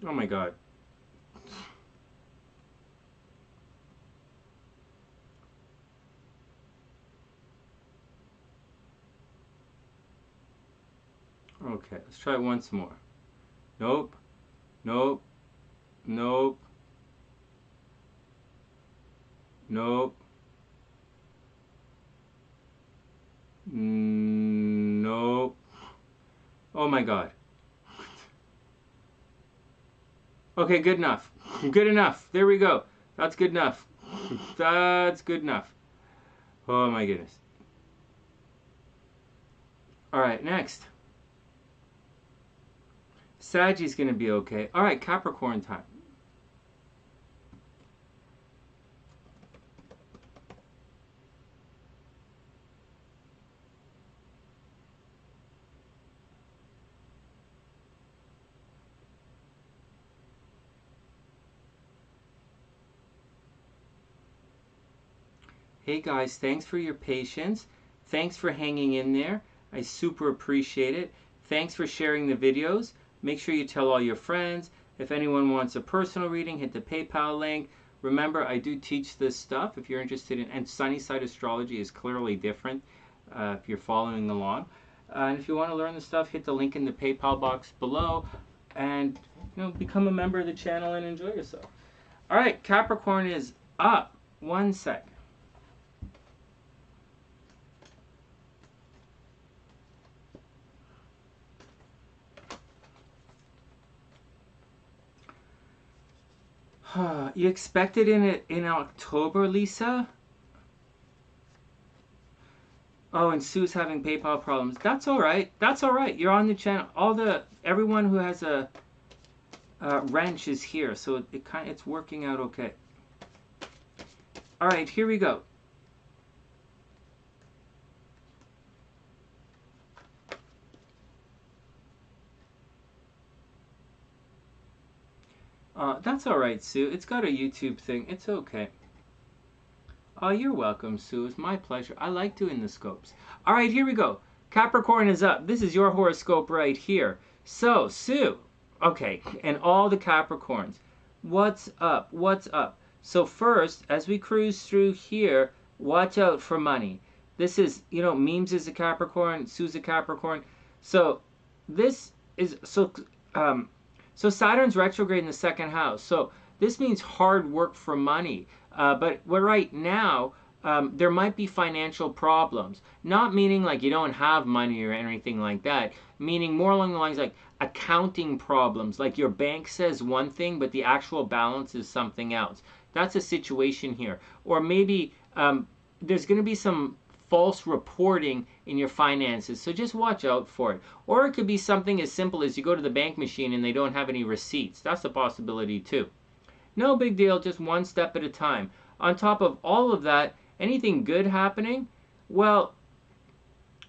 Oh my God. Okay, let's try it once more. Nope. Nope. Nope. Nope. Nope. Oh my God. Okay, good enough. Good enough. There we go. That's good enough. That's good enough. Oh my goodness. All right, next. Saggy's going to be okay. All right, Capricorn time. Hey guys, thanks for your patience. Thanks for hanging in there. I super appreciate it. Thanks for sharing the videos. Make sure you tell all your friends. If anyone wants a personal reading, hit the PayPal link. Remember, I do teach this stuff if you're interested in, and TheSunnySide Astrology is clearly different if you're following along. And if you want to learn the stuff, hit the link in the PayPal box below and become a member of the channel and enjoy yourself. All right, Capricorn is up. One sec. You expected in October, Lisa? Oh, and Sue's having PayPal problems. That's all right. That's all right. You're on the channel. Everyone who has a wrench is here, so it's working out okay. All right, here we go. That's all right, Sue. It's got a YouTube thing. It's okay. Oh, you're welcome, Sue. It's my pleasure. I like doing the scopes. All right, here we go. Capricorn is up. This is your horoscope right here. So, Sue. Okay, and all the Capricorns. What's up? What's up? So first, as we cruise through here, watch out for money. This is, Memes is a Capricorn. Sue's a Capricorn. So this is so Saturn's retrograde in the second house. So this means hard work for money. But right now, there might be financial problems. Not meaning like you don't have money or anything like that. Meaning more along the lines like accounting problems. Like your bank says one thing, but the actual balance is something else. That's a situation here. Or maybe there's going to be some false reporting in your finances. So just watch out for it. Or it could be something as simple as you go to the bank machine and they don't have any receipts. That's a possibility too. No big deal, just one step at a time. On top of all of that, anything good happening? Well,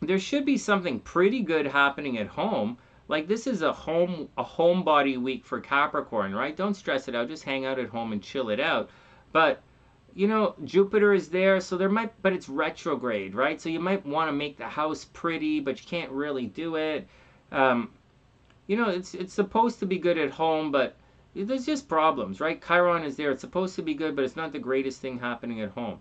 there should be something pretty good happening at home. Like this is a homebody week for Capricorn, right? Don't stress it out. Just hang out at home and chill it out. But you know, Jupiter is there, so there might, but it's retrograde, right? So you might want to make the house pretty, but you can't really do it. You know, it's supposed to be good at home, but there's just problems, right? Chiron is there. It's supposed to be good, but it's not the greatest thing happening at home.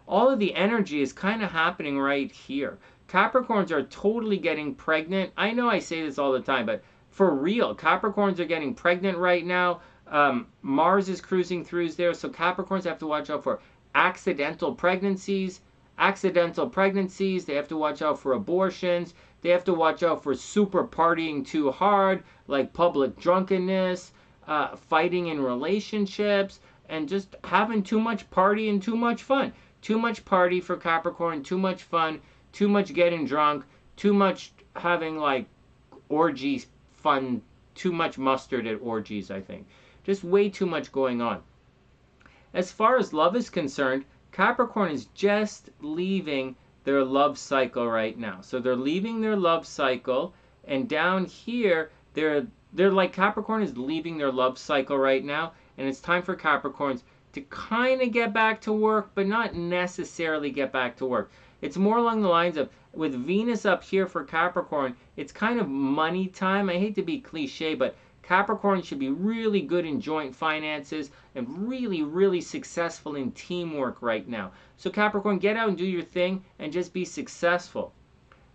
All of the energy is kind of happening right here. Capricorns are totally getting pregnant. I know I say this all the time, but for real, Capricorns are getting pregnant right now. Mars is cruising through there, so Capricorns have to watch out for accidental pregnancies. They have to watch out for abortions. They have to watch out for super partying too hard, like public drunkenness, fighting in relationships, and just having too much party and too much fun. Too much party for Capricorn, too much fun, too much getting drunk, too much having like orgies fun, too much mustard at orgies, I think. Just way too much going on. As far as love is concerned, Capricorn is just leaving their love cycle right now. So they're leaving their love cycle, and down here, they're like Capricorn is leaving their love cycle right now, and it's time for Capricorns to kind of get back to work, but not necessarily get back to work. It's more along the lines of, with Venus up here for Capricorn, it's kind of money time. I hate to be cliche, but Capricorn should be really good in joint finances and really, really successful in teamwork right now. So Capricorn, get out and do your thing and just be successful.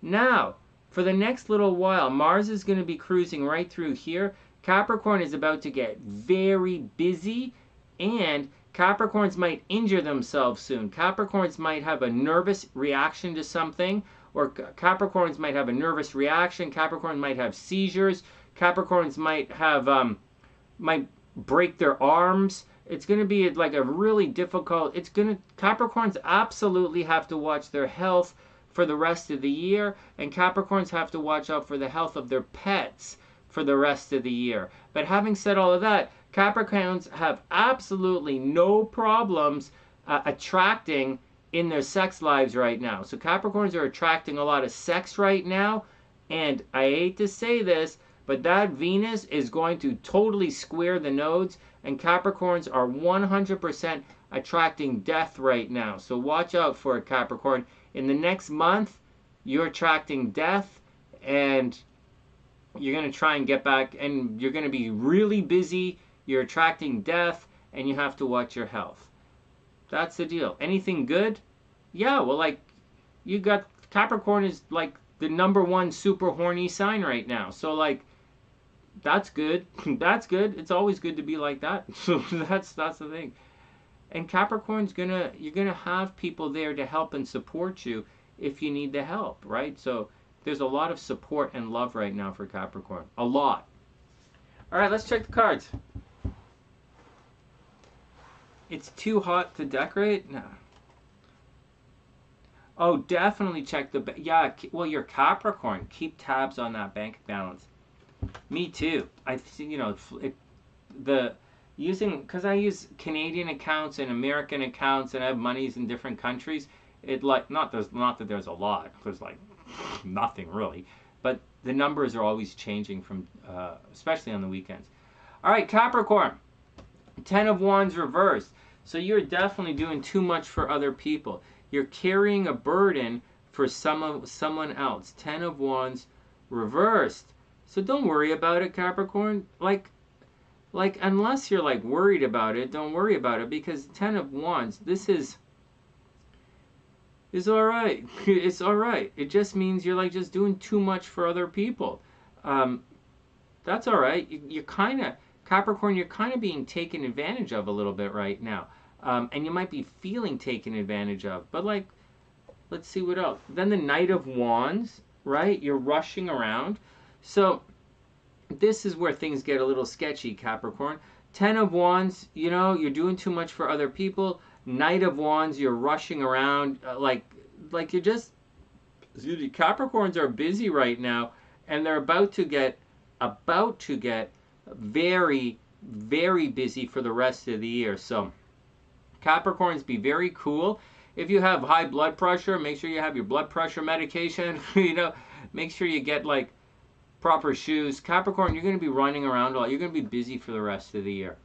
Now, for the next little while, Mars is going to be cruising right through here. Capricorn is about to get very busy, and Capricorns might injure themselves soon. Capricorns might have a nervous reaction to something, or Capricorns might have a nervous reaction. Capricorns might have seizures. Capricorns might break their arms. It's going to be like a really difficult, Capricorns absolutely have to watch their health for the rest of the year, and Capricorns have to watch out for the health of their pets for the rest of the year. But having said all of that, Capricorns have absolutely no problems attracting in their sex lives right now. So Capricorns are attracting a lot of sex right now, and I hate to say this, but that Venus is going to totally square the nodes, and Capricorns are 100% attracting death right now. So watch out for it, Capricorn. In the next month, you're attracting death, and you're going to try and get back, and you're going to be really busy. You're attracting death, and you have to watch your health. That's the deal. Anything good? Yeah, well, like, you got, Capricorn is like the #1 super horny sign right now. So, like, that's good. That's good. It's always good to be like that. So that's the thing. And Capricorn's you're gonna have people there to help and support you if you need the help, right? So there's a lot of support and love right now for Capricorn. A lot. All right, let's check the cards. It's too hot to decorate? No. Oh, definitely check the, yeah, well, you're Capricorn. Keep tabs on that bank balance. Me too. Because I use Canadian accounts and American accounts, and I have monies in different countries. Not that there's a lot. There's like nothing really, but the numbers are always changing from, especially on the weekends. All right, Capricorn. 10 of Wands reversed. So you're definitely doing too much for other people. You're carrying a burden for someone else. 10 of Wands reversed. So don't worry about it, Capricorn. Like unless you're like worried about it, don't worry about it, because 10 of Wands, this is all right. It's all right. It just means you're like just doing too much for other people. That's all right. You're kind of, Capricorn, you're kind of being taken advantage of a little bit right now. And you might be feeling taken advantage of. But like, let's see what else. Then the Knight of Wands, right? You're rushing around. So this is where things get a little sketchy, Capricorn. Ten of Wands, you know, you're doing too much for other people. Knight of Wands, you're rushing around like you're just, excuse me, Capricorns are busy right now, and they're about to get very, very busy for the rest of the year. So Capricorns, be very cool. If you have high blood pressure, make sure you have your blood pressure medication. You know, make sure you get like proper shoes. Capricorn, you're going to be running around a lot. You're going to be busy for the rest of the year.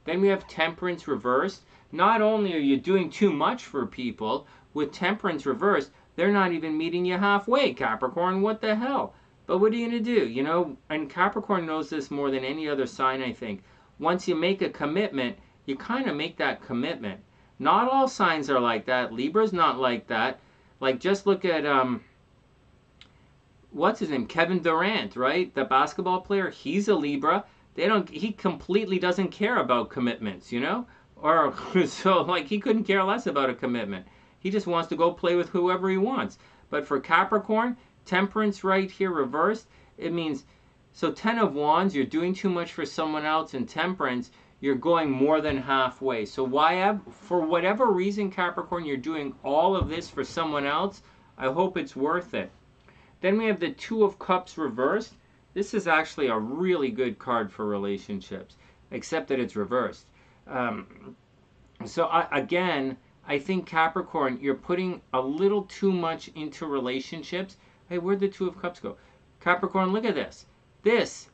Then we have Temperance reversed. Not only are you doing too much for people, with Temperance reversed, they're not even meeting you halfway, Capricorn. What the hell? But what are you going to do? You know, and Capricorn knows this more than any other sign, I think. Once you make a commitment, you kind of make that commitment. Not all signs are like that. Libra's not like that. Like, just look at, what's his name? Kevin Durant, right? The basketball player. He's a Libra. He completely doesn't care about commitments, you know? Or, so, like, he couldn't care less about a commitment. He just wants to go play with whoever he wants. But for Capricorn, Temperance right here reversed, it means, so 10 of Wands, you're doing too much for someone else, and Temperance, you're going more than halfway. So for whatever reason, Capricorn, you're doing all of this for someone else, I hope it's worth it. Then we have the Two of Cups reversed. This is actually a really good card for relationships, except that it's reversed. Again, I think Capricorn, you're putting a little too much into relationships. Hey, where'd the Two of Cups go? Capricorn, look at this. This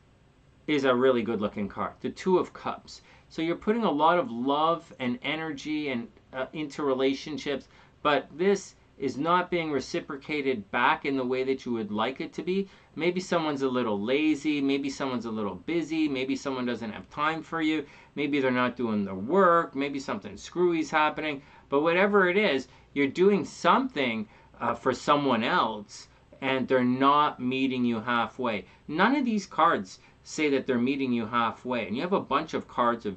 is a really good looking card, the Two of Cups. So you're putting a lot of love and energy and into relationships, but this is not being reciprocated back in the way that you would like it to be. Maybe someone's a little lazy, maybe someone's a little busy, maybe someone doesn't have time for you, maybe they're not doing the work, maybe something screwy's happening, but whatever it is, you're doing something for someone else, and they're not meeting you halfway. None of these cards say that they're meeting you halfway, and you have a bunch of cards of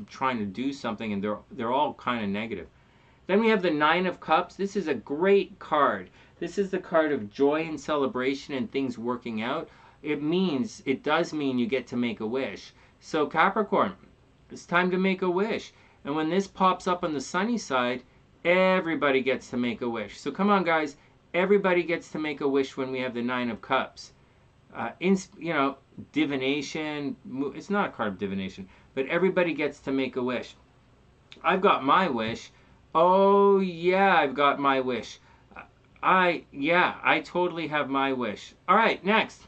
trying to do something, and they're all kind of negative. Then we have the Nine of Cups. This is a great card. This is the card of joy and celebration and things working out. It does mean you get to make a wish. So Capricorn, it's time to make a wish. And when this pops up on the sunny side, everybody gets to make a wish. So come on, guys. Everybody gets to make a wish when we have the Nine of Cups. Divination. It's not a card of divination, but everybody gets to make a wish. I've got my wish. Oh, yeah, I've got my wish. I totally have my wish. All right, next.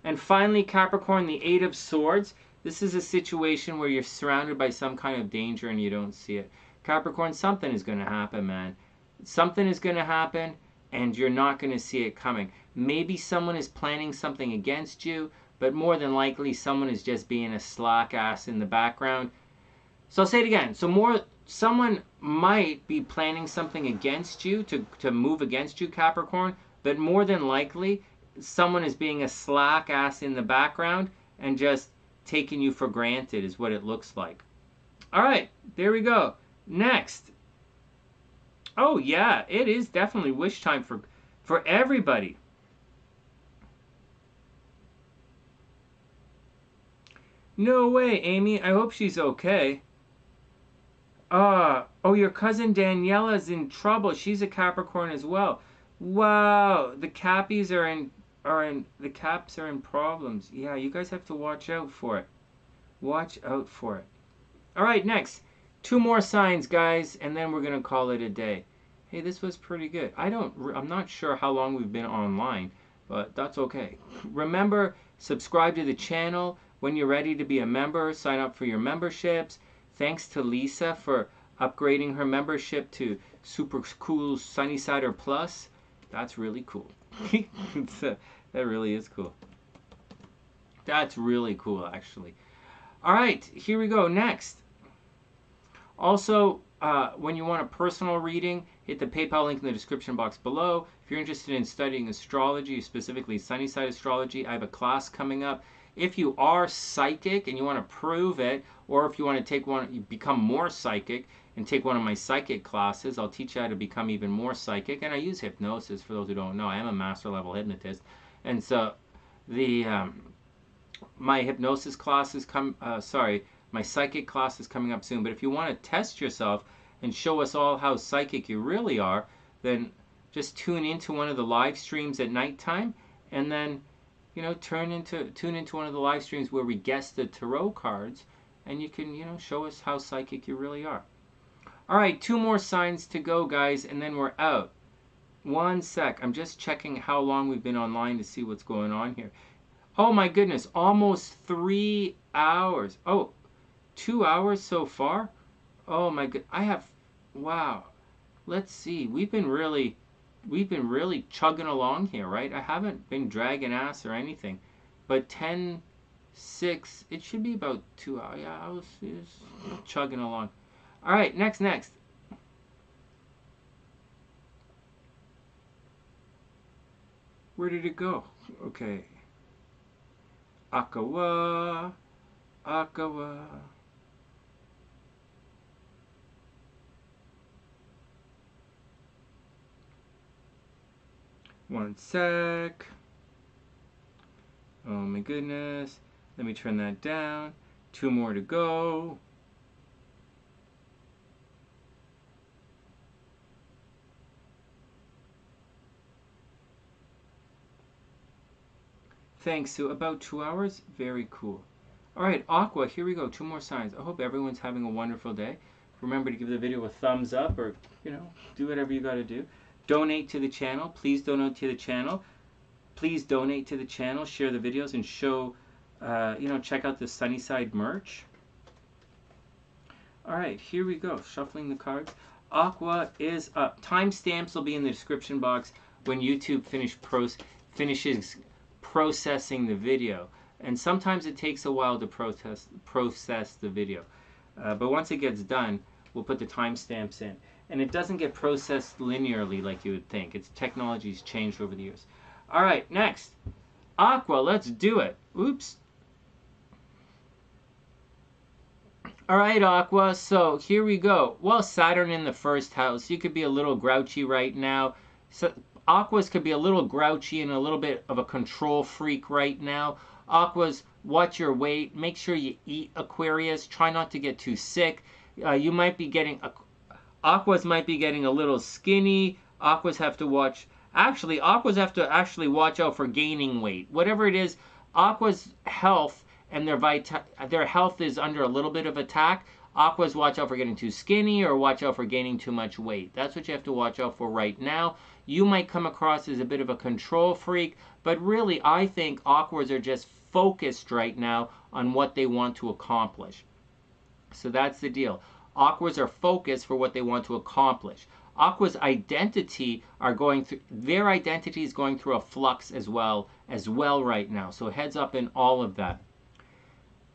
And finally, Capricorn, the Eight of Swords. This is a situation where you're surrounded by some kind of danger and you don't see it. Capricorn, something is going to happen, man. Something is going to happen, and you're not going to see it coming. Maybe someone is planning something against you, but more than likely, someone is just being a slack ass in the background. So I'll say it again. Someone might be planning something against you, to move against you, Capricorn, but more than likely, someone is being a slack ass in the background and just taking you for granted is what it looks like. All right, there we go. Next. Oh, yeah, it is definitely wish time for everybody. No way, Amy. I hope she's okay. Oh, your cousin Daniela's in trouble. She's a Capricorn as well. Wow, the Cappies the Caps are in problems. Yeah, you guys have to watch out for it. Watch out for it. All right, next. 2 more signs, guys, and then we're going to call it a day. Hey, this was pretty good. I'm not sure how long we've been online, but that's okay. Remember, subscribe to the channel. When you're ready to be a member, sign up for your memberships. Thanks to Lisa for upgrading her membership to super cool SunnySider Plus. That's really cool. That really is cool. That's really cool, actually. All right, here we go. Next. Also, when you want a personal reading, hit the PayPal link in the description box below. If you're interested in studying astrology, specifically SunnySide astrology, I have a class coming up. if you are psychic and you want to prove it, or if you want to take one, you become more psychic and take one of my psychic classes, I'll teach you how to become even more psychic. And I use hypnosis, for those who don't know. I am a master level hypnotist. And so the my hypnosis class is my psychic class is coming up soon. But if you want to test yourself and show us all how psychic you really are, then just tune into one of the live streams at nighttime, and then, you know, tune into one of the live streams where we guess the tarot cards, and you can, you know, show us how psychic you really are. All right, 2 more signs to go, guys, and then we're out. 1 sec. I'm just checking how long we've been online to see what's going on here. Oh my goodness, almost 3 hours. Oh, 2 hours so far? Oh my god. Wow. Let's see. We've been really chugging along here, right? I haven't been dragging ass or anything. But 10, 6, it should be about 2 hours. Yeah, I was chugging along. All right, next. Where did it go? Okay. Akawa. 1 sec. Oh my goodness. Let me turn that down. 2 more to go. Thanks, Sue. About 2 hours? Very cool. All right, Aqua, here we go. 2 more signs. I hope everyone's having a wonderful day. Remember to give the video a thumbs up, or, you know, do whatever you got to do. Donate to the channel. Please donate to the channel. Please donate to the channel. Share the videos and show, you know, check out the TheSunnySide merch. All right, here we go. Shuffling the cards. Aqua is up. Timestamps will be in the description box when YouTube finishes processing the video. And sometimes it takes a while to process the video. But once it gets done, we'll put the timestamps in. And it doesn't get processed linearly like you would think. Its technology's changed over the years. All right, next. Aqua, let's do it. Oops. All right, Aqua, so here we go. Well, Saturn in the 1st house. You could be a little grouchy right now. So, Aquas could be a little grouchy and a little bit of a control freak right now. Aquas, watch your weight. Make sure you eat, Aquarius. Try not to get too sick. You might be getting... Aquas might be getting a little skinny. Aquas have to watch... Actually, Aquas have to actually watch out for gaining weight. Whatever it is, Aquas' health and their health is under a little bit of attack. Aquas, watch out for getting too skinny or watch out for gaining too much weight. That's what you have to watch out for right now. You might come across as a bit of a control freak, but really I think Aquas are just focused right now on what they want to accomplish. So that's the deal. Aquas are focused for what they want to accomplish. Aqua's identity their identity is going through a flux as well right now. So heads up in all of that.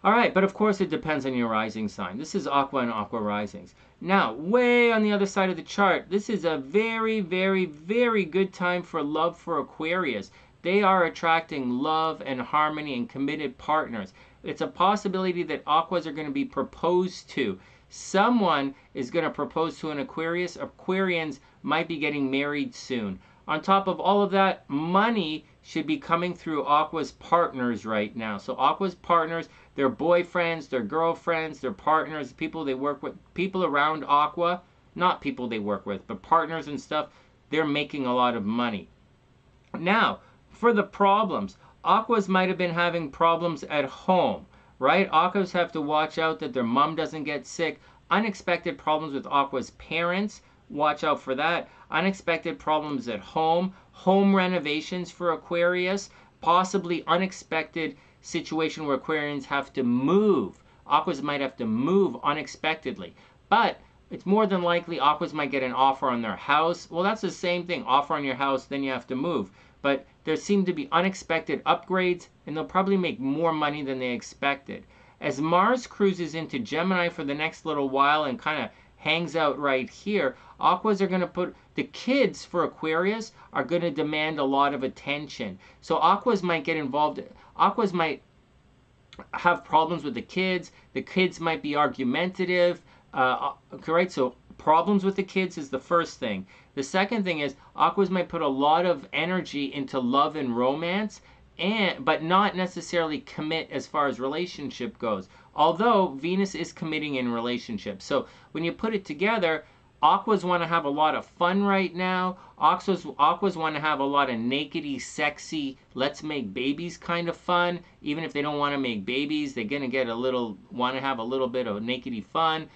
All right, but of course it depends on your rising sign. This is Aqua and Aqua risings. Now, way on the other side of the chart, this is a very, very, very good time for love for Aquarius. They are attracting love and harmony and committed partners. It's a possibility that Aquas are going to be proposed to. Someone is going to propose to an Aquarius. Aquarians might be getting married soon. On top of all of that, money should be coming through Aqua's partners right now. So Aqua's partners, their boyfriends, their girlfriends, their partners, people they work with, people around Aqua, not people they work with, but partners and stuff, they're making a lot of money. Now, for the problems, Aquas might have been having problems at home, right? Aquas have to watch out that their mom doesn't get sick. Unexpected problems with Aqua's parents, watch out for that. Unexpected problems at home, home renovations for Aquarius, possibly unexpected situation where Aquarians have to move. Aquas might have to move unexpectedly. But it's more than likely Aquas might get an offer on their house. Well, that's the same thing. Offer on your house, then you have to move. But there seem to be unexpected upgrades, and they'll probably make more money than they expected. As Mars cruises into Gemini for the next little while and kind of hangs out right here, Aquas are going to put... The kids for Aquarius are going to demand a lot of attention. So Aquas might get involved... Aquas might have problems with the kids. The kids might be argumentative. Right? So problems with the kids is the first thing. The second thing is Aquas might put a lot of energy into love and romance, but not necessarily commit as far as relationship goes. Although Venus is committing in relationships. So when you put it together, Aquas want to have a lot of fun right now. Aquas want to have a lot of nakedy, sexy, let's make babies kind of fun. Even if they don't want to make babies, they're going to want to have a little bit of nakedy fun.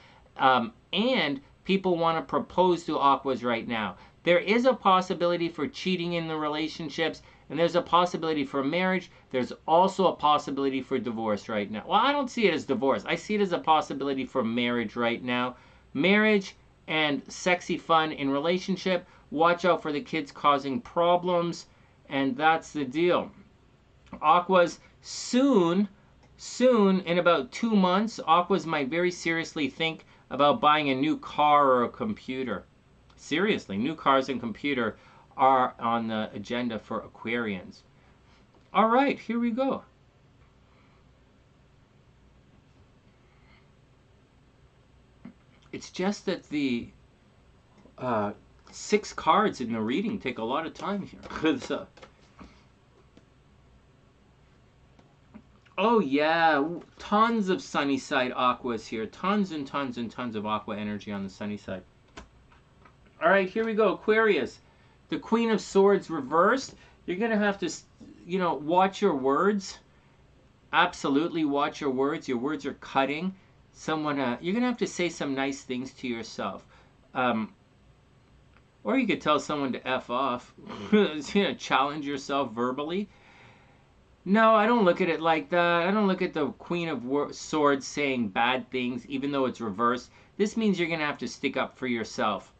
And people want to propose to Aquas right now. There is a possibility for cheating in the relationships, and there's a possibility for marriage. There's also a possibility for divorce right now. Well, I don't see it as divorce. I see it as a possibility for marriage right now. Marriage and sexy fun in relationship. Watch out for the kids causing problems, and that's the deal. Aquas, soon, in about 2 months, Aquas might very seriously think about buying a new car or a computer. Seriously, new cars and computer are on the agenda for Aquarians. All right, here we go. It's just that the 6 cards in the reading take a lot of time here. Oh yeah, tons of sunny side Aquas here. Tons and tons and tons of Aqua energy on the sunny side. All right, here we go. Aquarius, the Queen of Swords reversed. You're going to have to, watch your words. Absolutely watch your words. Your words are cutting. You're going to have to say some nice things to yourself. Or you could tell someone to F off. Challenge yourself verbally. No, I don't look at it like that. I don't look at the Queen of Swords saying bad things, even though it's reversed. This means you're going to have to stick up for yourself.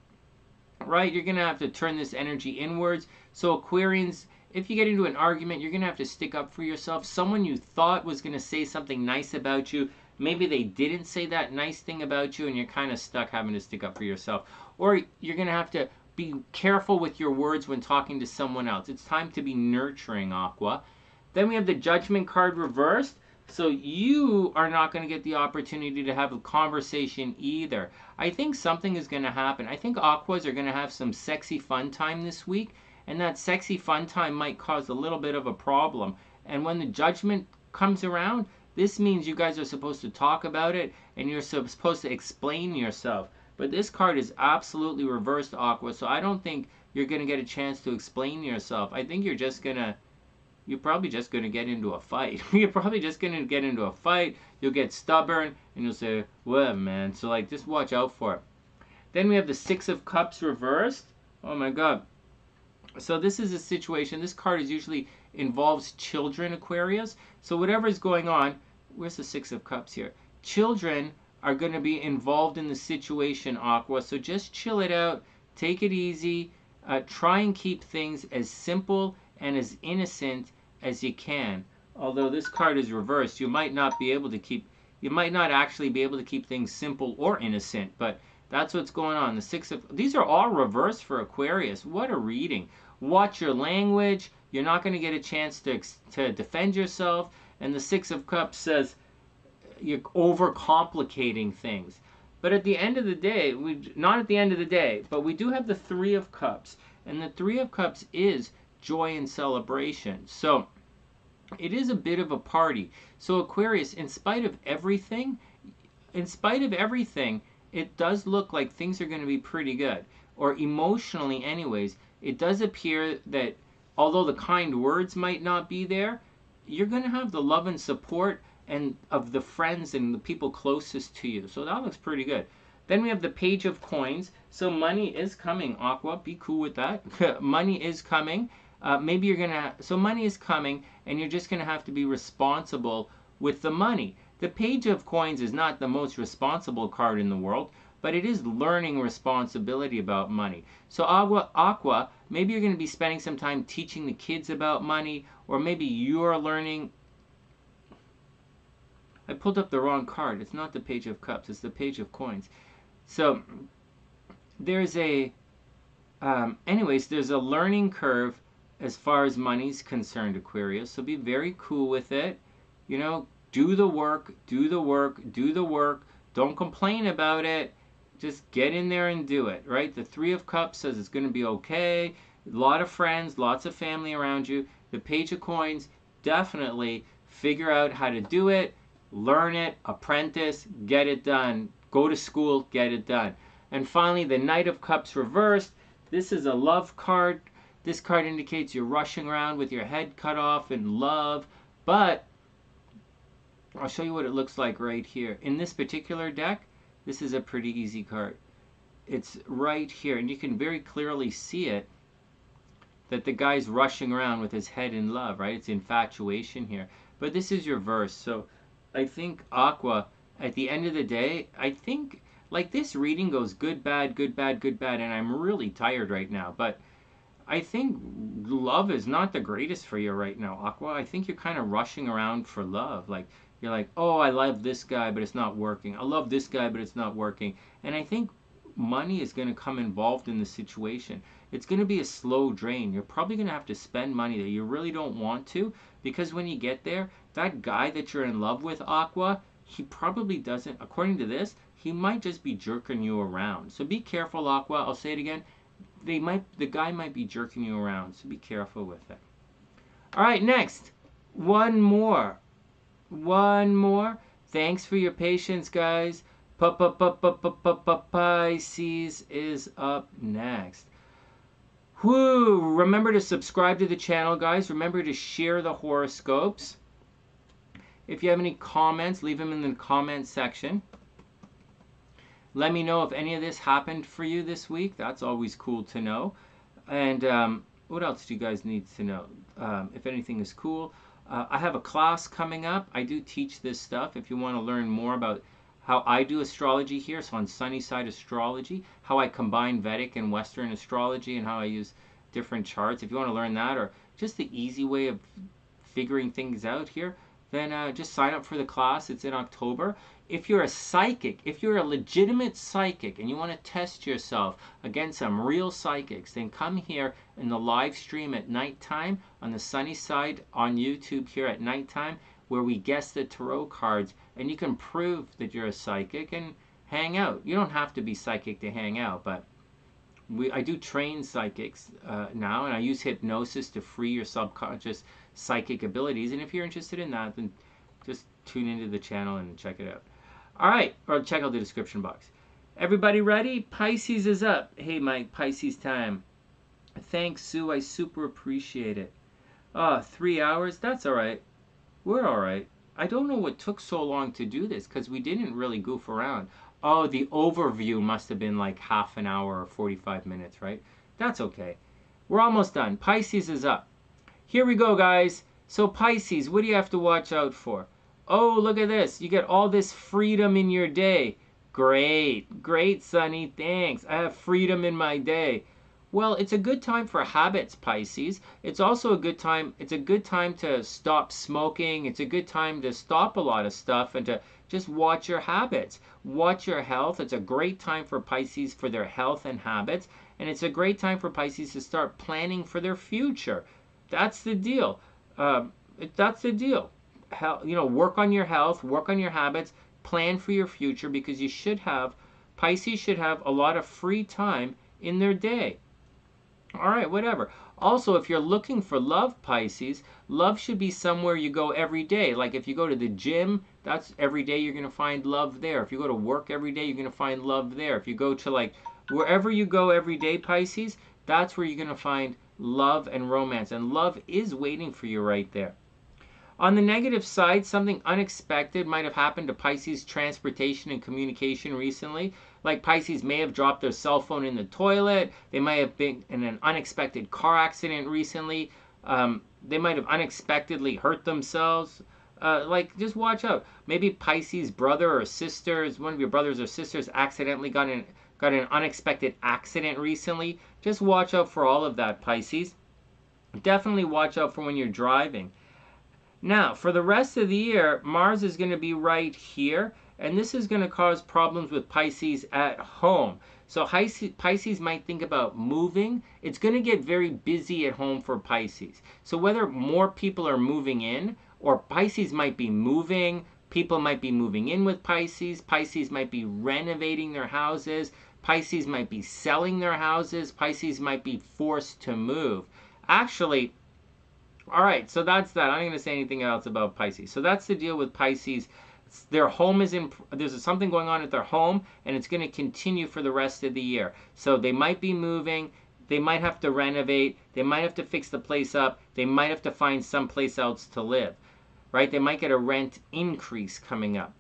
Right? You're going to have to turn this energy inwards. So Aquarians, if you get into an argument, you're going to have to stick up for yourself. Someone you thought was going to say something nice about you, maybe they didn't say that nice thing about you, and you're kind of stuck having to stick up for yourself. Or you're going to have to be careful with your words when talking to someone else. It's time to be nurturing, Aqua. Then we have the Judgment card reversed. So you are not going to get the opportunity to have a conversation either. I think something is going to happen. I think Aquas are going to have some sexy fun time this week. And that sexy fun time might cause a little bit of a problem. And when the Judgment comes around, this means you guys are supposed to talk about it. And you're supposed to explain yourself. But this card is absolutely reversed, Aqua. So I don't think you're going to get a chance to explain yourself. I think you're probably just going to get into a fight. You're probably just going to get into a fight. You'll get stubborn, and you'll say, well, man. So, just watch out for it. Then we have the 6 of Cups reversed. Oh, my God. So this is a situation. This card usually involves children, Aquarius. So whatever is going on, where's the 6 of Cups here? Children are going to be involved in the situation, Aqua. So just chill it out. Take it easy. Try and keep things as simple and as innocent as you can. Although this card is reversed, you might not actually be able to keep things simple or innocent, but that's what's going on. These are all reversed for Aquarius. What a reading. Watch your language. You're not going to get a chance to defend yourself. And the 6 of Cups says you're overcomplicating things. But at the end of the day, not at the end of the day, but we do have the 3 of Cups. And the 3 of Cups is joy and celebration. So it is a bit of a party. So Aquarius, in spite of everything, it does look like things are going to be pretty good. Or emotionally anyways, it does appear that although the kind words might not be there, you're going to have the love and support and of the friends and the people closest to you. So that looks pretty good. Then we have the Page of Coins. So money is coming, Aqua. Be cool with that. Money is coming. So money is coming, and you're just going to have to be responsible with the money. The Page of Coins is not the most responsible card in the world, but it is learning responsibility about money. So Aqua, maybe you're going to be spending some time teaching the kids about money, or maybe you're learning. I pulled up the wrong card. It's not the Page of Cups. It's the Page of Coins. So there's there's a learning curve as far as money's concerned, Aquarius. So be very cool with it. Do the work, do the work, do the work. Don't complain about it. Just get in there and do it, right? The Three of Cups says it's going to be okay. A lot of friends, lots of family around you. The Page of Coins, definitely figure out how to do it, learn it, apprentice, get it done. Go to school, get it done. And finally, the Knight of Cups reversed. This is a love card. This card indicates you're rushing around with your head cut off in love, but I'll show you what it looks like right here. In this particular deck, this is a pretty easy card. It's right here, and you can very clearly see it, that the guy's rushing around with his head in love, right? It's infatuation here. But this is your verse. So I think Aqua, at the end of the day, I think like this reading goes good, bad, good, bad, good, bad, and I'm really tired right now. But I think love is not the greatest for you right now, Aqua. I think you're kind of rushing around for love. Like, you're like, oh, I love this guy, but it's not working. I love this guy, but it's not working. And I think money is going to come involved in the situation. It's going to be a slow drain. You're probably going to have to spend money that you really don't want to, because when you get there, that guy that you're in love with, Aqua, he probably doesn't, according to this, he might just be jerking you around. So be careful, Aqua. I'll say it again. The guy might be jerking you around, so be careful with it. All right, next. One more. Thanks for your patience, guys. Pisces is up next. Whoo! Remember to subscribe to the channel, guys. Remember to share the horoscopes. If you have any comments, leave them in the comment section. Let me know if any of this happened for you this week. That's always cool to know. And what else do you guys need to know? If anything is cool. I have a class coming up. I do teach this stuff. If you want to learn more about how I do astrology here, so on TheSunnySide Astrology, how I combine Vedic and Western astrology and how I use different charts. If you want to learn that, or just the easy way of figuring things out here, then just sign up for the class. It's in October. If you're a psychic, if you're a legitimate psychic and you want to test yourself against some real psychics, then come here in the live stream at nighttime on TheSunnySide on YouTube here at nighttime, where we guess the tarot cards, and you can prove that you're a psychic and hang out. You don't have to be psychic to hang out, but I do train psychics now, and I use hypnosis to free your subconscious psychic abilities. And if you're interested in that, then just tune into the channel and check it out. All right, or check out the description box. Everybody ready? Pisces is up. Hey, Mike, Pisces time. Thanks, Sue. I super appreciate it. 3 hours? That's all right. We're all right. I don't know what took so long to do this, because we didn't really goof around. Oh, the overview must have been like half an hour or 45 minutes, right? That's okay. We're almost done. Pisces is up. Here we go, guys. So Pisces, what do you have to watch out for? Oh, look at this. You get all this freedom in your day. Great. Great, Sonny. Thanks. I have freedom in my day. Well, it's a good time for habits, Pisces. It's also a good time. It's a good time to stop smoking. It's a good time to stop a lot of stuff and to just watch your habits. Watch your health. It's a great time for Pisces for their health and habits. And it's a great time for Pisces to start planning for their future. That's the deal. That's the deal. Work on your health, work on your habits, plan for your future, because Pisces should have a lot of free time in their day. All right, whatever. Also, if you're looking for love, Pisces, love should be somewhere you go every day. Like if you go to the gym, that's every day you're going to find love there. If you go to work every day, you're going to find love there. If you go to like wherever you go every day, Pisces, that's where you're going to find love and romance. And love is waiting for you right there. On the negative side, something unexpected might have happened to Pisces' transportation and communication recently. Like Pisces may have dropped their cell phone in the toilet. They might have been in an unexpected car accident recently. They might have unexpectedly hurt themselves. Just watch out. Maybe Pisces' brother or sisters, one of your brothers or sisters accidentally got an unexpected accident recently. Just watch out for all of that, Pisces. Definitely watch out for when you're driving. Now, for the rest of the year, Mars is going to be right here, and this is going to cause problems with Pisces at home. So Pisces might think about moving. It's going to get very busy at home for Pisces. So whether more people are moving in or Pisces might be moving. People might be moving in with Pisces. Pisces might be renovating their houses. Pisces might be selling their houses. Pisces might be forced to move. Actually, all right, so that's that. I'm not going to say anything else about Pisces. So that's the deal with Pisces. Their home is in, there's something going on at their home, and it's going to continue for the rest of the year. So they might be moving. They might have to renovate. They might have to fix the place up. They might have to find someplace else to live, right? They might get a rent increase coming up.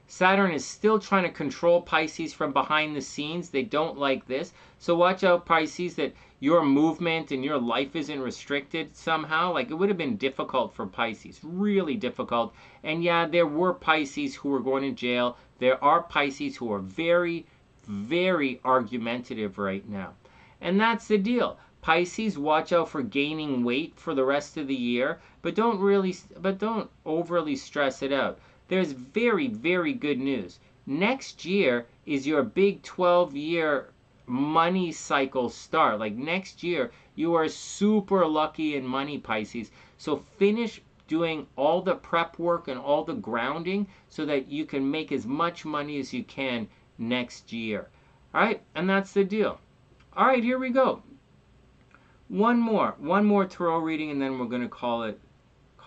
Saturn is still trying to control Pisces from behind the scenes. They don't like this. So watch out, Pisces, that your movement and your life isn't restricted somehow. Like, it would have been difficult for Pisces, really difficult. And yeah, there were Pisces who were going to jail. There are Pisces who are very, very argumentative right now. And that's the deal. Pisces, watch out for gaining weight for the rest of the year, but don't overly stress it out. There's very, very good news. Next year is your big 12-year money cycle start. Like, next year, you are super lucky in money, Pisces. So finish doing all the prep work and all the grounding so that you can make as much money as you can next year. All right, and that's the deal. All right, here we go. One more tarot reading, and then we're going to call it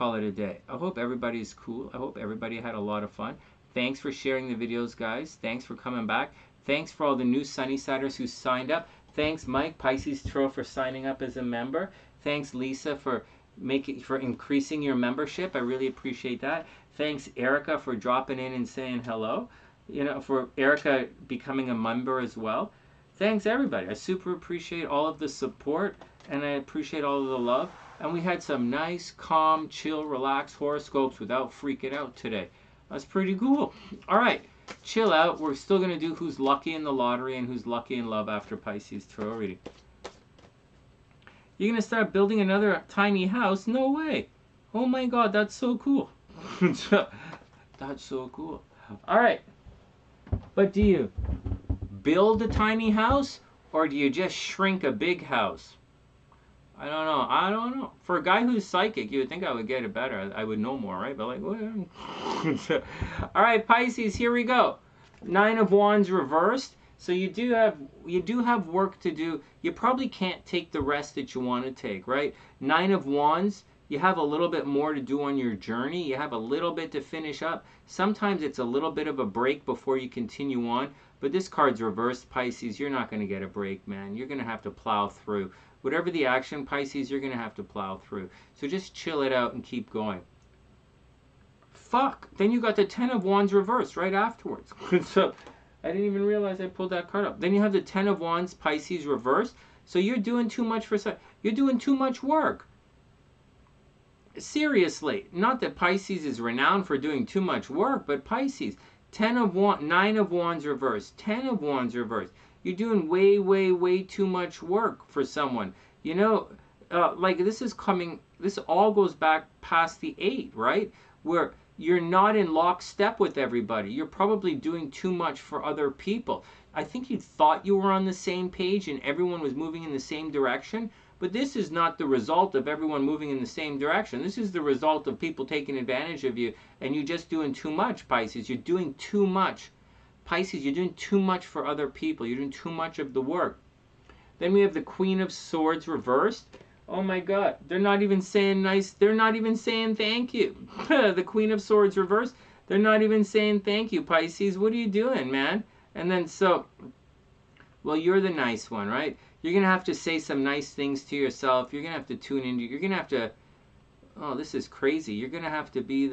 a day. I hope everybody's cool. I hope everybody had a lot of fun. Thanks for sharing the videos, guys. Thanks for coming back. Thanks for all the new Sunnysiders who signed up. Thanks, Mike, Pisces Tarot, for signing up as a member. Thanks, Lisa, for increasing your membership. I really appreciate that. Thanks, Erica, for dropping in and saying hello. You know, for Erica becoming a member as well. Thanks, everybody. I super appreciate all of the support, and I appreciate all of the love. And we had some nice, calm, chill, relaxed horoscopes without freaking out today. That's pretty cool. All right, chill out. We're still going to do who's lucky in the lottery and who's lucky in love after Pisces tarot reading. You're going to start building another tiny house? No way. Oh my God, that's so cool. That's so cool. All right. But do you build a tiny house, or do you just shrink a big house? I don't know. For a guy who's psychic, you would think I would get it better. I would know more, right? But like, what? All right, Pisces, here we go. 9 of Wands reversed. So you do have work to do. You probably can't take the rest that you want to take, right? 9 of Wands, you have a little bit more to do on your journey. You have a little bit to finish up. Sometimes it's a little bit of a break before you continue on. But this card's reversed, Pisces. You're not going to get a break, man. You're going to have to plow through. Whatever the action, Pisces, you're going to have to plow through. So just chill it out and keep going. Fuck. Then you got the 10 of Wands reversed right afterwards. So I didn't even realize I pulled that card up. Then you have the 10 of Wands, Pisces reversed. So you're doing too much you're doing too much work. Seriously. Not that Pisces is renowned for doing too much work, but Pisces, 9 of Wands reversed, 10 of Wands reversed. You're doing way, way, way too much work for someone. You know, like this all goes back past the 8, right? Where you're not in lockstep with everybody. You're probably doing too much for other people. I think you thought you were on the same page and everyone was moving in the same direction. But this is not the result of everyone moving in the same direction. This is the result of people taking advantage of you and you just doing too much, Pisces. You're doing too much. Pisces, you're doing too much for other people. You're doing too much of the work. Then we have the Queen of Swords reversed. Oh my God. They're not even saying nice. They're not even saying thank you. The Queen of Swords reversed. They're not even saying thank you, Pisces. What are you doing, man? And then well, you're the nice one, right? You're going to have to say some nice things to yourself. You're going to have to tune into, you're going to have to, oh, this is crazy. You're going to have to be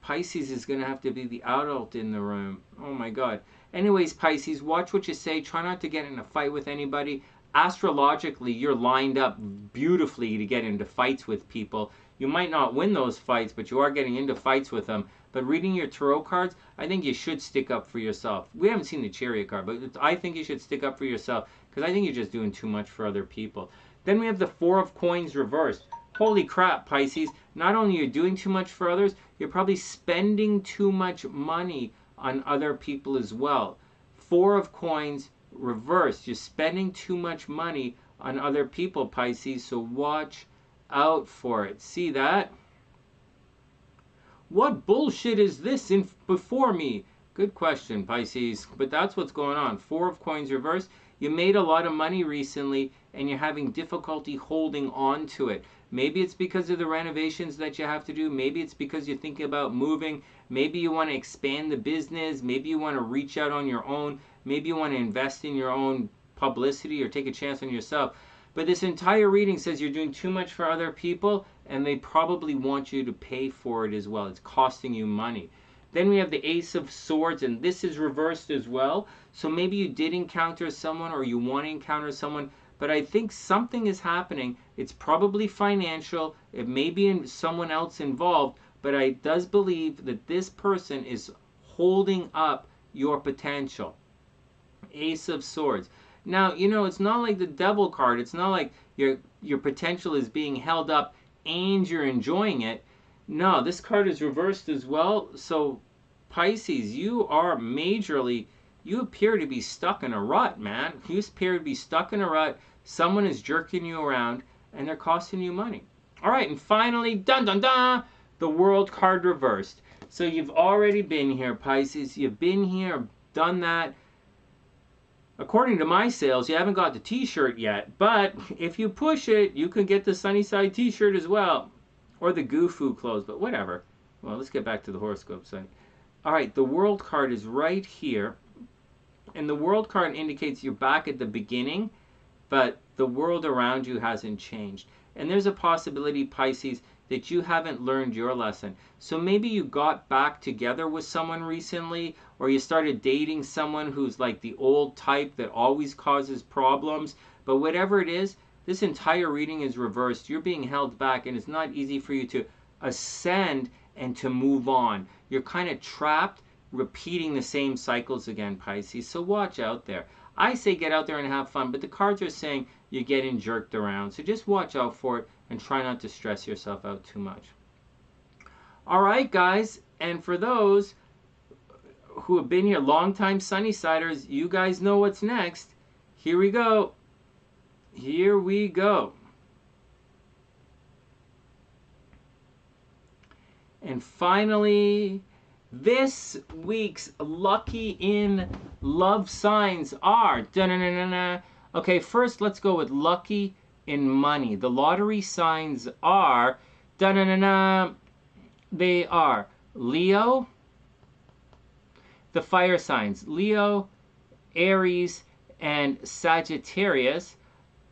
Pisces is going to have to be the adult in the room. Oh my God. Anyways, Pisces, watch what you say. Try not to get in a fight with anybody. Astrologically, you're lined up beautifully to get into fights with people. You might not win those fights, but you are getting into fights with them. But reading your tarot cards, I think you should stick up for yourself. We haven't seen the Chariot card, but I think you should stick up for yourself because I think you're just doing too much for other people. Then we have the 4 of Coins reversed. Holy crap, Pisces. Not only are you doing too much for others, you're probably spending too much money on other people as well. 4 of Coins reversed. You're spending too much money on other people, Pisces, so watch out for it. See that? What bullshit is this in before me? Good question, Pisces. But that's what's going on. Four of Coins reversed. You made a lot of money recently and you're having difficulty holding on to it. Maybe it's because of the renovations that you have to do. Maybe it's because you're thinking about moving. Maybe you want to expand the business. Maybe you want to reach out on your own. Maybe you want to invest in your own publicity or take a chance on yourself. But this entire reading says you're doing too much for other people and they probably want you to pay for it as well. It's costing you money. Then we have the Ace of Swords, and this is reversed as well. So maybe you did encounter someone or you want to encounter someone, but I think something is happening. It's probably financial. It may be someone else involved, but I does believe that this person is holding up your potential. Ace of Swords. Now, you know, it's not like the Devil card. It's not like your potential is being held up and you're enjoying it. No, this card is reversed as well. So, Pisces, you are majorly, you appear to be stuck in a rut, man. You appear to be stuck in a rut. Someone is jerking you around and they're costing you money. All right, and finally, dun dun dun, the World card reversed. So you've already been here, Pisces. You've been here, done that. According to my sales, you haven't got the t-shirt yet, but if you push it, you can get the TheSunnySide t-shirt as well. Or the Gufu clothes, but whatever. Well, let's get back to the horoscope site. All right, the World card is right here. And the World card indicates you're back at the beginning, but the world around you hasn't changed. And there's a possibility, Pisces, that you haven't learned your lesson. So maybe you got back together with someone recently, or you started dating someone who's like the old type that always causes problems. But whatever it is, this entire reading is reversed. You're being held back, and it's not easy for you to ascend and to move on. You're kind of trapped, repeating the same cycles again, Pisces. So watch out there. I say get out there and have fun, but the cards are saying you're getting jerked around. So just watch out for it and try not to stress yourself out too much. All right, guys. And for those who have been here, longtime Sunnysiders, you guys know what's next. Here we go. Here we go. And finally, this week's lucky in love signs are... Da-na-na-na-na. Okay, first let's go with lucky in money. The lottery signs are... Da-na-na-na. They are Leo. The fire signs, Leo, Aries, and Sagittarius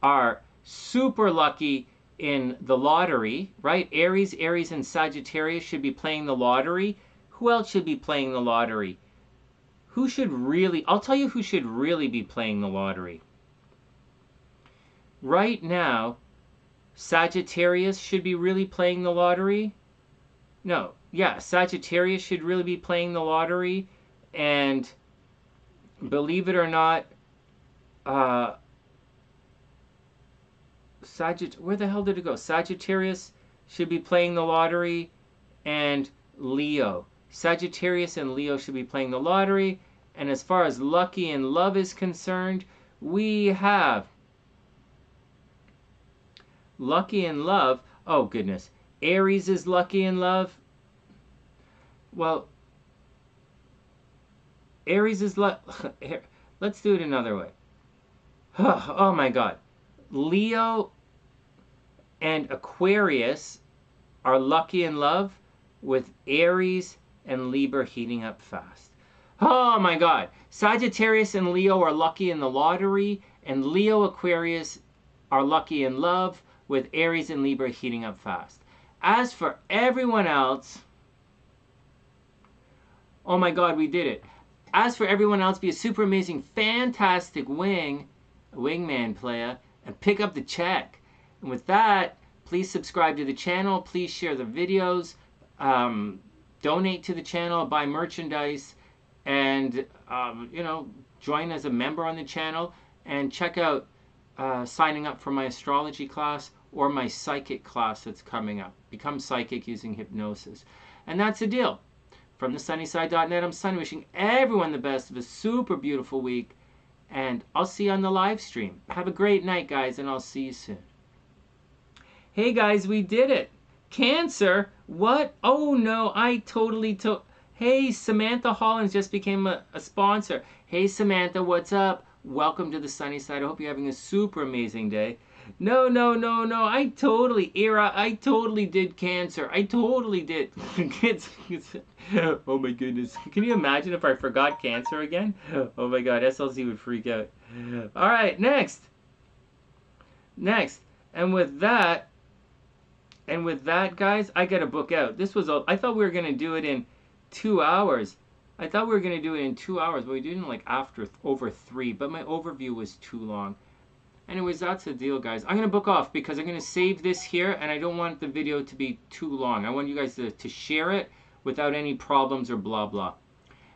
are super lucky in the lottery, right? Aries, and Sagittarius should be playing the lottery. Who else should be playing the lottery? Who should really... I'll tell you who should really be playing the lottery. Right now, Sagittarius should be really playing the lottery. No, yeah, Sagittarius should really be playing the lottery. And believe it or not, where the hell did it go? Sagittarius should be playing the lottery, and Leo. Sagittarius and Leo should be playing the lottery. And as far as lucky in love is concerned, we have lucky in love. Oh, goodness. Aries is lucky in love. Well, Aries is let's do it another way. Oh my God. Leo and Aquarius are lucky in love, with Aries and Libra heating up fast. Oh my God. Sagittarius and Leo are lucky in the lottery, and Leo Aquarius are lucky in love, with Aries and Libra heating up fast. As for everyone else, oh my God, we did it. As for everyone else, be a super amazing, fantastic wingman player, and pick up the check. And with that, please subscribe to the channel. Please share the videos. Donate to the channel, buy merchandise, and you know, join as a member on the channel. And check out signing up for my astrology class or my psychic class that's coming up. Become psychic using hypnosis. And that's the deal. From TheSunnySide.net, I'm Sonny, wishing everyone the best of a super beautiful week. And I'll see you on the live stream. Have a great night, guys, and I'll see you soon. Hey, guys, we did it. Cancer, What? Oh no, I totally Hey, Samantha Hollins just became a sponsor. Hey Samantha, what's up? Welcome to the sunny side. I hope you're having a super amazing day. No, no, no, no. I totally, Ira, I totally did Cancer. I totally did. Oh my goodness. Can you imagine if I forgot Cancer again? Oh my god, SLC would freak out. All right, next. Next. And with that, guys, I got to book out. This was I thought we were going to do it in 2 hours. I thought we were going to do it in 2 hours, but we did it in like over 3. But my overview was too long. Anyways, that's the deal, guys. I'm going to book off because I'm going to save this here, and I don't want the video to be too long. I want you guys to share it without any problems or blah, blah.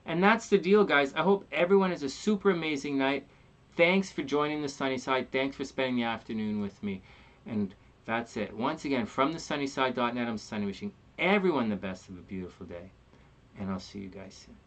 And that's the deal, guys. I hope everyone has a super amazing night. Thanks for joining the sunny side. Thanks for spending the afternoon with me. And that's it. Once again, from TheSunnySide.net, I'm Sonny, wishing everyone the best of a beautiful day. And I'll see you guys soon.